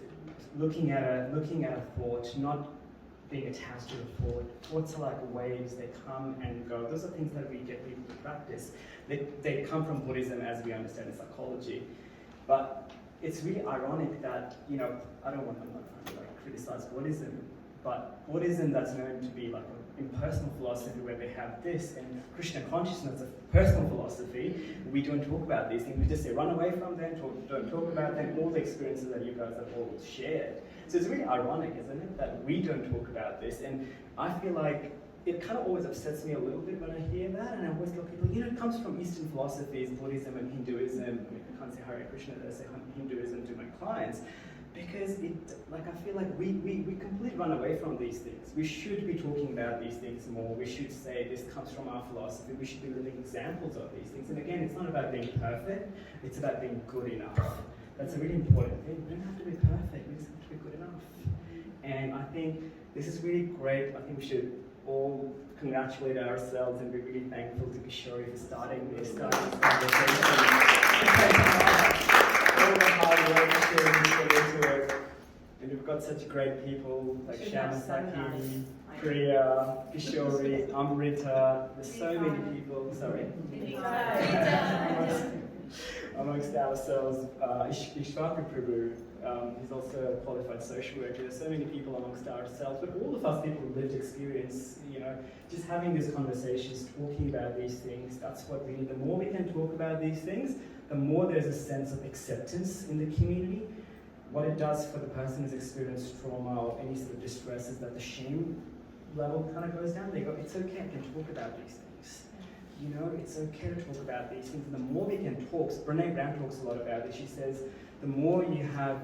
looking at a thought, not being attached to the thought. Thoughts are like waves, they come and go. Those are things that we get people to practice. They come from Buddhism as we understand in psychology. But it's really ironic that, you know, I'm not trying to criticize Buddhism, but Buddhism that's known to be like an impersonal philosophy where they have this, and Krishna consciousness, a personal philosophy, we don't talk about these things. We just say run away from them, don't talk about them, all the experiences that you guys have all shared. So it's really ironic, isn't it, that we don't talk about this, and I feel like it kind of always upsets me a little bit when I hear that, and I always tell people, you know, it comes from Eastern philosophies, Buddhism and Hinduism. I mean, I can't say Hare Krishna, I say Hinduism to my clients, because I feel like we completely run away from these things. We should be talking about these things more. We should say this comes from our philosophy. We should be living examples of these things. And again, it's not about being perfect, it's about being good enough. That's a really important thing. We don't have to be perfect, we just have to be good enough. And I think this is really great. I think we should all congratulate ourselves and be really thankful to Kishori for starting this conversation. All the hard work Kishori put into it. And we've got such great people like Shamasaki, Priya, Kishori, Amrita. There's so many people. Sorry? Amongst ourselves, Ishvaka Prabhu, he's also a qualified social worker. There's so many people amongst ourselves, but all of us people with lived experience, you know, just having these conversations, talking about these things, that's what we need. The more we can talk about these things, the more there's a sense of acceptance in the community. What it does for the person who's experienced trauma or any sort of distress is that the shame level kind of goes down. They go, it's okay, I can talk about these things. You know, it's okay to talk about these things. And the more we can talk, Brene Brown talks a lot about it. She says, the more you have,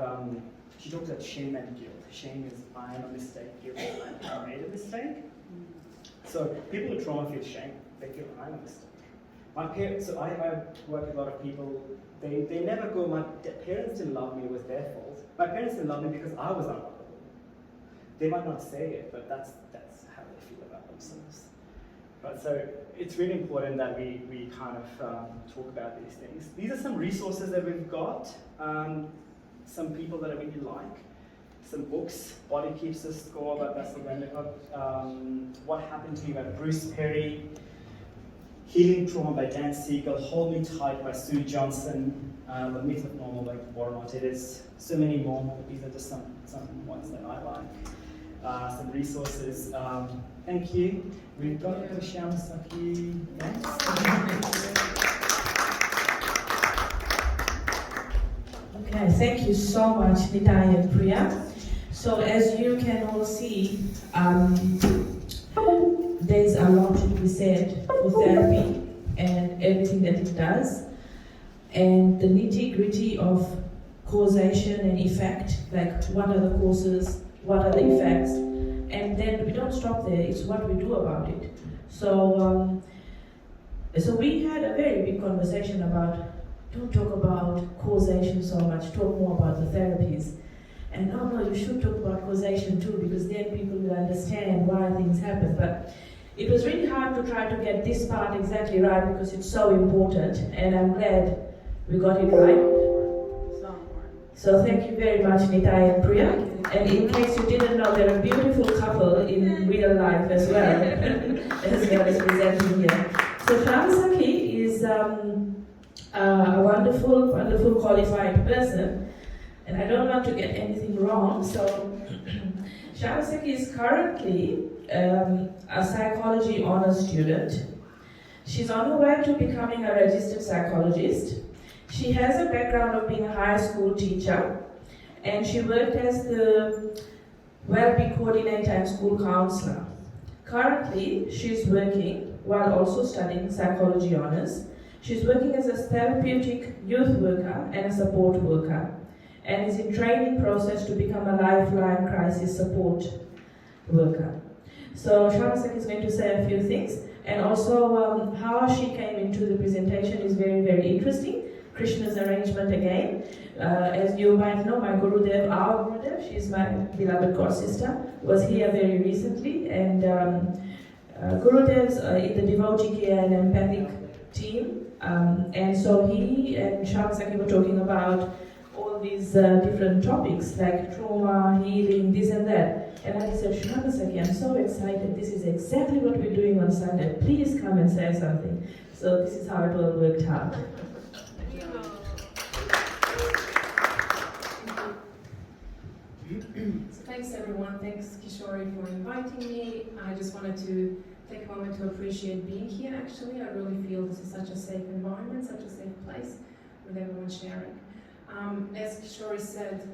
she talks about shame and guilt. Shame is I am a mistake, guilt is I made a mistake. So people with trauma feel shame. They feel I'm a mistake. My parents, so I work with a lot of people, they never go, my parents didn't love me, it was their fault. My parents didn't love me because I was unlovable. They might not say it, but that's how they feel about themselves. But so it's really important that we kind of talk about these things. These are some resources that we've got, some people that I really like, some books. Body Keeps the Score by Bessel van What Happened to You by Bruce Perry, Healing Trauma by Dan Siegel, Hold Me Tight by Sue Johnson, The Myth of Normal by Govardhana. There's so many more. These are just some ones that I like. Some resources. Thank you. We've got Shamasaki next. Okay, thank you so much, Nidai and Priya. So as you can all see, there's a lot to be said for therapy and everything that it does, and the nitty-gritty of causation and effect, like what are the causes, what are the effects, and then we don't stop there, it's what we do about it. So we had a very big conversation about, don't talk about causation so much, talk more about the therapies. And no, you should talk about causation too, because then people will understand why things happen. But it was really hard to try to get this part exactly right because it's so important, and I'm glad we got it right. So thank you very much, Nitai and Priya. And in case you didn't know, they're a beautiful couple in real life as well, as well as presenting here. So Shamasaki is a wonderful, wonderful qualified person. And I don't want to get anything wrong, so Shamasaki is currently a psychology honors student. She's on her way to becoming a registered psychologist. She has a background of being a high school teacher, and she worked as the well-being coordinator and school counselor. Currently, she's working while also studying psychology honors. She's working as a therapeutic youth worker and a support worker, and is in training process to become a lifeline crisis support worker. So Shamasaki is going to say a few things, and also how she came into the presentation is very, very interesting. Krishna's arrangement again. As you might know, my Gurudev, our Gurudev, she's my beloved god sister, was here very recently, and Gurudev's in the devotee care and empathic team, and so he and Shamasaki were talking about all these different topics like trauma, healing, this and that. And I said, Shamasaki, I'm so excited. This is exactly what we're doing on Sunday. Please come and say something. So this is how it all worked out. So thanks everyone, thanks Kishori for inviting me. I just wanted to take a moment to appreciate being here actually. I really feel this is such a safe environment, such a safe place with everyone sharing. As Kishori said,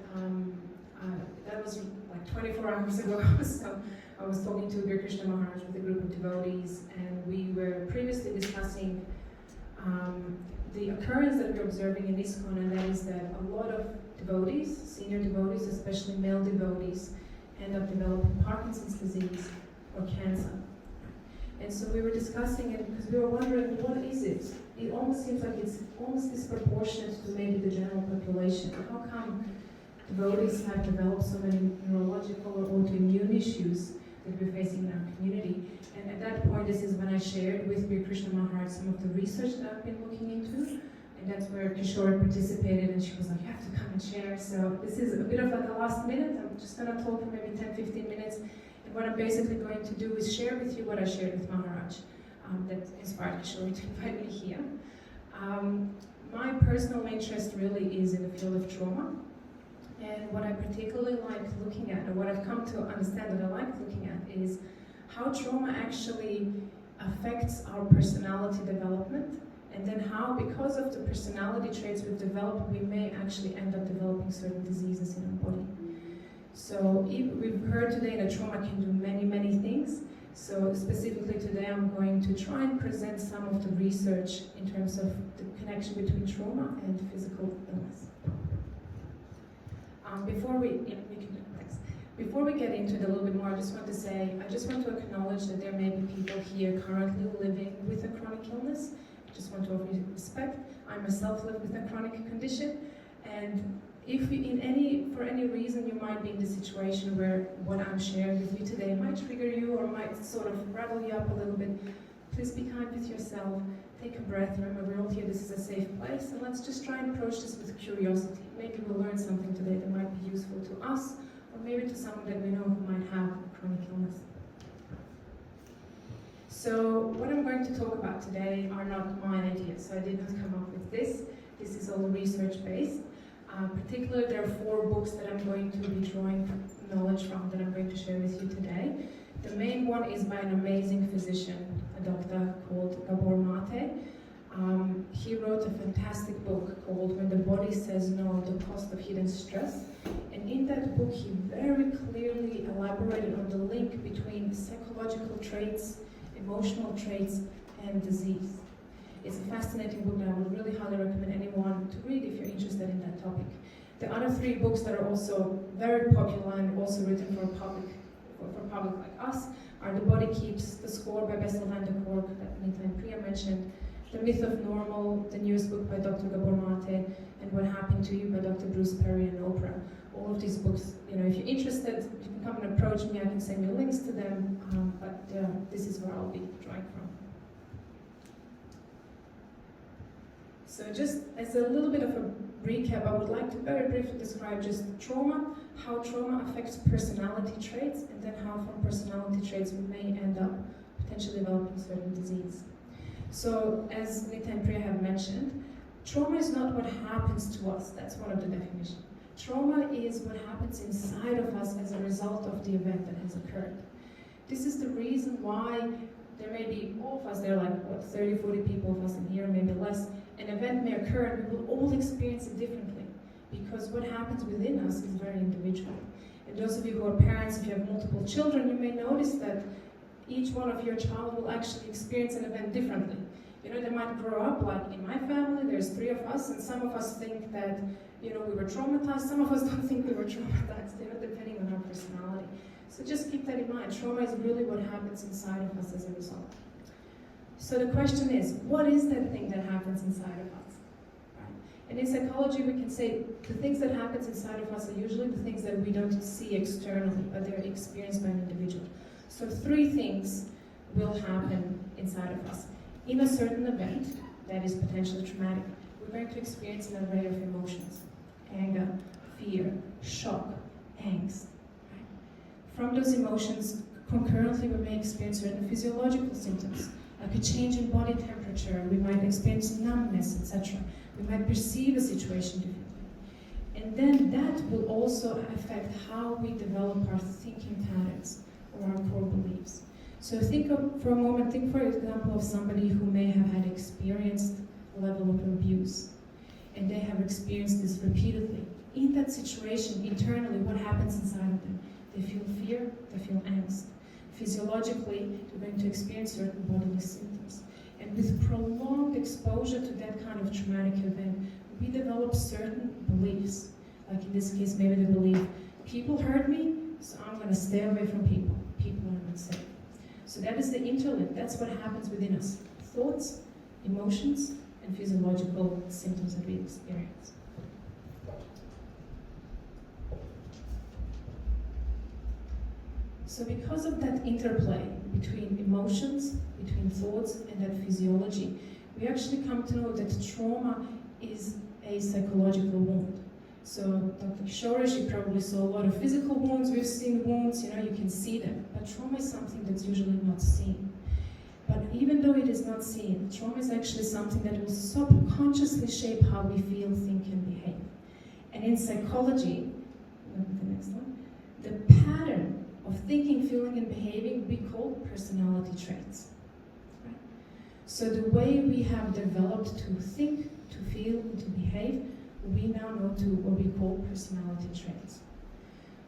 that was like 24 hours ago, so I was talking to Guru Krishna Maharaj with a group of devotees, and we were previously discussing the occurrence that we're observing in ISKCON, and that is that a lot of devotees, senior devotees, especially male devotees, end up developing Parkinson's disease or cancer. And so we were discussing it because we were wondering, what is it? It almost seems like it's almost disproportionate to maybe the general population. How come devotees have developed so many neurological or autoimmune issues that we're facing in our community? And at that point, this is when I shared with Guru Krishna Maharaj some of the research that I've been looking into. And that's where Kishore participated, and she was like, you have to come and share. So this is a bit of like a last minute. I'm just going to talk for maybe 10-15 minutes. And what I'm basically going to do is share with you what I shared with Maharaj that inspired Kishore to invite me here. My personal interest really is in the field of trauma. And what I particularly like looking at, or what I've come to understand that I like looking at, is how trauma actually affects our personality development, and then how, because of the personality traits we've developed, we may actually end up developing certain diseases in our body. So we've heard today that trauma can do many, many things. So specifically today I'm going to try and present some of the research in terms of the connection between trauma and physical illness. Before we get into it a little bit more, I just want to acknowledge that there may be people here currently living with a chronic illness. I just want to offer you respect. I myself live with a chronic condition, and if for any reason you might be in the situation where what I'm sharing with you today might trigger you or might sort of rattle you up a little bit, please be kind with yourself. Take a breath. Remember, we're all here. This is a safe place, and let's just try and approach this with curiosity. Maybe we'll learn something today that might be useful to us, or maybe to someone that we know who might have a chronic illness. So what I'm going to talk about today are not my ideas. So I did not come up with this. This is all research-based. Particularly, there are 4 books that I'm going to be drawing knowledge from that I'm going to share with you today. The main one is by an amazing physician, a doctor called Govardhana. He wrote a fantastic book called When the Body Says No, The Cost of Hidden Stress. And in that book, he very clearly elaborated on the link between psychological traits, emotional traits, and disease. It's a fascinating book that I would really highly recommend anyone to read if you're interested in that topic. The other 3 books that are also very popular and also written for public like us are The Body Keeps the Score by Bessel van der Kolk, that Nita and Priya mentioned, The Myth of Normal, the newest book by Dr. Gabor Mate, and What Happened to You by Dr. Bruce Perry and Oprah. All of these books, if you're interested, you can come and approach me. I can send you links to them, but this is where I'll be drawing from. So just as a little bit of a recap, I would like to very briefly describe just trauma, how trauma affects personality traits, and then how from personality traits we may end up potentially developing certain disease. So, as Nita and Priya have mentioned, trauma is not what happens to us. That's one of the definitions. Trauma is what happens inside of us as a result of the event that has occurred. This is the reason why there may be all of us, there are like, what, 30, 40 people of us in here, maybe less. An event may occur and we will all experience it differently because what happens within us is very individual. And those of you who are parents, if you have multiple children, you may notice that each one of your child will actually experience an event differently. You know, they might grow up like in my family, there's 3 of us, and some of us think that, you know, we were traumatized, some of us don't think we were traumatized, you know, depending on our personality. So just keep that in mind. Trauma is really what happens inside of us as a result. So the question is, what is that thing that happens inside of us? Right? And in psychology, we can say the things that happen inside of us are usually the things that we don't see externally, but they're experienced by an individual. So 3 things will happen inside of us. In a certain event that is potentially traumatic, we're going to experience an array of emotions: anger, fear, shock, angst. Right? From those emotions, concurrently we may experience certain physiological symptoms, like a change in body temperature, we might experience numbness, etc. We might perceive a situation differently. And then that will also affect how we develop our thinking patterns or our core beliefs. So for a moment, think for example of somebody who may have had experienced a level of abuse, and they have experienced this repeatedly. In that situation, internally, what happens inside of them? They feel fear, they feel angst. Physiologically, they're going to experience certain bodily symptoms. And with prolonged exposure to that kind of traumatic event, we develop certain beliefs. Like in this case, maybe they believe, people hurt me, so I'm going to stay away from people. People are not safe. So that is the interlink. That's what happens within us. Thoughts, emotions, and physiological symptoms that we experience. So because of that interplay between emotions, between thoughts, and that physiology, we actually come to know that trauma is a psychological wound. So Dr. Shoresh, you probably saw a lot of physical wounds, we've seen wounds, you know, you can see them. But trauma is something that's usually not seen. But even though it is not seen, trauma is actually something that will subconsciously shape how we feel, think, and behave. And in psychology, the next one, the pattern of thinking, feeling, and behaving we call personality traits. Right? So the way we have developed to think, to feel, and to behave, we now know to what we call personality traits.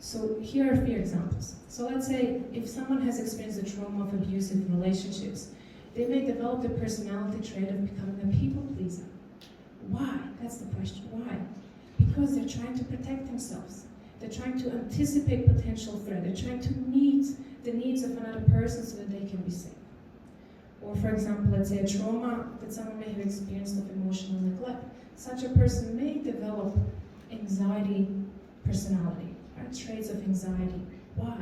So here are a few examples. So let's say if someone has experienced the trauma of abusive relationships, they may develop the personality trait of becoming a people pleaser. Why? That's the question. Why? Because they're trying to protect themselves. They're trying to anticipate potential threat. They're trying to meet the needs of another person so that they can be safe. Or for example, let's say a trauma that someone may have experienced of emotional neglect. Such a person may develop anxiety personality, right? Traits of anxiety. Why?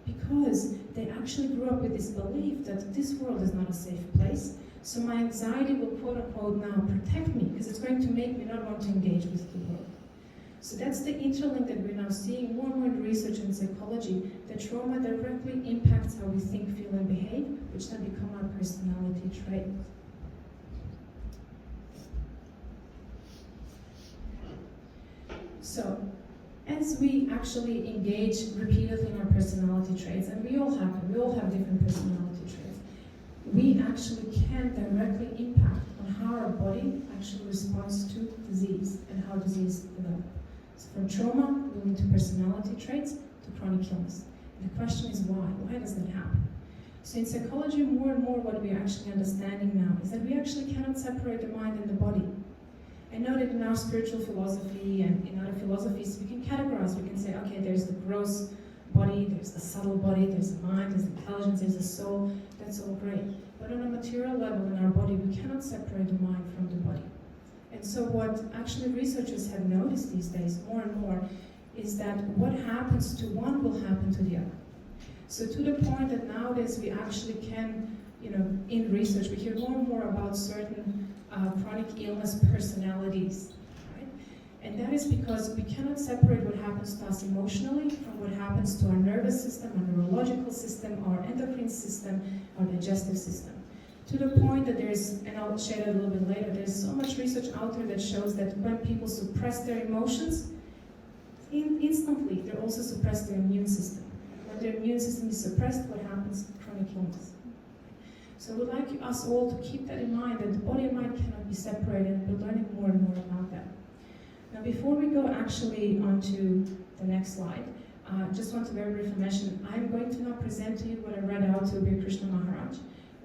Because they actually grew up with this belief that this world is not a safe place, so my anxiety will quote unquote now protect me because it's going to make me not want to engage with the world. So that's the interlink that we're now seeing more and more in research and psychology, that trauma directly impacts how we think, feel, and behave, which then become our personality traits. So, as we actually engage repeatedly in our personality traits, and we all have different personality traits, we actually can directly impact on how our body actually responds to disease and how disease develops. So from trauma, moving to personality traits, to chronic illness. And the question is why? Why does that happen? So in psychology, more and more what we are actually understanding now is that we actually cannot separate the mind and the body. I know that in our spiritual philosophy and in other philosophies, we can categorize, we can say, okay, there's the gross body, there's the subtle body, there's the mind, there's the intelligence, there's the soul, that's all great. But on a material level in our body, we cannot separate the mind from the body. And so what actually researchers have noticed these days, more and more, is that what happens to one will happen to the other. So to the point that nowadays we actually can, in research, we hear more and more about certain chronic illness personalities, right? And that is because we cannot separate what happens to us emotionally from what happens to our nervous system, our neurological system, our endocrine system, our digestive system. To the point that there's, and I'll share that a little bit later, there's so much research out there that shows that when people suppress their emotions, instantly they also suppress their immune system. When their immune system is suppressed, what happens? Chronic illness. So I would like us all to keep that in mind, that the body and mind cannot be separated, and we're learning more and more about that. Now, before we go actually onto the next slide, just want to very briefly mention, I'm going to now present to you what I read out to Bir Krishna Maharaj,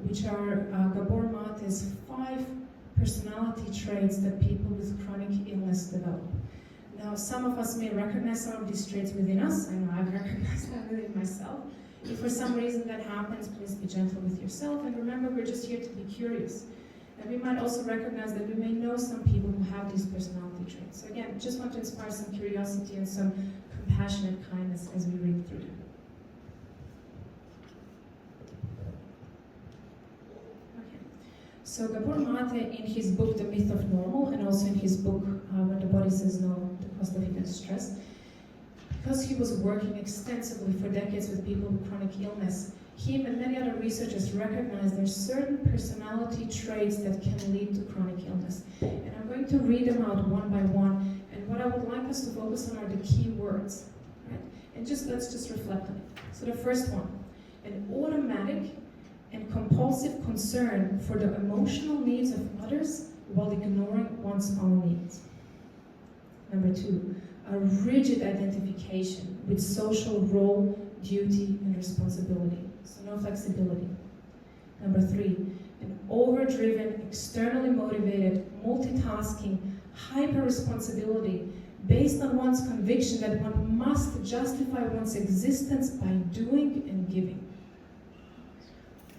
which are Gabor Mate's 5 personality traits that people with chronic illness develop. Now, some of us may recognize some of these traits within us. I know I've recognized that within myself. If for some reason that happens, please be gentle with yourself, and remember, we're just here to be curious. And we might also recognize that we may know some people who have these personality traits. So again, just want to inspire some curiosity and some compassionate kindness as we read through them. Okay. So Gabor Mate, in his book The Myth of Normal, and also in his book When the Body Says No, The Cost of Hidden Stress, because he was working extensively for decades with people with chronic illness, he and many other researchers recognize there's certain personality traits that can lead to chronic illness. And I'm going to read them out one by one, and what I would like us to focus on are the key words, right? And let's just reflect on it. So the first one, an automatic and compulsive concern for the emotional needs of others while ignoring one's own needs. Number 2, a rigid identification with social role, duty, and responsibility. So no flexibility. Number 3, an overdriven, externally motivated, multitasking, hyper-responsibility based on one's conviction that one must justify one's existence by doing and giving.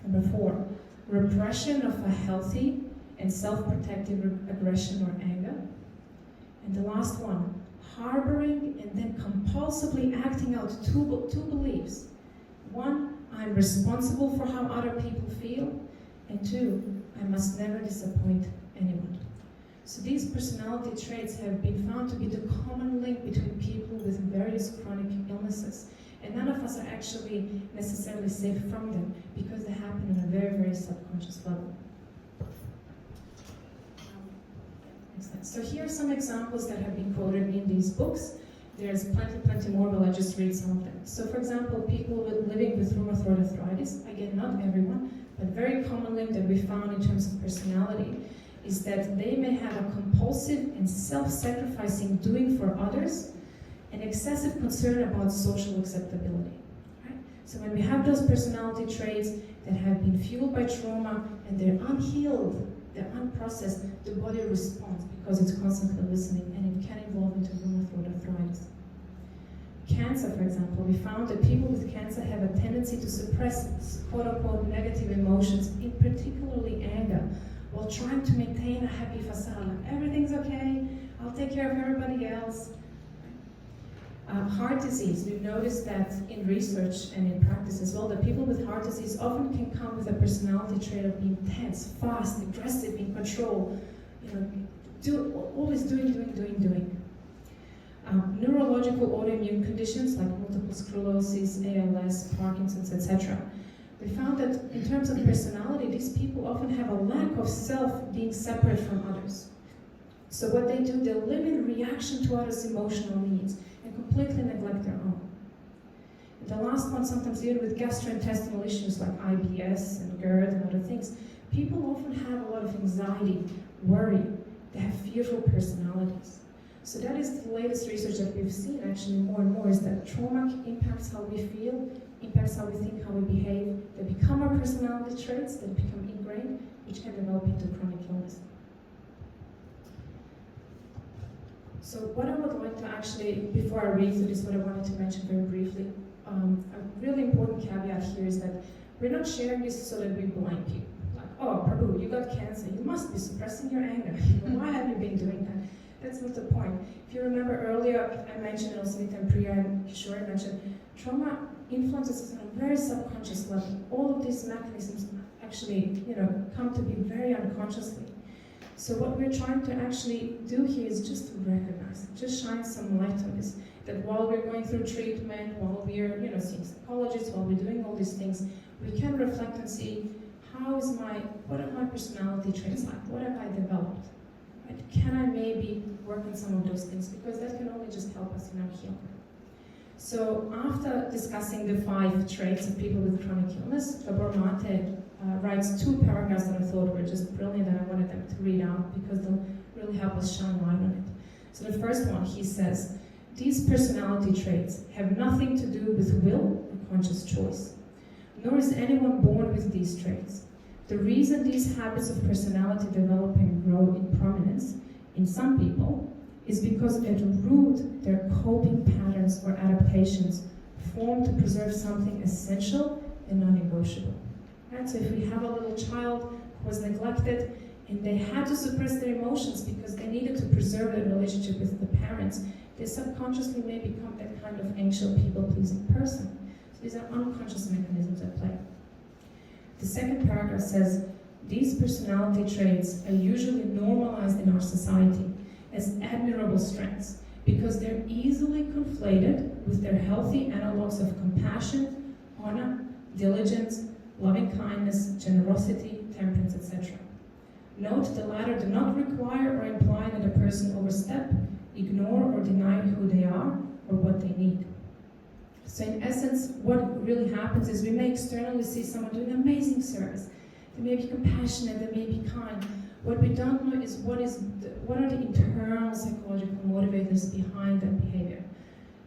Number 4, repression of a healthy and self-protective aggression or anger. And the last one, harboring and then compulsively acting out two beliefs. 1, I'm responsible for how other people feel, and 2, I must never disappoint anyone. So these personality traits have been found to be the common link between people with various chronic illnesses. And none of us are actually necessarily safe from them because they happen on a very, very subconscious level. So here are some examples that have been quoted in these books. There's plenty more, but I'll just read some of them. So for example, people living with rheumatoid arthritis, again, not everyone, but very common link that we found in terms of personality is that they may have a compulsive and self-sacrificing doing for others and excessive concern about social acceptability. Right? So when we have those personality traits that have been fueled by trauma and they're unhealed, they're unprocessed, the body responds because it's constantly listening, and it can evolve into rheumatoid arthritis. Cancer, for example, we found that people with cancer have a tendency to suppress quote-unquote negative emotions, in particularly anger, while trying to maintain a happy facade, like everything's okay, I'll take care of everybody else. Heart disease, we've noticed that in research and in practice as well, that people with heart disease often can come with a personality trait of being tense, fast, aggressive, in control, always doing. Neurological autoimmune conditions like multiple sclerosis, ALS, Parkinson's, etc. We found that in terms of personality, these people often have a lack of self being separate from others. So what they do, they live in reaction to others' emotional needs and completely neglect their own. And the last one, sometimes even with gastrointestinal issues like IBS and GERD and other things, people often have a lot of anxiety, worry, they have fearful personalities. So that is the latest research that we've seen actually more and more, is that trauma impacts how we feel, impacts how we think, how we behave. They become our personality traits, they become ingrained, which can develop into chronic illness. So what I would like to actually, before I read through this, what I wanted to mention very briefly, a really important caveat here is that we're not sharing this so that we blind people. Like, oh, Prabhu, you got cancer, you must be suppressing your anger. Why have you been doing that? That's not the point. If you remember earlier, I mentioned, also Nitin Priya and Kishore mentioned, trauma influences us on a very subconscious level. All of these mechanisms actually, come to be very unconsciously. So what we're trying to actually do here is just to recognize just shine some light on this. That while we're going through treatment, while we're seeing psychologists, while we're doing all these things, we can reflect and see what are my personality traits like? What have I developed? Right? Can I maybe work on some of those things? Because that can only just help us in our healing. So after discussing the 5 traits of people with chronic illness, Govardhana writes 2 paragraphs that I thought were just brilliant and I wanted them to read out because they'll really help us shine light on it. So the first one, he says, these personality traits have nothing to do with will or conscious choice, nor is anyone born with these traits. The reason these habits of personality develop and grow in prominence in some people is because at root they're coping patterns or adaptations formed to preserve something essential and non-negotiable. Right? So if we have a little child who was neglected and they had to suppress their emotions because they needed to preserve their relationship with the parents, they subconsciously may become that kind of anxious, people-pleasing person. So these are unconscious mechanisms at play. The second paragraph says, these personality traits are usually normalized in our society as admirable strengths because they're easily conflated with their healthy analogs of compassion, honor, diligence, loving kindness, generosity, temperance, etc. Note the latter do not require or imply that a person overstep, ignore or deny who they are or what they need. So in essence, what really happens is we may externally see someone doing amazing service. They may be compassionate, they may be kind. What we don't know is what are the internal psychological motivators behind that behavior.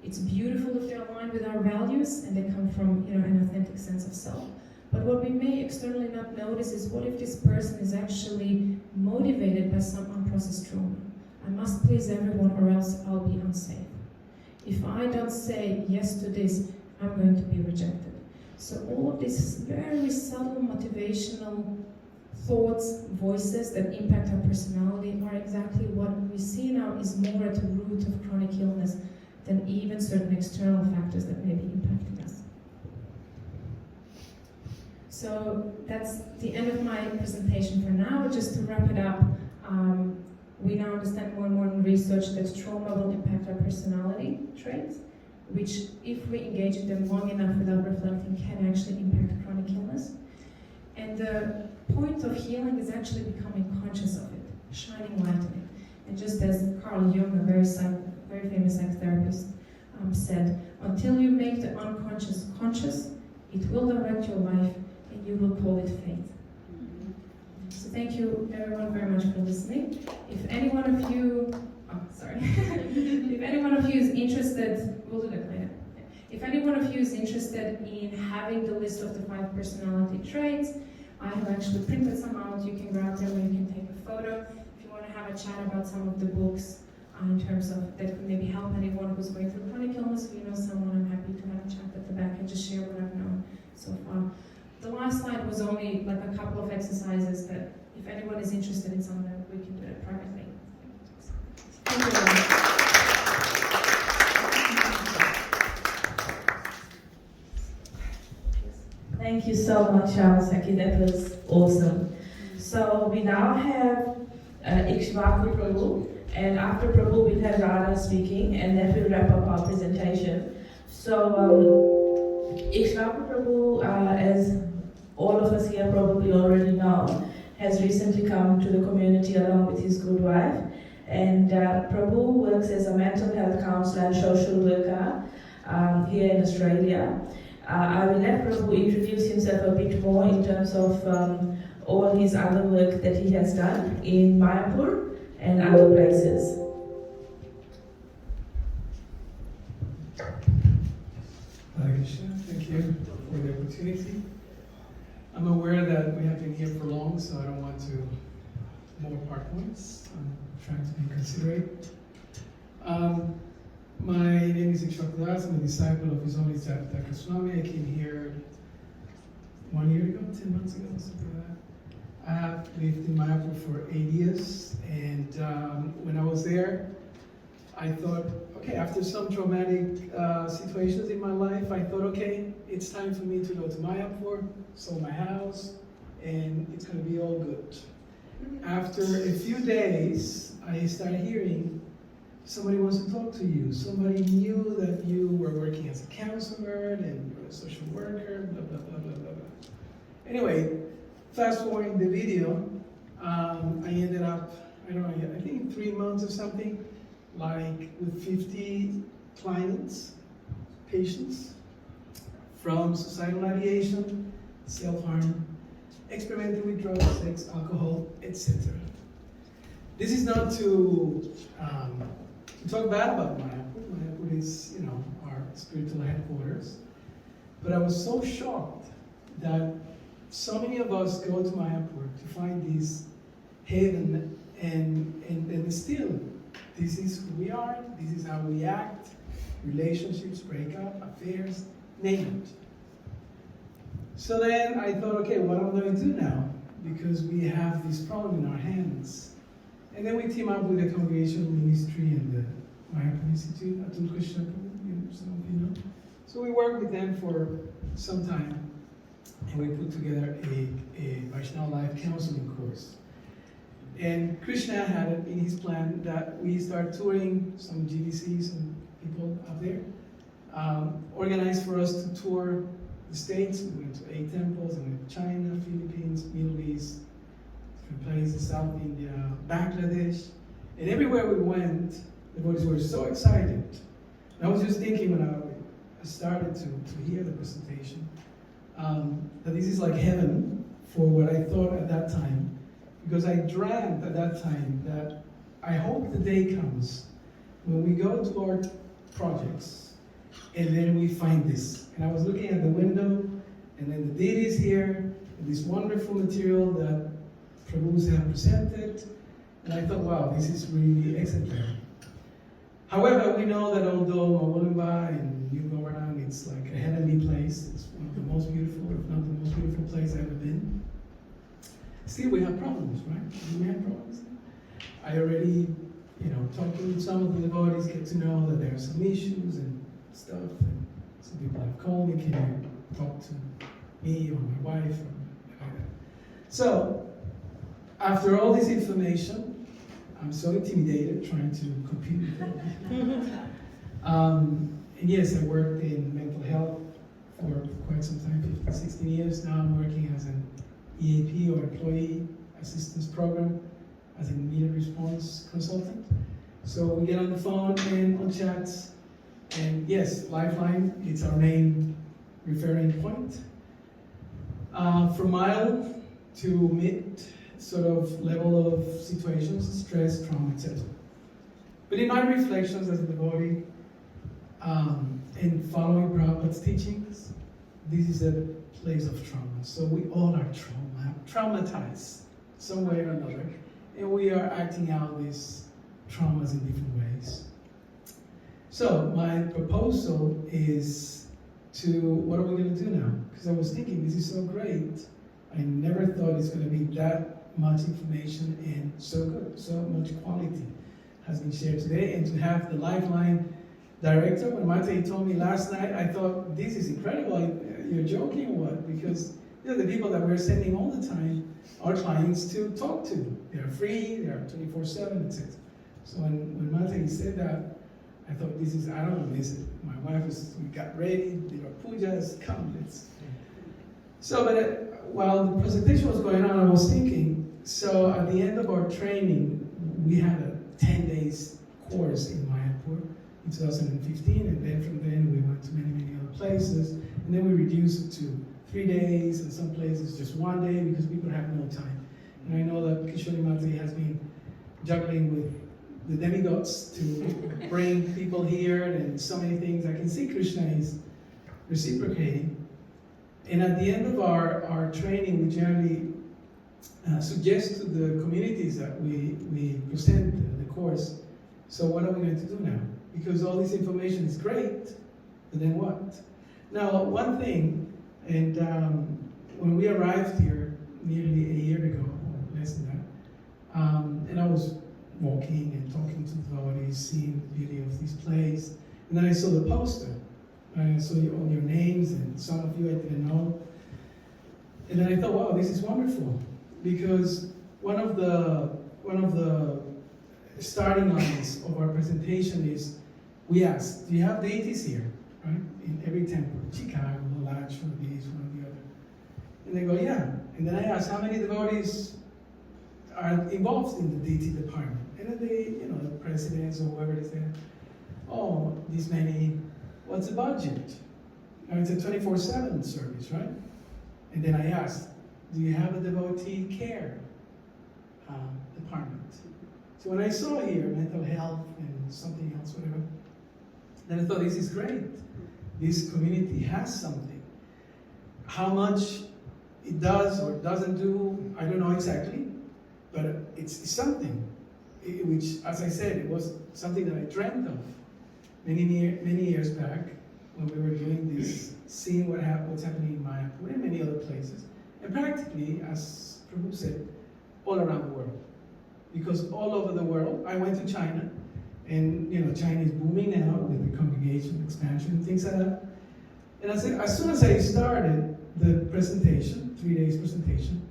It's beautiful if they're aligned with our values and they come from an authentic sense of self. But what we may externally not notice is what if this person is actually motivated by some unprocessed trauma. I must please everyone or else I'll be unsafe. If I don't say yes to this, I'm going to be rejected. So all of these very subtle motivational thoughts, voices that impact our personality are exactly what we see now is more at the root of chronic illness than even certain external factors that may be impacting us. So that's the end of my presentation for now. Just to wrap it up, we now understand more and more in research that trauma will impact our personality traits, which if we engage in them long enough without reflecting can actually impact chronic illness. And the point of healing is actually becoming conscious of it, shining light on it. And just as Carl Jung, a very famous psychotherapist, said, until you make the unconscious conscious, it will direct your life and you will call it fate. So thank you everyone very much for listening. If any one of you, if any one of you is interested, we'll do that later. If any one of you is interested in having the list of the 5 personality traits, I have actually printed some out. You can grab them or you can take a photo. If you want to have a chat about some of the books in terms of that could maybe help anyone who's going through chronic illness, if you know someone, I'm happy to have a chat at the back and just share what I've known so far. The last slide was only like a couple of exercises, but if anyone is interested in some of them, we can do it privately. Thank you very much. Thank you so much, Saki. That was awesome. So we now have Ikshvaku Prabhu, and after Prabhu we'll have Radha speaking, and that will wrap up our presentation. So Ikshvaku Prabhu, as all of us here probably already know, has recently come to the community along with his good wife. And Prabhu works as a mental health counselor and social worker here in Australia. I will let Prabhu introduce himself a bit more in terms of all his other work that he has done in Mayapur and other places. Thank you for the opportunity. I'm aware that we have been here for long, so I don't want to more PowerPoints. I'm trying to be considerate. My name is ISKCON. I'm a disciple of His Holiness Dr. Swami. I came here 1 year ago, 10 months ago, something like that. I have lived in Mayapur for 8 years, and when I was there, I thought, okay, after some traumatic situations in my life, I thought, okay, it's time for me to go to Mayapur, sell my house, and it's going to be all good. After a few days, I started hearing somebody wants to talk to you. Somebody knew that you were working as a counselor and you're a social worker, blah, blah, blah, blah, blah, blah. Anyway, fast forwarding the video, I ended up, I don't know, I think 3 months or something, like with 50 clients, patients, from suicidal ideation, self-harm, experimenting with drugs, sex, alcohol, etc. This is not to talk bad about Mayapur. Mayapur is, our spiritual headquarters. But I was so shocked that so many of us go to Mayapur to find this haven, and still, this is who we are, this is how we act, relationships, breakup, affairs, name it. So then I thought, okay, what am I going to do now? Because we have this problem in our hands. And then we team up with the Congregational Ministry and the Mayapur Institute, Atul Krishna, some of you know. So we worked with them for some time, and we put together a Vaishnava Life counseling course. And Krishna had it in his plan that we start touring some GDCs and people out there, organized for us to tour the States. We went to 8 temples, we went to China, Philippines, Middle East, different places, South India, Bangladesh. And everywhere we went, the boys were so excited. And I was just thinking when I started to hear the presentation, that this is like heaven for what I thought at that time. Because I dreamt at that time that I hope the day comes when we go to our projects and then we find this. And I was looking at the window, and then the deed is here, and this wonderful material that Prabhus have presented, and I thought, wow, this is really exemplary. However, we know that although Mawulumba and New Govardhana, it's like a heavenly place, it's one of the most beautiful, if not the most beautiful place I've ever been, still we have problems, right? Do we have problems? I already, talking to some of the devotees, get to know that there are some issues and stuff, and some people have called me, can you talk to me or my wife or like that. So, after all this information, I'm so intimidated trying to compete with them. And yes, I worked in mental health for quite some time, 15, 16 years. Now I'm working as an EAP or Employee Assistance Program as an immediate response consultant. So we get on the phone and on chats, and yes, Lifeline, it's our main referring point. From mild to mid sort of level of situations, stress, trauma, etc. But in my reflections as a devotee, and following Prabhupada's teachings, this is a place of trauma. So we all are traumatized some way or another, and we are acting out these traumas in different ways. So my proposal is what are we going to do now? Because I was thinking, this is so great. I never thought it's going to be that much information and so good, so much quality has been shared today. And to have the Lifeline director, when Mate told me last night, I thought, this is incredible. You're joking or what? Because they're the people that we're sending all the time, our clients, to talk to. They're free, they're 24/7, etc. So when Mate said that, I thought, I don't want to miss it. My wife we got ready, did our pujas, come, let's. So, but while the presentation was going on, I was thinking, so at the end of our training, we had a 10 days course in Mayapur in 2015, and then from then we went to many other places, and then we reduced it to 3 days, and some places just 1 day because people have no time. And I know that Kishori Mate has been juggling with the demigods to bring people here and so many things. I can see Krishna is reciprocating. And at the end of our training, we generally suggest to the communities that we present the course, so what are we going to do now? Because all this information is great, but then what? Now, one thing, and when we arrived here nearly a year ago, or less than that, and I was walking and talking to the devotees, seeing the beauty of this place, and then I saw the poster. I saw all your names, and some of you I didn't know. And then I thought, wow, this is wonderful, because one of the starting lines of our presentation we asked, do you have deities here? Right? In every temple, Chicago, Lodge, one of these, one of the other. And they go, yeah. And then I asked, how many devotees are involved in the deity department? And then they, the presidents or whoever is there, oh, this many, what's the budget? Now it's a 24/7 service, right? And then I asked, do you have a devotee care department? So when I saw here mental health and something else, whatever, then I thought this is great. This community has something. How much it does or doesn't do, I don't know exactly, but it's something. Which, as I said, it was something that I dreamt of many years back when we were doing this, seeing what's happening in Mayapur and many other places. And practically, as Prabhu said, all around the world. Because all over the world, I went to China, and China is booming now with the congregation expansion and things like that. And as soon as I started the presentation, 3 days presentation,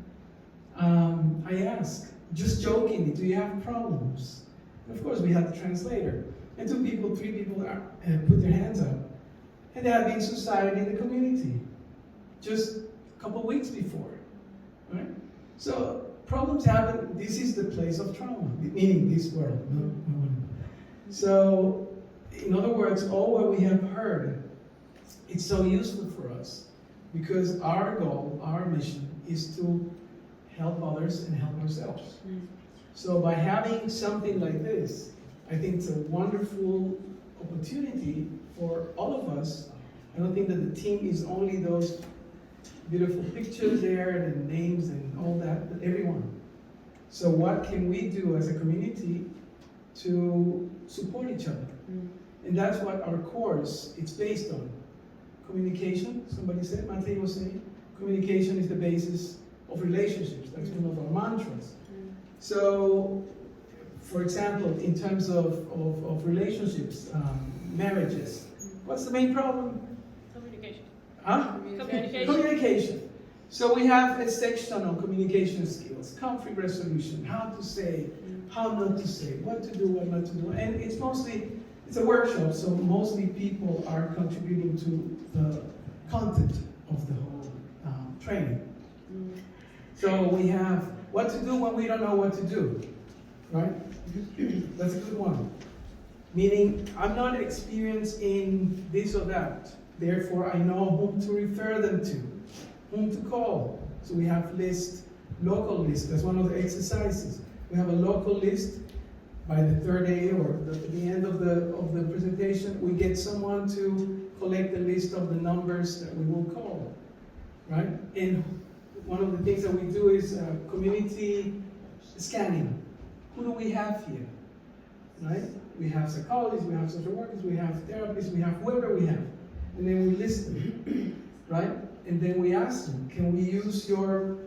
I asked, just jokingly, do you have problems? And of course, we had the translator. And 3 people put their hands up. And there had been suicide in the community just a couple weeks before, right? So problems happen. This is the place of trauma, meaning this world. So, in other words, all what we have heard, it's so useful for us because our goal, our mission, is to help others and help ourselves. So by having something like this, I think it's a wonderful opportunity for all of us. I don't think that the team is only those beautiful pictures there and names and all that, but everyone. So what can we do as a community to support each other? And that's what our course is based on. Communication, somebody said, Matthew was saying, communication is the basis of relationships. That's one of our mantras. So, for example, in terms of relationships, marriages, what's the main problem? Communication. Huh? Communication. So we have a section on communication skills, conflict resolution, how to say, how not to say, what to do, what not to do. And it's a workshop, so mostly people are contributing to the content of the whole training. So we have what to do when we don't know what to do, right? That's a good one. Meaning, I'm not experienced in this or that. Therefore, I know whom to refer them to, whom to call. So we have local list. That's one of the exercises. We have a local list. By the third day or the end of the presentation, we get someone to collect the list of the numbers that we will call, right? And one of the things that we do is community scanning. Who do we have here, right? We have psychologists, we have social workers, we have therapists, we have whoever we have. And then we list them, right? And then we ask them, can we use your,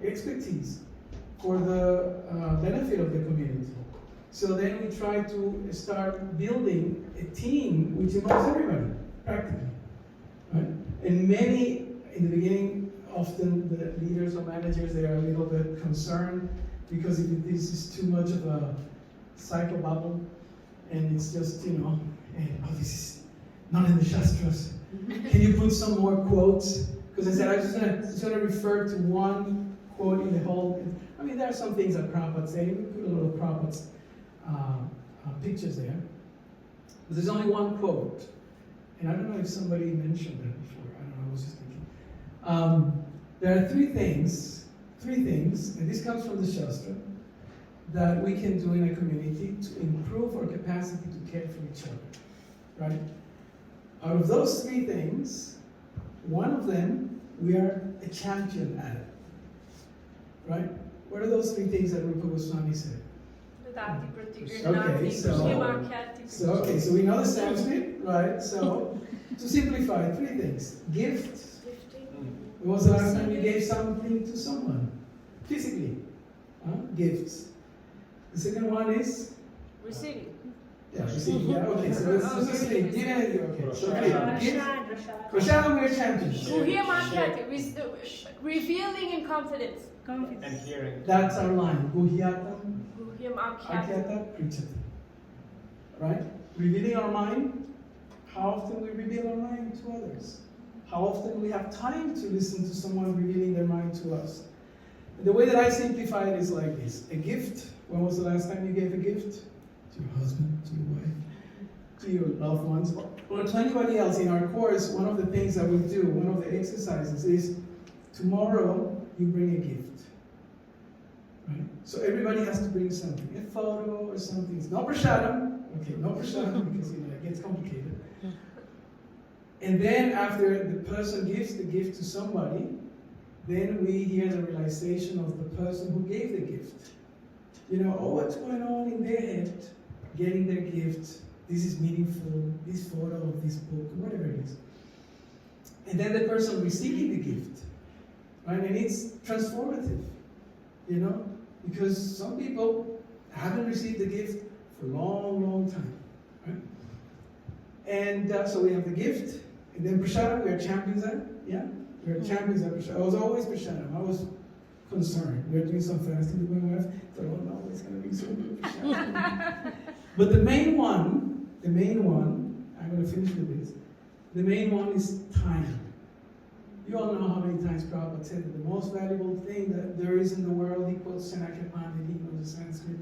expertise for the benefit of the community? So then we try to start building a team which involves everybody, practically, right? And many, in the beginning, often the leaders or managers, they are a little bit concerned because if this is too much of a cycle bubble and it's just, this is not in the Shastras. Can you put some more quotes? Because I said, I'm just going to refer to one quote in the whole. I mean, there are some things that Prabhupada say. We put a little Prabhupada's pictures there. But there's only one quote. And I don't know if somebody mentioned that before. I don't know, I was just thinking. There are three things, and this comes from the Shastra, that we can do in a community to improve our capacity to care for each other, right? Out of those three things, one of them, we are a champion at it, right? What are those three things that Rupa Goswami said? Okay, so we know the Sanskrit, right? So, to simplify, three things. Gift. When was the last time you gave something to someone? Physically. Gifts. The second one is? Receiving. Yeah, receiving. Yeah, okay, so let's just say, give energy, okay. So, Prashadam, we're champions. Revealing in confidence. And hearing. That's our line. Guhyatam. Akyata Prichati. Right? revealing our mind, how often we reveal our mind to others. How often we have time to listen to someone revealing their mind to us. And the way that I simplify it is like this. A gift, when was the last time you gave a gift? To your husband, to your wife, to your loved ones, or to anybody else. In our course, one of the things that we do, one of the exercises is, tomorrow you bring a gift. Right? So everybody has to bring something, a photo or something. It's not prashadam, okay, no prashadam, because it gets complicated. And then after the person gives the gift to somebody, then we hear the realization of the person who gave the gift. You know, oh, what's going on in their head, getting their gift, this is meaningful, this photo of this book, whatever it is. And then the person receiving the gift, right? And it's transformative, you know, because some people haven't received the gift for a long, long time, right? And so we have the gift, and then prashadam, we are champions at, yeah? We are champions at prashadam. I was always prashadam. I was concerned. We were doing some fasting with my wife. I thought, oh no, it's going to be so good prashadam. But the main one, I'm going to finish with this. The main one is time. You all know how many times Prabhupada said that the most valuable thing that there is in the world, he quotes Sanakya Pandit, he knows the Sanskrit,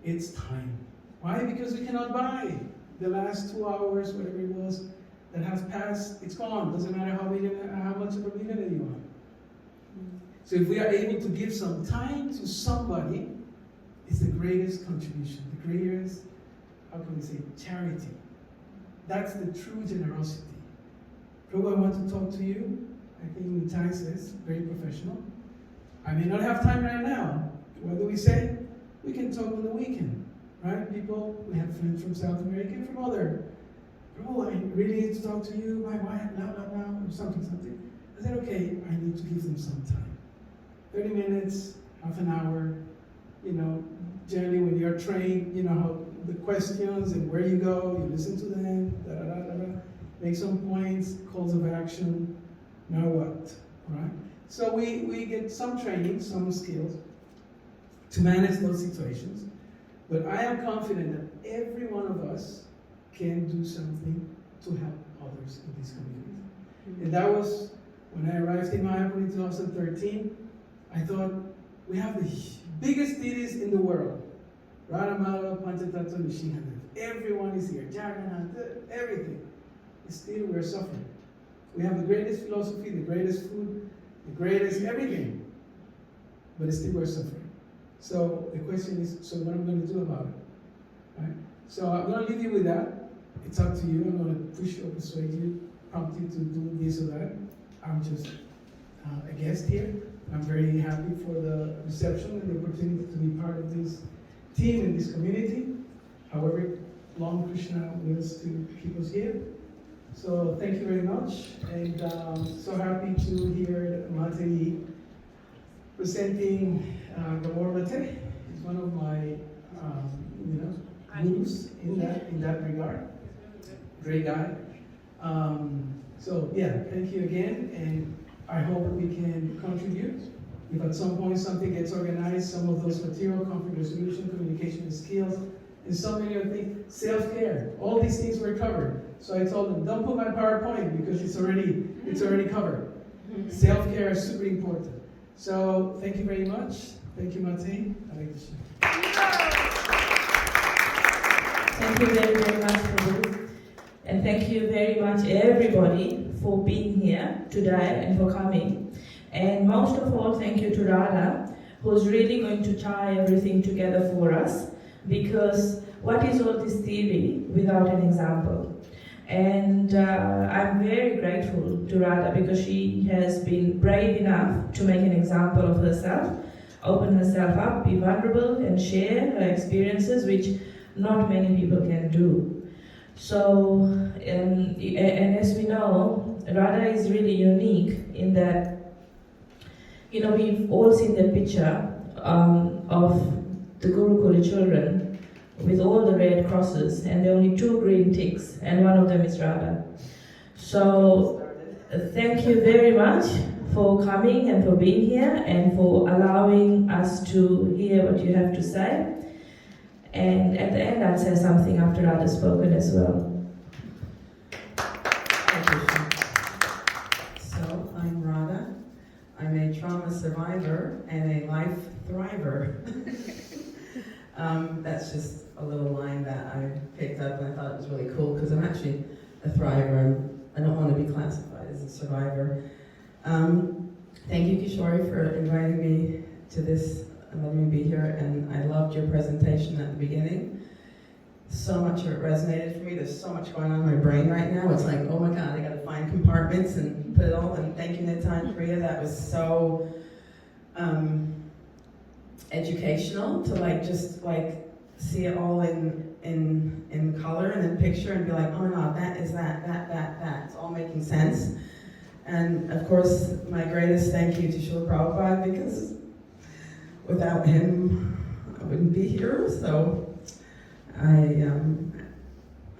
it's time. Why? Because we cannot buy the last 2 hours, whatever it was, that has passed, it's gone. Doesn't matter how much of a millionaire you are. So if we are able to give some time to somebody, it's the greatest contribution, the greatest, how can we say, charity. That's the true generosity. Prabhu, I want to talk to you. I think Nitai says, very professional. I may not have time right now. What do we say? We can talk on the weekend, right? People, we have friends from South America and from other. Prabhu, I really need to talk to you. My wife, blah, blah, blah, or something. I said, okay, I need to give them some time. 30 minutes, half an hour, you know, generally when you're trained, you know how the questions and where you go, you listen to them, da da da da da, make some points, calls of action, now what, right? So we get some training, some skills to manage those situations, but I am confident that every one of us can do something to help others in this community. And that was, when I arrived in Mayapur in 2013, I thought, we have the biggest deities in the world. Radhamala, Panchatattva, Nishihanath. Everyone is here. Jagannath, everything. Still, we're suffering. We have the greatest philosophy, the greatest food, the greatest everything. But still, we're suffering. So the question is, so what am I going to do about it? Right? So I'm going to leave you with that. It's up to you. I'm going to push you or persuade you, prompt you to do this or that. I'm just a guest here. I'm very happy for the reception and the opportunity to be part of this team in this community. However long Krishna wills to keep us here. So thank you very much, and so happy to hear Mate presenting Govardhana. He's one of my gurus in that regard. Great guy. So yeah, thank you again, and I hope we can contribute. If at some point something gets organized, some of those material, conflict resolution, communication skills, and so many other things, self-care, all these things were covered. So I told them, don't put my PowerPoint because it's already covered. Self-care is super important. So thank you very much. Thank you, Mate. Thank you very, very much, Prabhu. And thank you very much, everybody, for being here today and for coming. And most of all, thank you to Radha, who's really going to tie everything together for us, because what is all this theory without an example? And I'm very grateful to Radha because she has been brave enough to make an example of herself, open herself up, be vulnerable, and share her experiences, which not many people can do. So, and as we know, Radha is really unique in that, you know, we've all seen the picture of the Gurukula children with all the red crosses, and there are only 2 green ticks, and one of them is Radha. So, thank you very much for coming and for being here and for allowing us to hear what you have to say. And at the end, I'll say something after that is spoken as well. So, I'm Radha. I'm a trauma survivor and a life thriver. That's just a little line that I picked up and I thought it was really cool because I'm actually a thriver. I don't want to be classified as a survivor. Thank you, Kishori, for inviting me to this and letting me be here. And I loved your presentation at the beginning. So much of it resonated for me. There's so much going on in my brain right now. It's like, oh my God, I got to find compartments and put it all. And thank you, Nita and Priya. That was so educational to just see it all in color and in picture and be like, oh my God, that is that. It's all making sense. And of course, my greatest thank you to Srila Prabhupada, because without him, I wouldn't be here. So I'm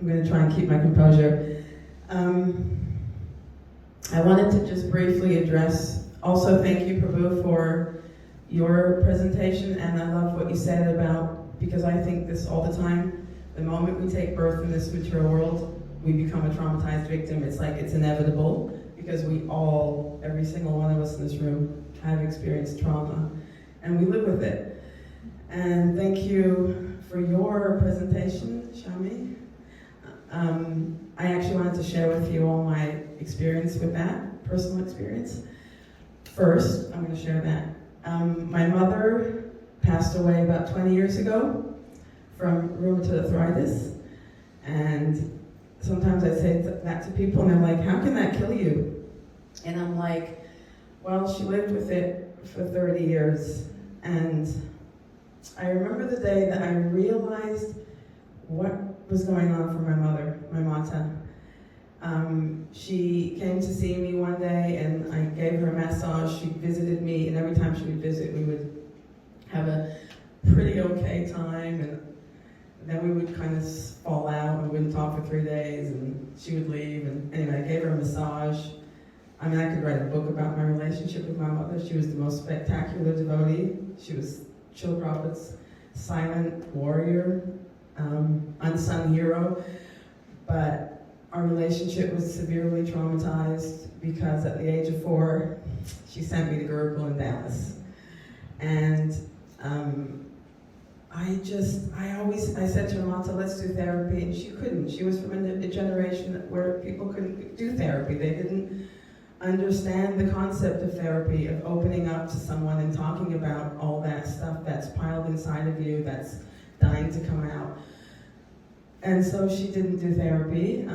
going to try and keep my composure. I wanted to just briefly address, also thank you, Prabhu, for your presentation, and I love what you said about, because I think this all the time, the moment we take birth in this material world, we become a traumatized victim. It's like it's inevitable, because we all, every single one of us in this room, have experienced trauma, and we live with it. And thank you for your presentation, Shami. I actually wanted to share with you all my experience with that, personal experience. First, I'm going to share that. My mother passed away about 20 years ago from rheumatoid arthritis, and sometimes I say that to people and they're like, how can that kill you? And I'm like, well, she lived with it for 30 years, and I remember the day that I realized what was going on for my mother, my Mata. She came to see me one day and I gave her a massage. She visited me, and every time she would visit, we would have a pretty okay time, and then we would kind of fall out and we wouldn't talk for 3 days, and she would leave. And anyway, I gave her a massage. I mean, I could write a book about my relationship with my mother. She was the most spectacular devotee. She was Srila Prabhupada's silent warrior, unsung hero. But our relationship was severely traumatized because at the age of 4, she sent me to Gurukul in Dallas. And I said to her, Mata, let's do therapy, and she couldn't. She was from a generation where people couldn't do therapy. They didn't understand the concept of therapy, of opening up to someone and talking about all that stuff that's piled inside of you, that's dying to come out. And so she didn't do therapy,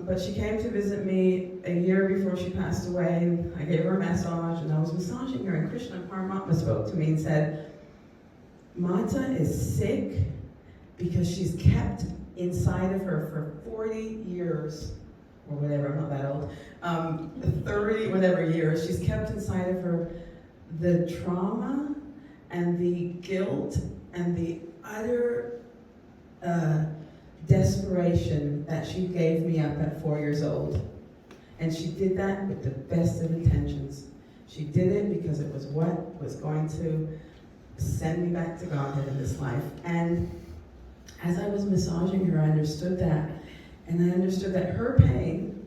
but she came to visit me a year before she passed away. I gave her a massage, and I was massaging her, and Krishna Paramatma spoke to me and said, Mata is sick because she's kept inside of her for 40 years, or whatever, I'm not that old, 30 whatever years, she's kept inside of her the trauma and the guilt and the utter desperation that she gave me up at 4 years old. And she did that with the best of intentions. She did it because it was what was going to send me back to Godhead in this life. And as I was massaging her, I understood that. And I understood that her pain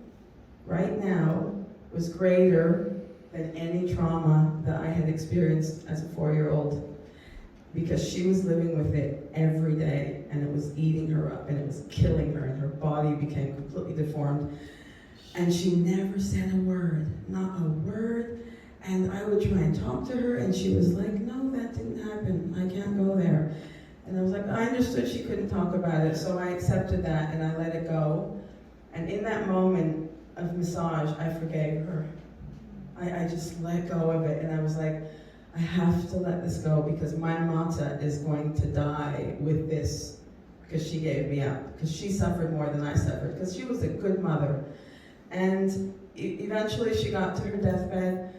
right now was greater than any trauma that I had experienced as a 4-year-old, because she was living with it every day, and it was eating her up, and it was killing her, and her body became completely deformed. And she never said a word, not a word. And I would try and talk to her, and she was like, no, that didn't happen. I can't go there. And I was like, I understood she couldn't talk about it, so I accepted that, and I let it go. And in that moment of massage, I forgave her. I just let go of it, and I was like, I have to let this go, because my Mata is going to die with this, because she gave me up, because she suffered more than I suffered, because she was a good mother. And eventually she got to her deathbed,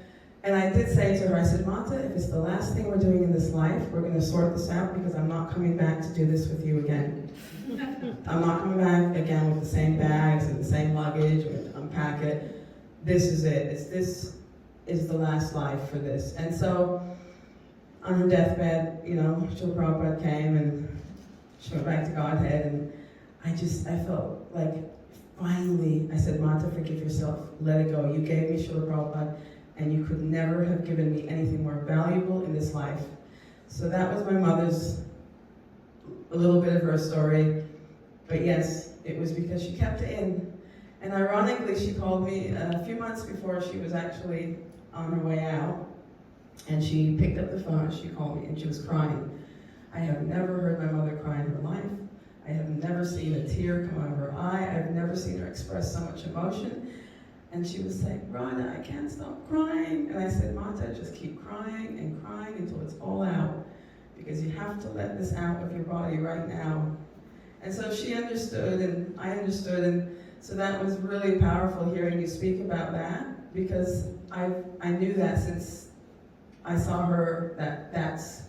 and I did say to her, I said, Mata, if it's the last thing we're doing in this life, we're going to sort this out, because I'm not coming back to do this with you again. I'm not coming back again with the same bags and the same luggage, or unpack it. This is it. This is the last life for this. And so on her deathbed, Srila Prabhupada came, and she went back to Godhead, and I felt like finally, I said, Mata, forgive yourself, let it go. You gave me Srila Prabhupada, and you could never have given me anything more valuable in this life. So that was my mother's, a little bit of her story. But yes, it was because she kept it in. And ironically, she called me a few months before she was actually on her way out. And she picked up the phone, she called me, and she was crying. I have never heard my mother cry in her life. I have never seen a tear come out of her eye. I've never seen her express so much emotion. And she was saying, Radha, I can't stop crying. And I said, Mata, just keep crying and crying until it's all out. Because you have to let this out of your body right now. And so she understood, and I understood, and so that was really powerful hearing you speak about that, because I knew that since I saw her, that's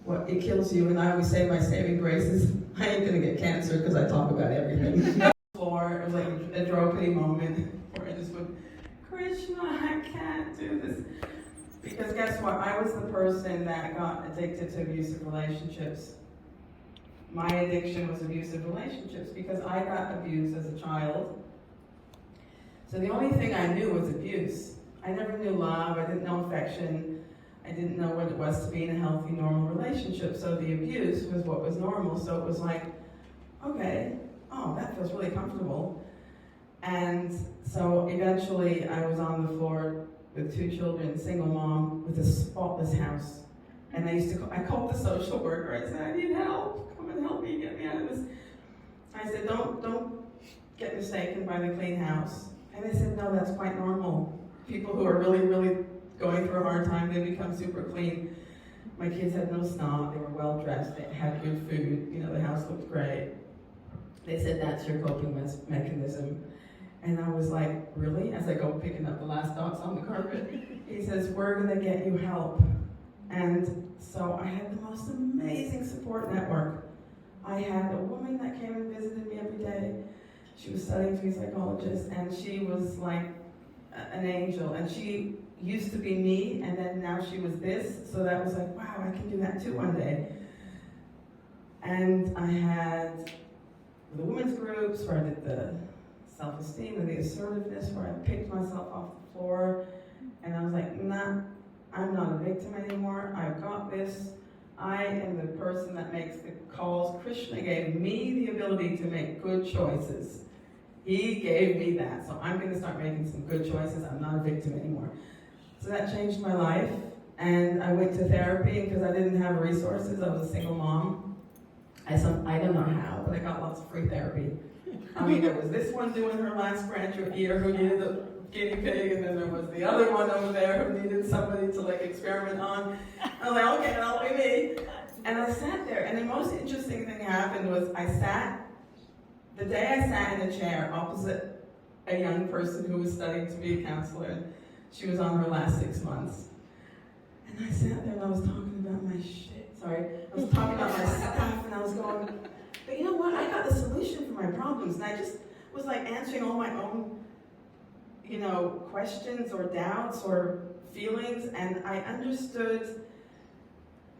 what it kills you. And I always say my saving grace is I ain't gonna get cancer because I talk about everything. Or it was like a Draupadi moment where I just went, Krishna, I can't do this. Because guess what? I was the person that got addicted to abusive relationships. My addiction was abusive relationships because I got abused as a child. So the only thing I knew was abuse. I never knew love, I didn't know affection, I didn't know what it was to be in a healthy, normal relationship. So the abuse was what was normal. So it was like, okay, oh, that feels really comfortable. And so eventually I was on the floor with 2 children, single mom, with a spotless house. And I called the social worker, I said, I need help, come and help me, get me out of this. I said, don't get mistaken by the clean house. And they said, no, that's quite normal. People who are really, really going through a hard time, they become super clean. My kids had no snot, they were well dressed, they had good food, the house looked great. They said, that's your coping mechanism. And I was like, really? As I go picking up the last dots on the carpet, he says, we're gonna get you help. And so I had the most amazing support network. I had a woman that came and visited me every day. She was studying to be a psychologist, and she was like an angel. And she used to be me, and then now she was this. So that was like, wow, I can do that too one day. And I had the women's groups where I did the self-esteem and the assertiveness, where I picked myself off the floor. And I was like, nah, I'm not a victim anymore. I've got this. I am the person that makes the calls. Krishna gave me the ability to make good choices. He gave me that. So I'm going to start making some good choices. I'm not a victim anymore. So that changed my life. And I went to therapy because I didn't have resources. I was a single mom. I don't know how, but I got lots of free therapy. I mean, there was this one doing her last graduate year who needed a guinea pig, and then there was the other one over there who needed somebody to experiment on. I was like, okay, that'll be me. And I sat there, and the most interesting thing happened was the day I sat in a chair opposite a young person who was studying to be a counselor, and she was on her last 6 months. And I sat there and I was talking about my I was talking about my stuff, and I was going, but you know what, I got the solution for my problems, and I just was answering all my own questions or doubts or feelings, and I understood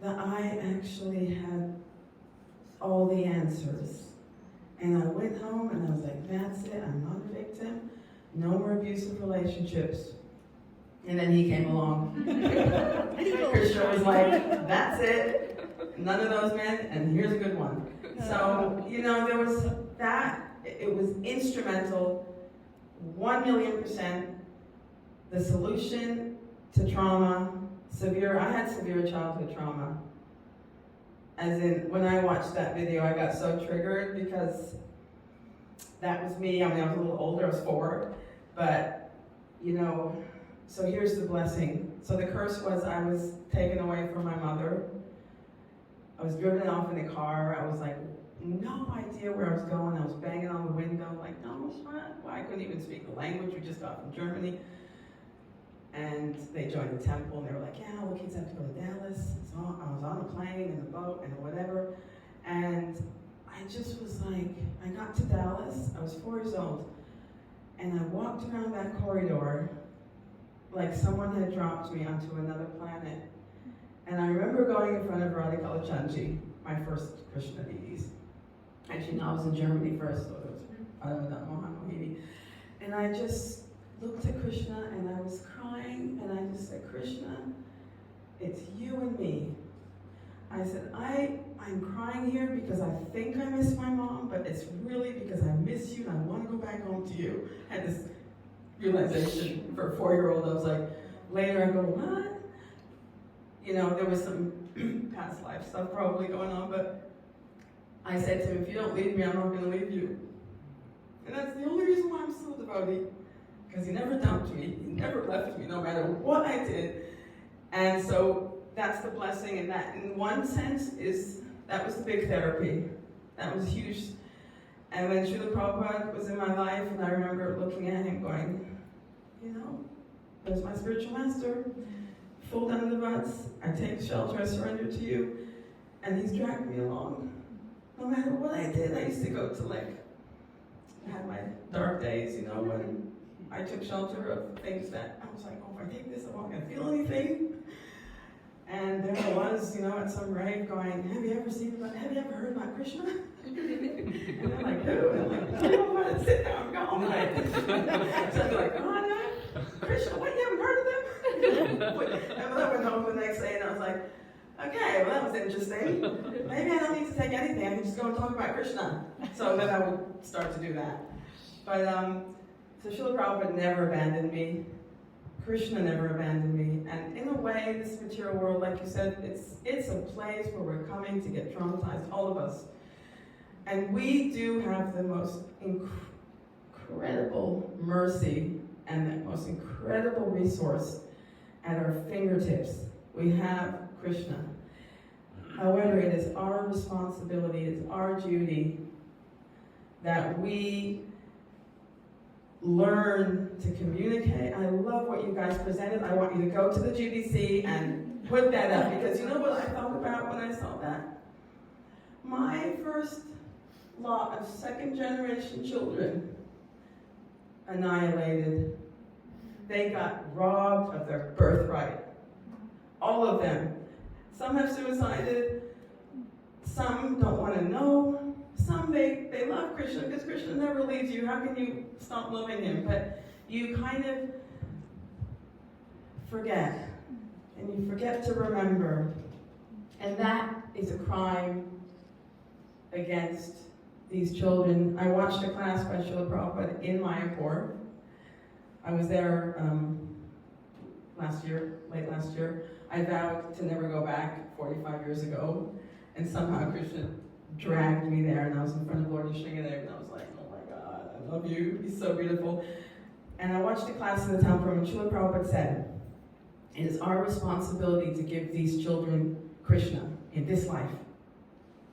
that I actually had all the answers. And I went home and I was like, that's it, I'm not a victim, no more abusive relationships. And then he came along. Krishna was like, that's it, none of those men, and here's a good one. So, there was that, it was instrumental, 1,000,000%, the solution to trauma, I had severe childhood trauma. As in, when I watched that video, I got so triggered because that was me. I mean, I was a little older, I was 4, but, so here's the blessing. So the curse was I was taken away from my mother. I was driven off in a car. I was no idea where I was going. I was banging on the window, no, what? Well, I couldn't even speak the language. We just got from Germany. And they joined the temple, and they were like, yeah, all the kids have to go to Dallas. So I was on a plane and a boat and whatever. And I just was I got to Dallas. I was 4 years old. And I walked around that corridor like someone had dropped me onto another planet. And I remember going in front of Radhika Lachanji, my first Krishna deities. Actually, no, I was in Germany first, so it was Mohini. And I just looked at Krishna and I was crying and I just said, Krishna, it's you and me. I said, I'm crying here because I think I miss my mom, but it's really because I miss you and I want to go back home to you. I had this realization for a 4-year-old. I was like, later I go, what? You know, there was some past life stuff probably going on, but I said to him, if you don't leave me, I'm not going to leave you. And that's the only reason why I'm still a devotee, because he never dumped me, he never left me, no matter what I did. And so that's the blessing, and that in one sense that was the big therapy. That was huge. And when Srila Prabhupada was in my life, and I remember looking at him going, you know, there's my spiritual master, full dandavats, I take shelter, I surrender to you, and he's dragged me along. No matter what I did, I used to go to I had my dark days, you know, when I took shelter of things that I was like, oh, if I take this, I'm not gonna feel anything. And there I was, you know, at some rave going, have you ever heard about Krishna? And they're like, who? And I'm like, I don't want to sit down and go home. So they're like, oh, no, Krishna, what, you haven't heard of them? And then I went home the next day and I was like, okay, well that was interesting. Maybe I don't need to take anything, I can just go and talk about Krishna. So then I would start to do that. But, so Srila Prabhupada never abandoned me. Krishna never abandoned me. And in a way, this material world, like you said, it's a place where we're coming to get traumatized, all of us. And we do have the most incredible mercy and the most incredible resource at our fingertips. We have Krishna. However, it is our responsibility, it is our duty that we learn to communicate. I love what you guys presented. I want you to go to the GBC and put that up, because you know what I thought about when I saw that? My first lot of second-generation children annihilated. They got robbed of their birthright. All of them. Some have suicided, some don't want to know, some they love Krishna because Krishna never leaves you. How can you stop loving him? But you kind of forget, and you forget to remember. And that is a crime against these children. I watched a class by Srila Prabhupada in Mayapur. I was there late last year. I vowed to never go back 45 years ago, and somehow Krishna dragged me there, and I was in front of Lord Nrsimhadev, and I was like, oh my God, I love you, he's so beautiful. And I watched the class in the temple room, and Srila Prabhupada said, it is our responsibility to give these children Krishna in this life.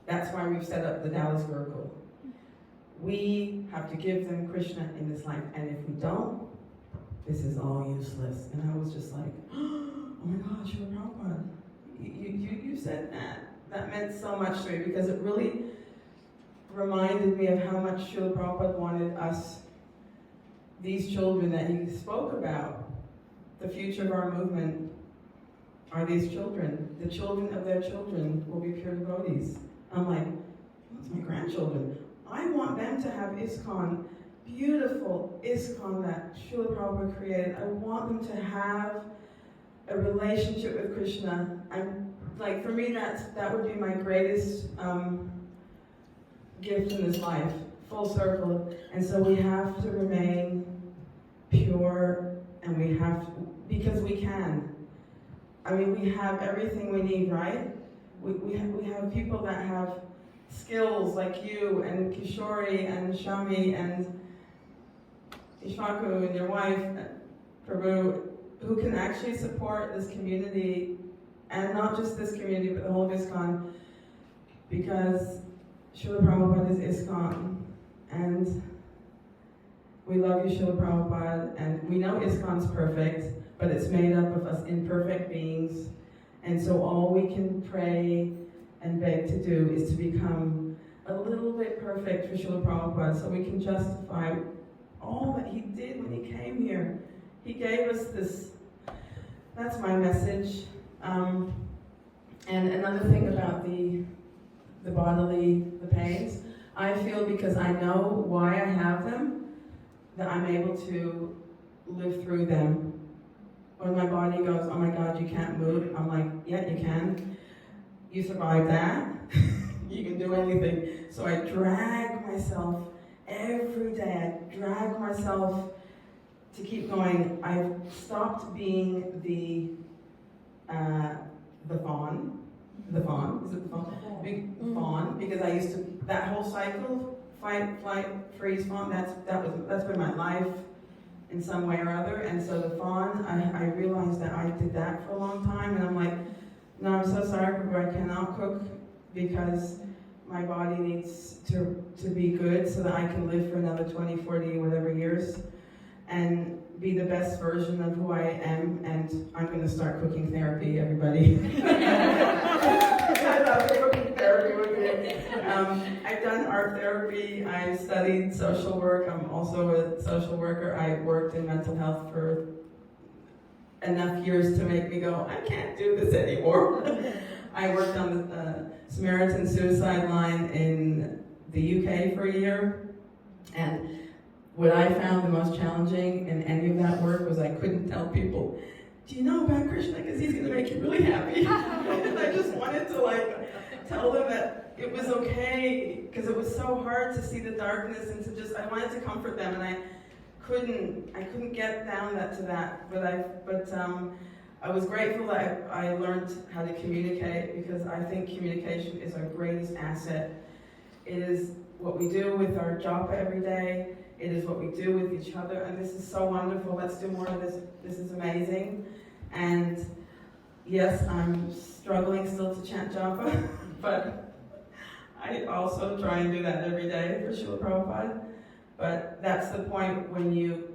That's why we've set up the Dallas Gurukul. We have to give them Krishna in this life, and if we don't, this is all useless. And I was just like, oh my God, Srila Prabhupada, you said that. That meant so much to me, because it really reminded me of how much Srila Prabhupada wanted us, these children that he spoke about, the future of our movement are these children. The children of their children will be pure devotees. I'm like, that's my grandchildren. I want them to have ISKCON, beautiful ISKCON that Srila Prabhupada created. I want them to have a relationship with Krishna. For me, that would be my greatest gift in this life, full circle. And so we have to remain pure, and we have to, because we can. I mean, we have everything we need, right? We have people that have skills like you and Kishori and Shami and Ishmaku and your wife, Prabhu, who can actually support this community, and not just this community, but the whole of ISKCON, because Srila Prabhupada is ISKCON, and we love you, Srila Prabhupada, and we know ISKCON's perfect, but it's made up of us imperfect beings, and so all we can pray and beg to do is to become a little bit perfect for Srila Prabhupada, so we can justify all that he did when he came here. He gave us this. That's my message. And another thing about the pains, I feel because I know why I have them, that I'm able to live through them. When my body goes, oh my God, you can't move, I'm like, yeah, you can. You survived that. You can do anything. So I drag myself every day. I drag myself to keep going. I've stopped being the fawn. The fawn, is it the fawn? Fawn, because I used to, that whole cycle, fight, flight, freeze, fawn, that's been my life in some way or other. And so the fawn, I realized that I did that for a long time, and I'm like, no, I'm so sorry, but I cannot cook because my body needs to be good so that I can live for another 20, 40, whatever years, and be the best version of who I am. And I'm going to start cooking therapy, everybody. I love cooking therapy with me. I've done art therapy. I studied social work. I'm also a social worker. I worked in mental health for enough years to make me go, I can't do this anymore. I worked on the Samaritan suicide line in the UK for a year, and what I found the most challenging in any of that work was I couldn't tell people, do you know about Krishna? Because he's going to make you really happy. And I just wanted to tell them that it was okay, because it was so hard to see the darkness, and I wanted to comfort them, and I couldn't get down to that. But I was grateful that I learned how to communicate, because I think communication is our greatest asset. It is what we do with our japa every day. It is what we do with each other, and this is so wonderful. Let's do more of this. This is amazing. And yes, I'm struggling still to chant japa, but I also try and do that every day for Srila Prabhupada. But that's the point when you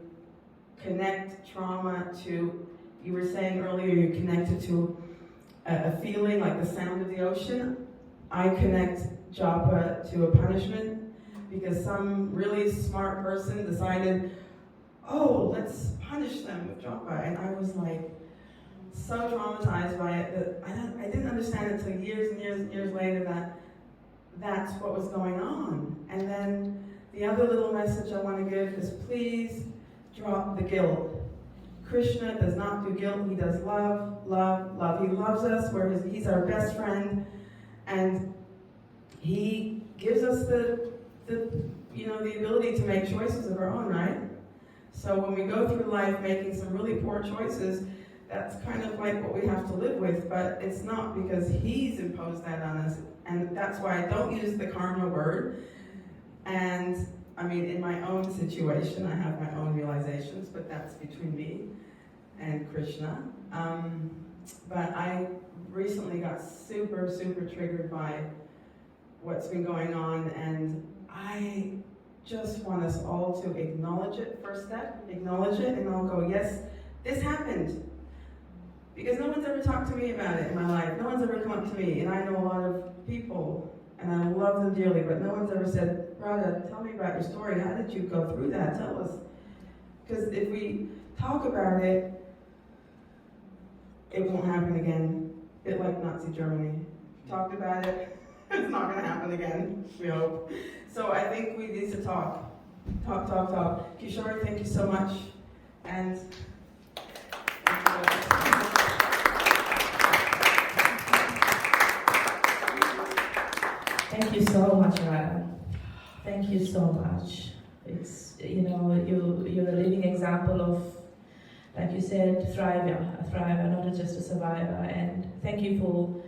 connect trauma to, you were saying earlier, you connected to a feeling like the sound of the ocean. I connect japa to a punishment, because some really smart person decided, oh, let's punish them with japa. And I was like, so traumatized by it that I didn't understand it until years and years and years later that that's what was going on. And then the other little message I want to give is, please drop the guilt. Krishna does not do guilt. He does love, love, love. He loves us. He's our best friend, and he gives us the ability to make choices of our own, right? So when we go through life making some really poor choices, that's kind of like what we have to live with, but it's not, because he's imposed that on us. And that's why I don't use the karma word. And I mean, in my own situation, I have my own realizations, but that's between me and Krishna. But I recently got super, super triggered by what's been going on, and I just want us all to acknowledge it. First step, acknowledge it, and I'll go, yes, this happened. Because no one's ever talked to me about it in my life. No one's ever come up to me, and I know a lot of people, and I love them dearly, but no one's ever said, Radha, tell me about your story. How did you go through that? Tell us. Because if we talk about it, it won't happen again. A bit like Nazi Germany. Talked about it, it's not going to happen again, we hope. So I think we need to talk. Talk, talk, talk. Kishore, thank you so much. And thank you so much, Radha. Thank you so much. It's, you're a living example of, like you said, a thriver, not just a survivor. And thank you for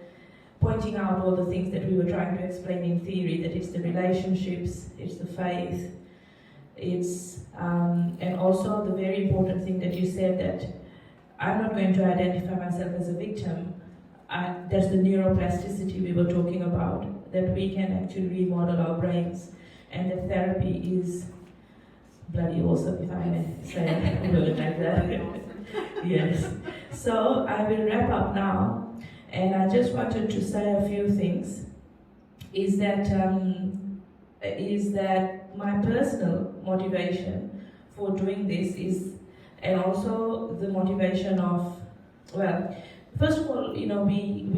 pointing out all the things that we were trying to explain in theory, that it's the relationships, it's the faith, it's, and also the very important thing that you said, that I'm not going to identify myself as a victim. That's the neuroplasticity we were talking about, that we can actually remodel our brains, and that therapy is bloody awesome, if I may say a word like that. Yes. So I will wrap up now, and I just wanted to say a few things. Is that my personal motivation for doing this is, and also the motivation of, well, first of all, we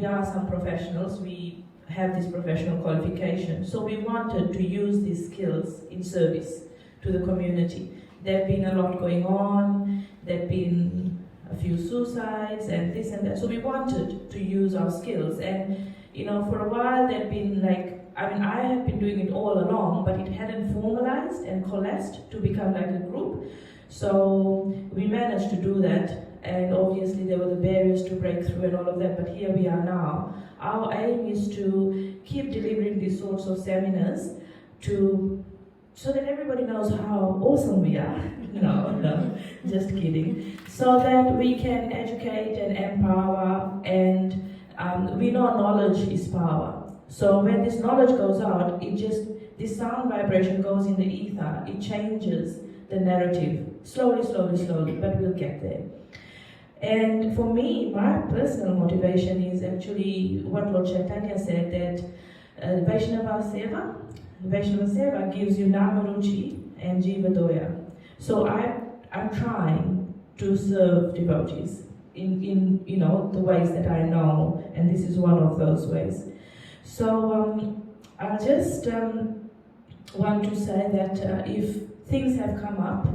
are some professionals. We have this professional qualification. So we wanted to use these skills in service to the community. There have been a lot going on, there have been a few suicides and this and that. So we wanted to use our skills. And, you know, for a while there had been I had been doing it all along, but it hadn't formalized and coalesced to become like a group. So we managed to do that. And obviously there were the barriers to break through and all of that, but here we are now. Our aim is to keep delivering these sorts of seminars so that everybody knows how awesome we are. No, just kidding. So that we can educate and empower, and we know knowledge is power. So when this knowledge goes out, this sound vibration goes in the ether, it changes the narrative, slowly, but we'll get there. And for me, my personal motivation is actually what Lord Chaitanya said, that Vaishnava Seva gives you Namaruchi and Jiva Doya. So I'm trying to serve devotees in the ways that I know, and this is one of those ways. So I just want to say that if things have come up,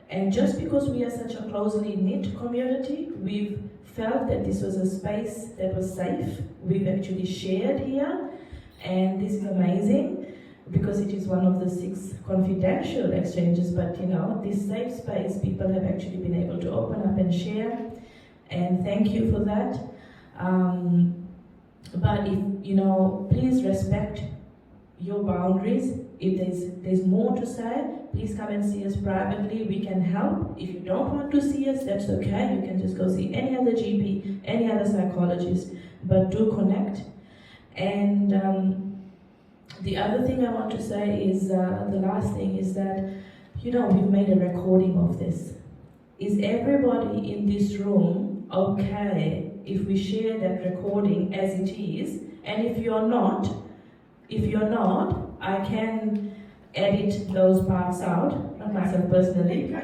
and just because we are such a closely knit community, we've felt that this was a space that was safe. We've actually shared here, and this is amazing because it is one of the 6 confidential exchanges, but this safe space, people have actually been able to open up and share, and thank you for that. But if, please respect your boundaries. If there's more to say, please come and see us privately. We can help. If you don't want to see us, that's okay. You can just go see any other GP, any other psychologist, but do connect. And the other thing I want to say is, the last thing is that, we've made a recording of this. Is everybody in this room okay if we share that recording as it is? And if you're not, I can edit those parts out, not myself personally.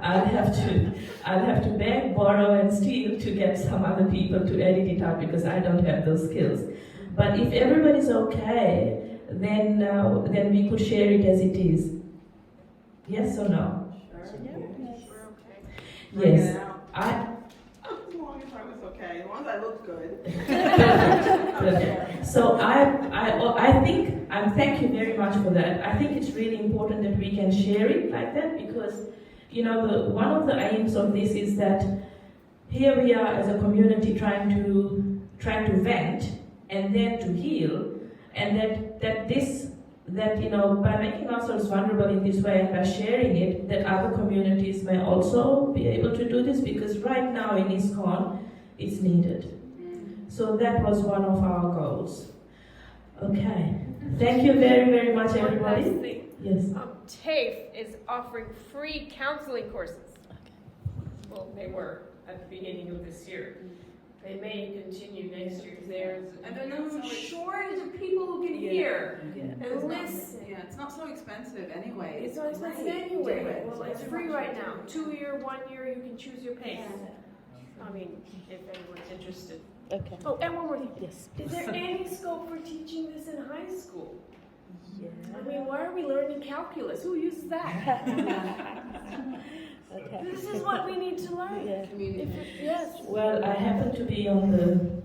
I'll have to beg, borrow and steal to get some other people to edit it out because I don't have those skills. But if everybody's okay, then we could share it as it is. Yes or no? Sure. Yeah, we're okay. Yes. As long as I was okay, as long as I looked good. So thank you very much for that. I think it's really important that we can share it like that because, one of the aims of this is that here we are as a community trying to vent and then to heal, and that by making ourselves vulnerable in this way and by sharing it, that other communities may also be able to do this, because right now in ISKCON, it's needed. So that was one of our goals. Okay. Thank you very, very much, everybody. One last thing. Yes. TAFE is offering free counseling courses. Well, they were at the beginning of this year. They may continue next year. There's a shortage of people who can hear and listen. It's not so expensive anyway. It's not expensive anyway. Well, it's free right now. 2 year, 1 year, you can choose your pace. I mean, if anyone's interested. Okay. Oh, and one more thing. Yes. Is there any scope for teaching this in high school? Yeah. I mean, why are we learning calculus? Who uses that? Okay. This is what we need to learn. Yeah. Yes. Well, I happen to be on the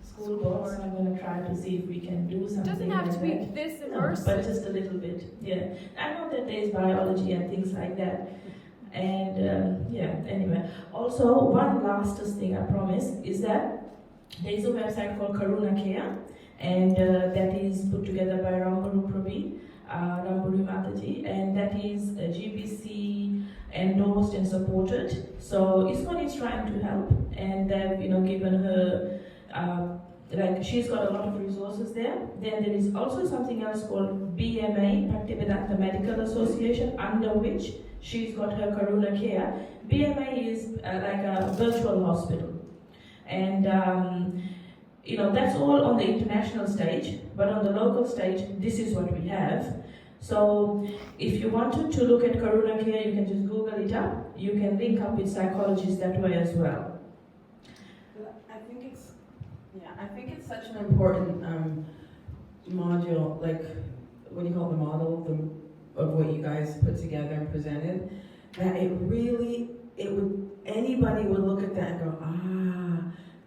school board, so I'm going to try to see if we can do something. It doesn't have like to be that. this No, immersive. but just a little bit. Yeah. I know that there's biology and things like that. And anyway. Also, one last thing I promise is that there is a website called Karuna Care, and that is put together by Ramburu Prabhi, Ramburu Mataji, and that is GBC endorsed and supported. So ISKCON is trying to help, and they've given her she's got a lot of resources there. Then there is also something else called BMA, Bhaktivedanta Medical Association, under which she's got her Karuna Care. BMA is like a virtual hospital. And that's all on the international stage, but on the local stage, this is what we have. So if you wanted to look at Karuna Care, you can just Google it up. You can link up with psychologists that way as well. I think it's such an important module, like, what do you call it, the model of what you guys put together and presented, that anybody would look at that and go,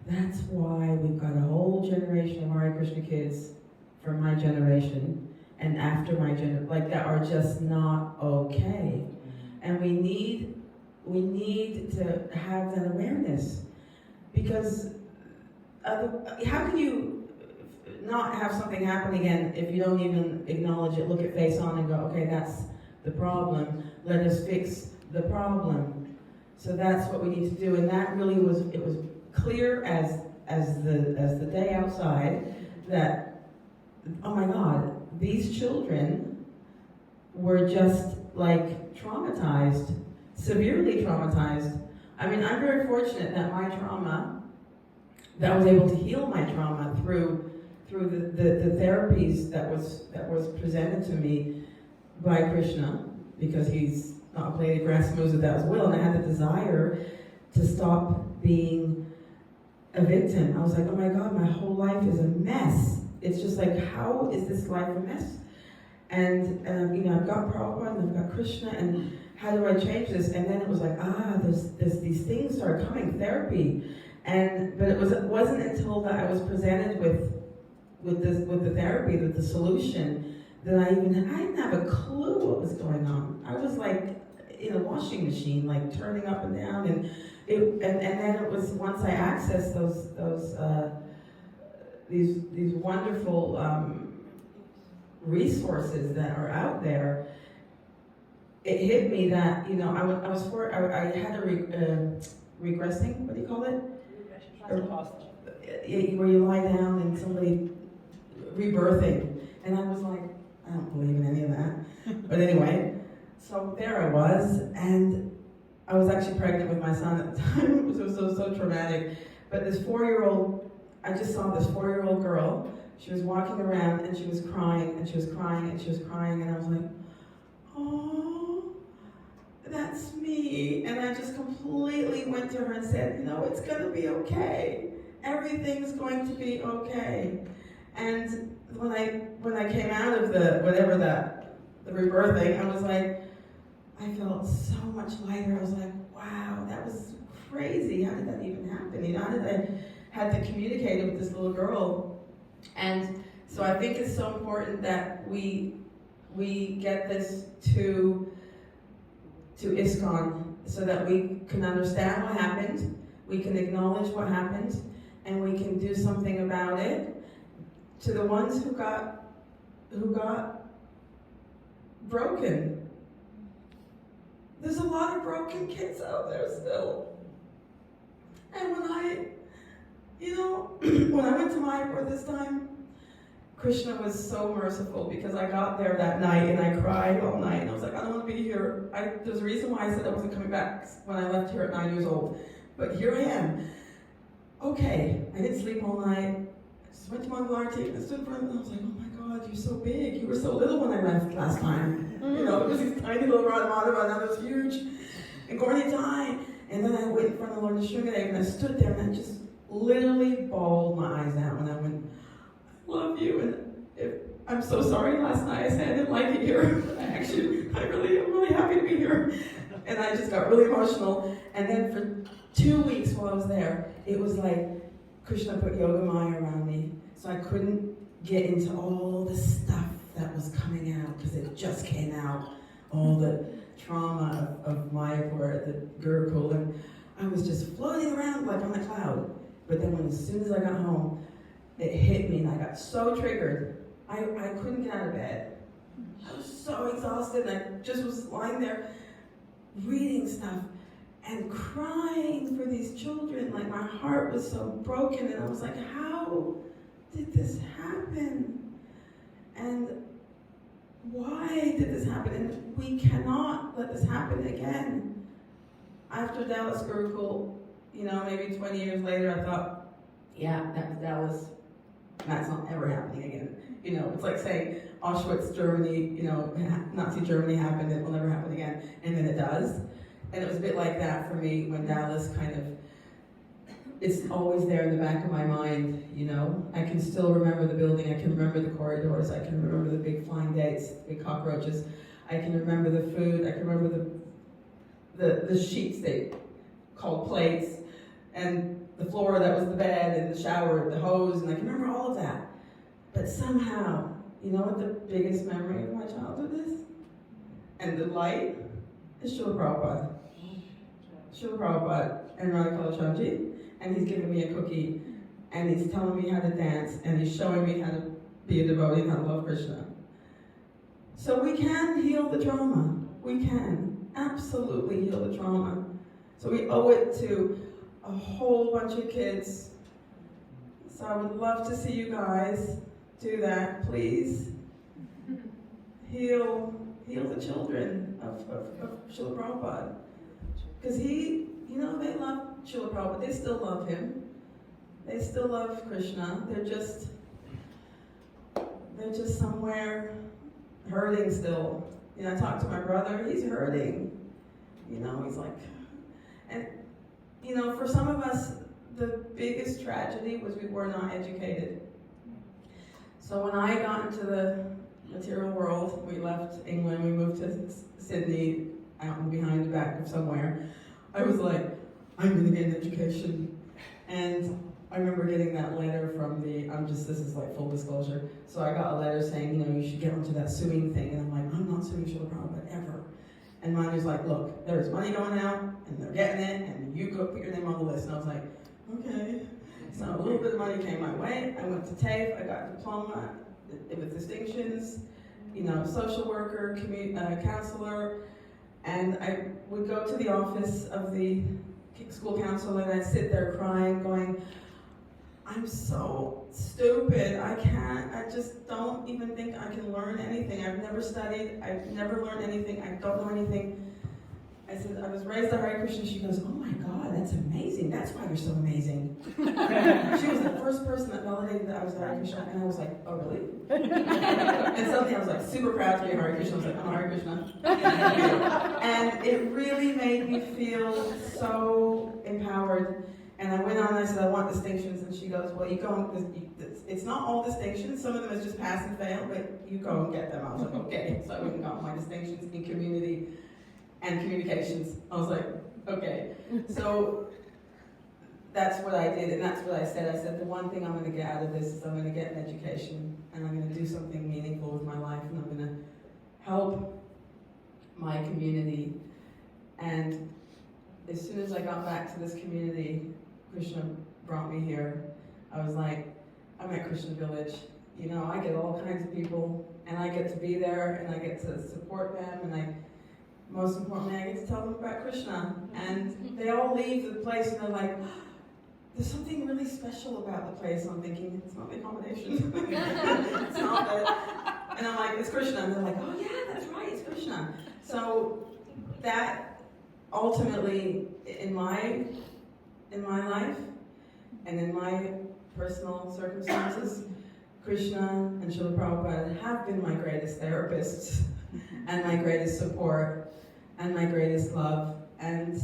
that's why we've got a whole generation of Hare Krishna kids from my generation and after my generation, like, that are just not okay. And we need to have that awareness, because how can you not have something happen again if you don't even acknowledge it, look it face on and go, okay, that's the problem, let us fix the problem. So that's what we need to do, and that really was clear as the day outside, that, oh my God, these children were just like traumatized, severely traumatized. I mean, I'm very fortunate that my trauma, that I was able to heal my trauma through the therapies that was presented to me by Krishna, because he's not a blade of grass moves without his will, and I had the desire to stop being a victim. I was like, oh my God, my whole life is a mess. It's just like, how is this life a mess? And I've got Prabhupada and I've got Krishna, and how do I change this? And then it was like, there's these things started coming, therapy, but it wasn't until that I was presented with the therapy, with the solution, that I didn't have a clue what was going on. I was like in a washing machine, like turning up and down, and then it was once I accessed these wonderful resources that are out there, it hit me that I had a regressing, what do you call it? Where you lie down and somebody rebirthing, and I was like, I don't believe in any of that. But anyway, so there I was, and I was actually pregnant with my son at the time. It was so traumatic. But this 4-year-old, I just saw this 4-year-old girl. She was walking around and she was crying and she was crying and she was crying, and I was like, oh, that's me. And I just completely went to her and said, it's gonna be okay. Everything's going to be okay. And when I came out of the rebirthing, I was like, I felt so much lighter. I was like, wow, that was crazy. How did that even happen? How did I had to communicate with this little girl? And so I think it's so important that we get this to ISKCON, so that we can understand what happened, we can acknowledge what happened, and we can do something about it. To the ones who got broken. There's a lot of broken kids out there still. And when I went to Mayapur this time, Krishna was so merciful, because I got there that night and I cried all night, and I was like, I don't want to be here. There's a reason why I said I wasn't coming back when I left here at 9 years old. But here I am. Okay, I didn't sleep all night. I just went to Mangalarti and I stood in front of him, and I was like, oh my God, you're so big. You were so little when I left last time. It was these tiny little Radhamadava, now it's huge. And Gordy died. And then I went in front of Lord Sringadev, and I stood there and I just literally bawled my eyes out when I went, I love you. And I'm so sorry last night I said I didn't like it here. I'm really happy to be here. And I just got really emotional. And then for 2 weeks while I was there, it was like Krishna put Yoga Maya around me, so I couldn't get into all the stuff that was coming out, because it just came out, all the trauma of Mayapur at the Gurukul, and I was just floating around like on a cloud. But then as soon as I got home, it hit me, and I got so triggered, I couldn't get out of bed. I was so exhausted, and I just was lying there reading stuff and crying for these children. Like, my heart was so broken, and I was like, how did this happen? And why did this happen? And we cannot let this happen again. After Dallas Gurukul, maybe 20 years later, I thought, yeah, that was Dallas. That's not ever happening again. It's like saying Auschwitz, Germany, Nazi Germany happened, it will never happen again. And then it does. And it was a bit like that for me when Dallas kind of it's always there in the back of my mind, you know. I can still remember the building, I can remember the corridors, I can remember the big flying dates, the big cockroaches, I can remember the food, I can remember the sheets they called plates, and the floor that was the bed, and the shower, the hose, and I can remember all of that. But somehow, you know what the biggest memory of my childhood is? And the light is Srila Prabhupada. Srila Prabhupada and Radha Chandji, and he's giving me a cookie, and he's telling me how to dance, and he's showing me how to be a devotee and how to love Krishna. So we can heal the trauma. We can absolutely heal the trauma. So we owe it to a whole bunch of kids. So I would love to see you guys do that, please. Heal the children of Srila Prabhupada. Because he, you know, they love Srila Prabhupada, they still love him. They still love Krishna. They're just somewhere hurting still. You know, I talked to my brother, he's hurting. You know, he's like, and you know, for some of us, the biggest tragedy was we were not educated. So when I got into the material world, we left England, we moved to Sydney, out behind the back of somewhere. I was like, I'm gonna get an education. And I remember getting that letter from this is like full disclosure. So I got a letter saying, you know, you should get onto that suing thing. And I'm like, I'm not suing Srila Prabhupada ever. And mine was like, look, there's money going out, and they're getting it, and you go put your name on the list. And I was like, okay. So a little bit of money came my way. I went to TAFE, I got a diploma with distinctions, you know, social worker, counselor, and I would go to the office of the school counselor and I'd sit there crying, going, I'm so stupid, I just don't even think I can learn anything. I've never studied, I've never learned anything, I don't know anything. I said, I was raised to Hare Krishna. She goes, oh my God, that's amazing. That's why you're so amazing. She was the first person that validated that I was Hare Krishna. And I was like, oh really? And suddenly I was like super proud to be Hare Krishna. I was like, I'm Hare Krishna. And it really made me feel so empowered. And I went on and I said, I want distinctions. And she goes, well, you go, it's not all distinctions. Some of them is just pass and fail, but you go and get them. I was like, okay. So I went and got my distinctions in community and communications. I was like, okay. So that's what I did, and that's what I said. I said, the one thing I'm going to get out of this is I'm going to get an education, and I'm going to do something meaningful with my life, and I'm going to help my community. And as soon as I got back to this community, Krishna brought me here. I was like, I'm at Krishna Village. You know, I get all kinds of people, and I get to be there, and I get to support them, and most importantly, I get to tell them about Krishna. And they all leave the place and they're like, there's something really special about the place. And I'm thinking, it's not the accommodation. It's not that. And I'm like, it's Krishna. And they're like, oh yeah, that's right, it's Krishna. So that ultimately, in my life and in my personal circumstances, Krishna and Srila Prabhupada have been my greatest therapists and my greatest support and my greatest love. And,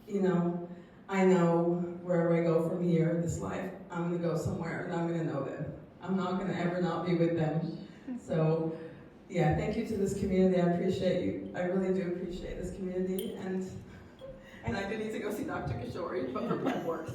you know, I know wherever I go from here, this life, I'm going to go somewhere and I'm going to know them. I'm not going to ever not be with them. So, yeah, thank you to this community. I appreciate you. I really do appreciate this community. And I do need to go see Dr. Kishori, but her blood works.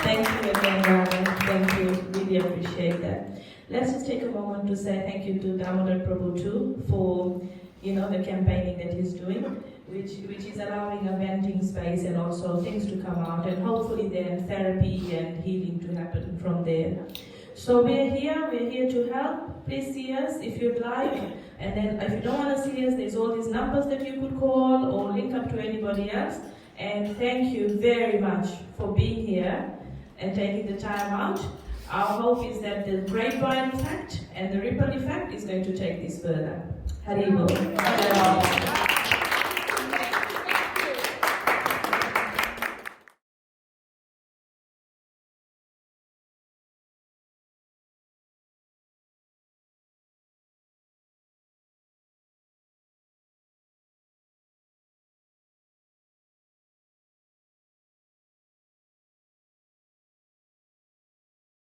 Thank you again, Rana. Thank you. Really appreciate that. Let's just take a moment to say thank you to Damodar Prabhu too for, you know, the campaigning that he's doing, which is allowing a venting space and also things to come out, and hopefully then therapy and healing to happen from there. So we're here to help. Please see us if you'd like. And then if you don't want to see us, there's all these numbers that you could call or link up to anybody else. And thank you very much for being here and taking the time out. Our hope is that the grapevine effect and the ripple effect is going to take this further. Haribol.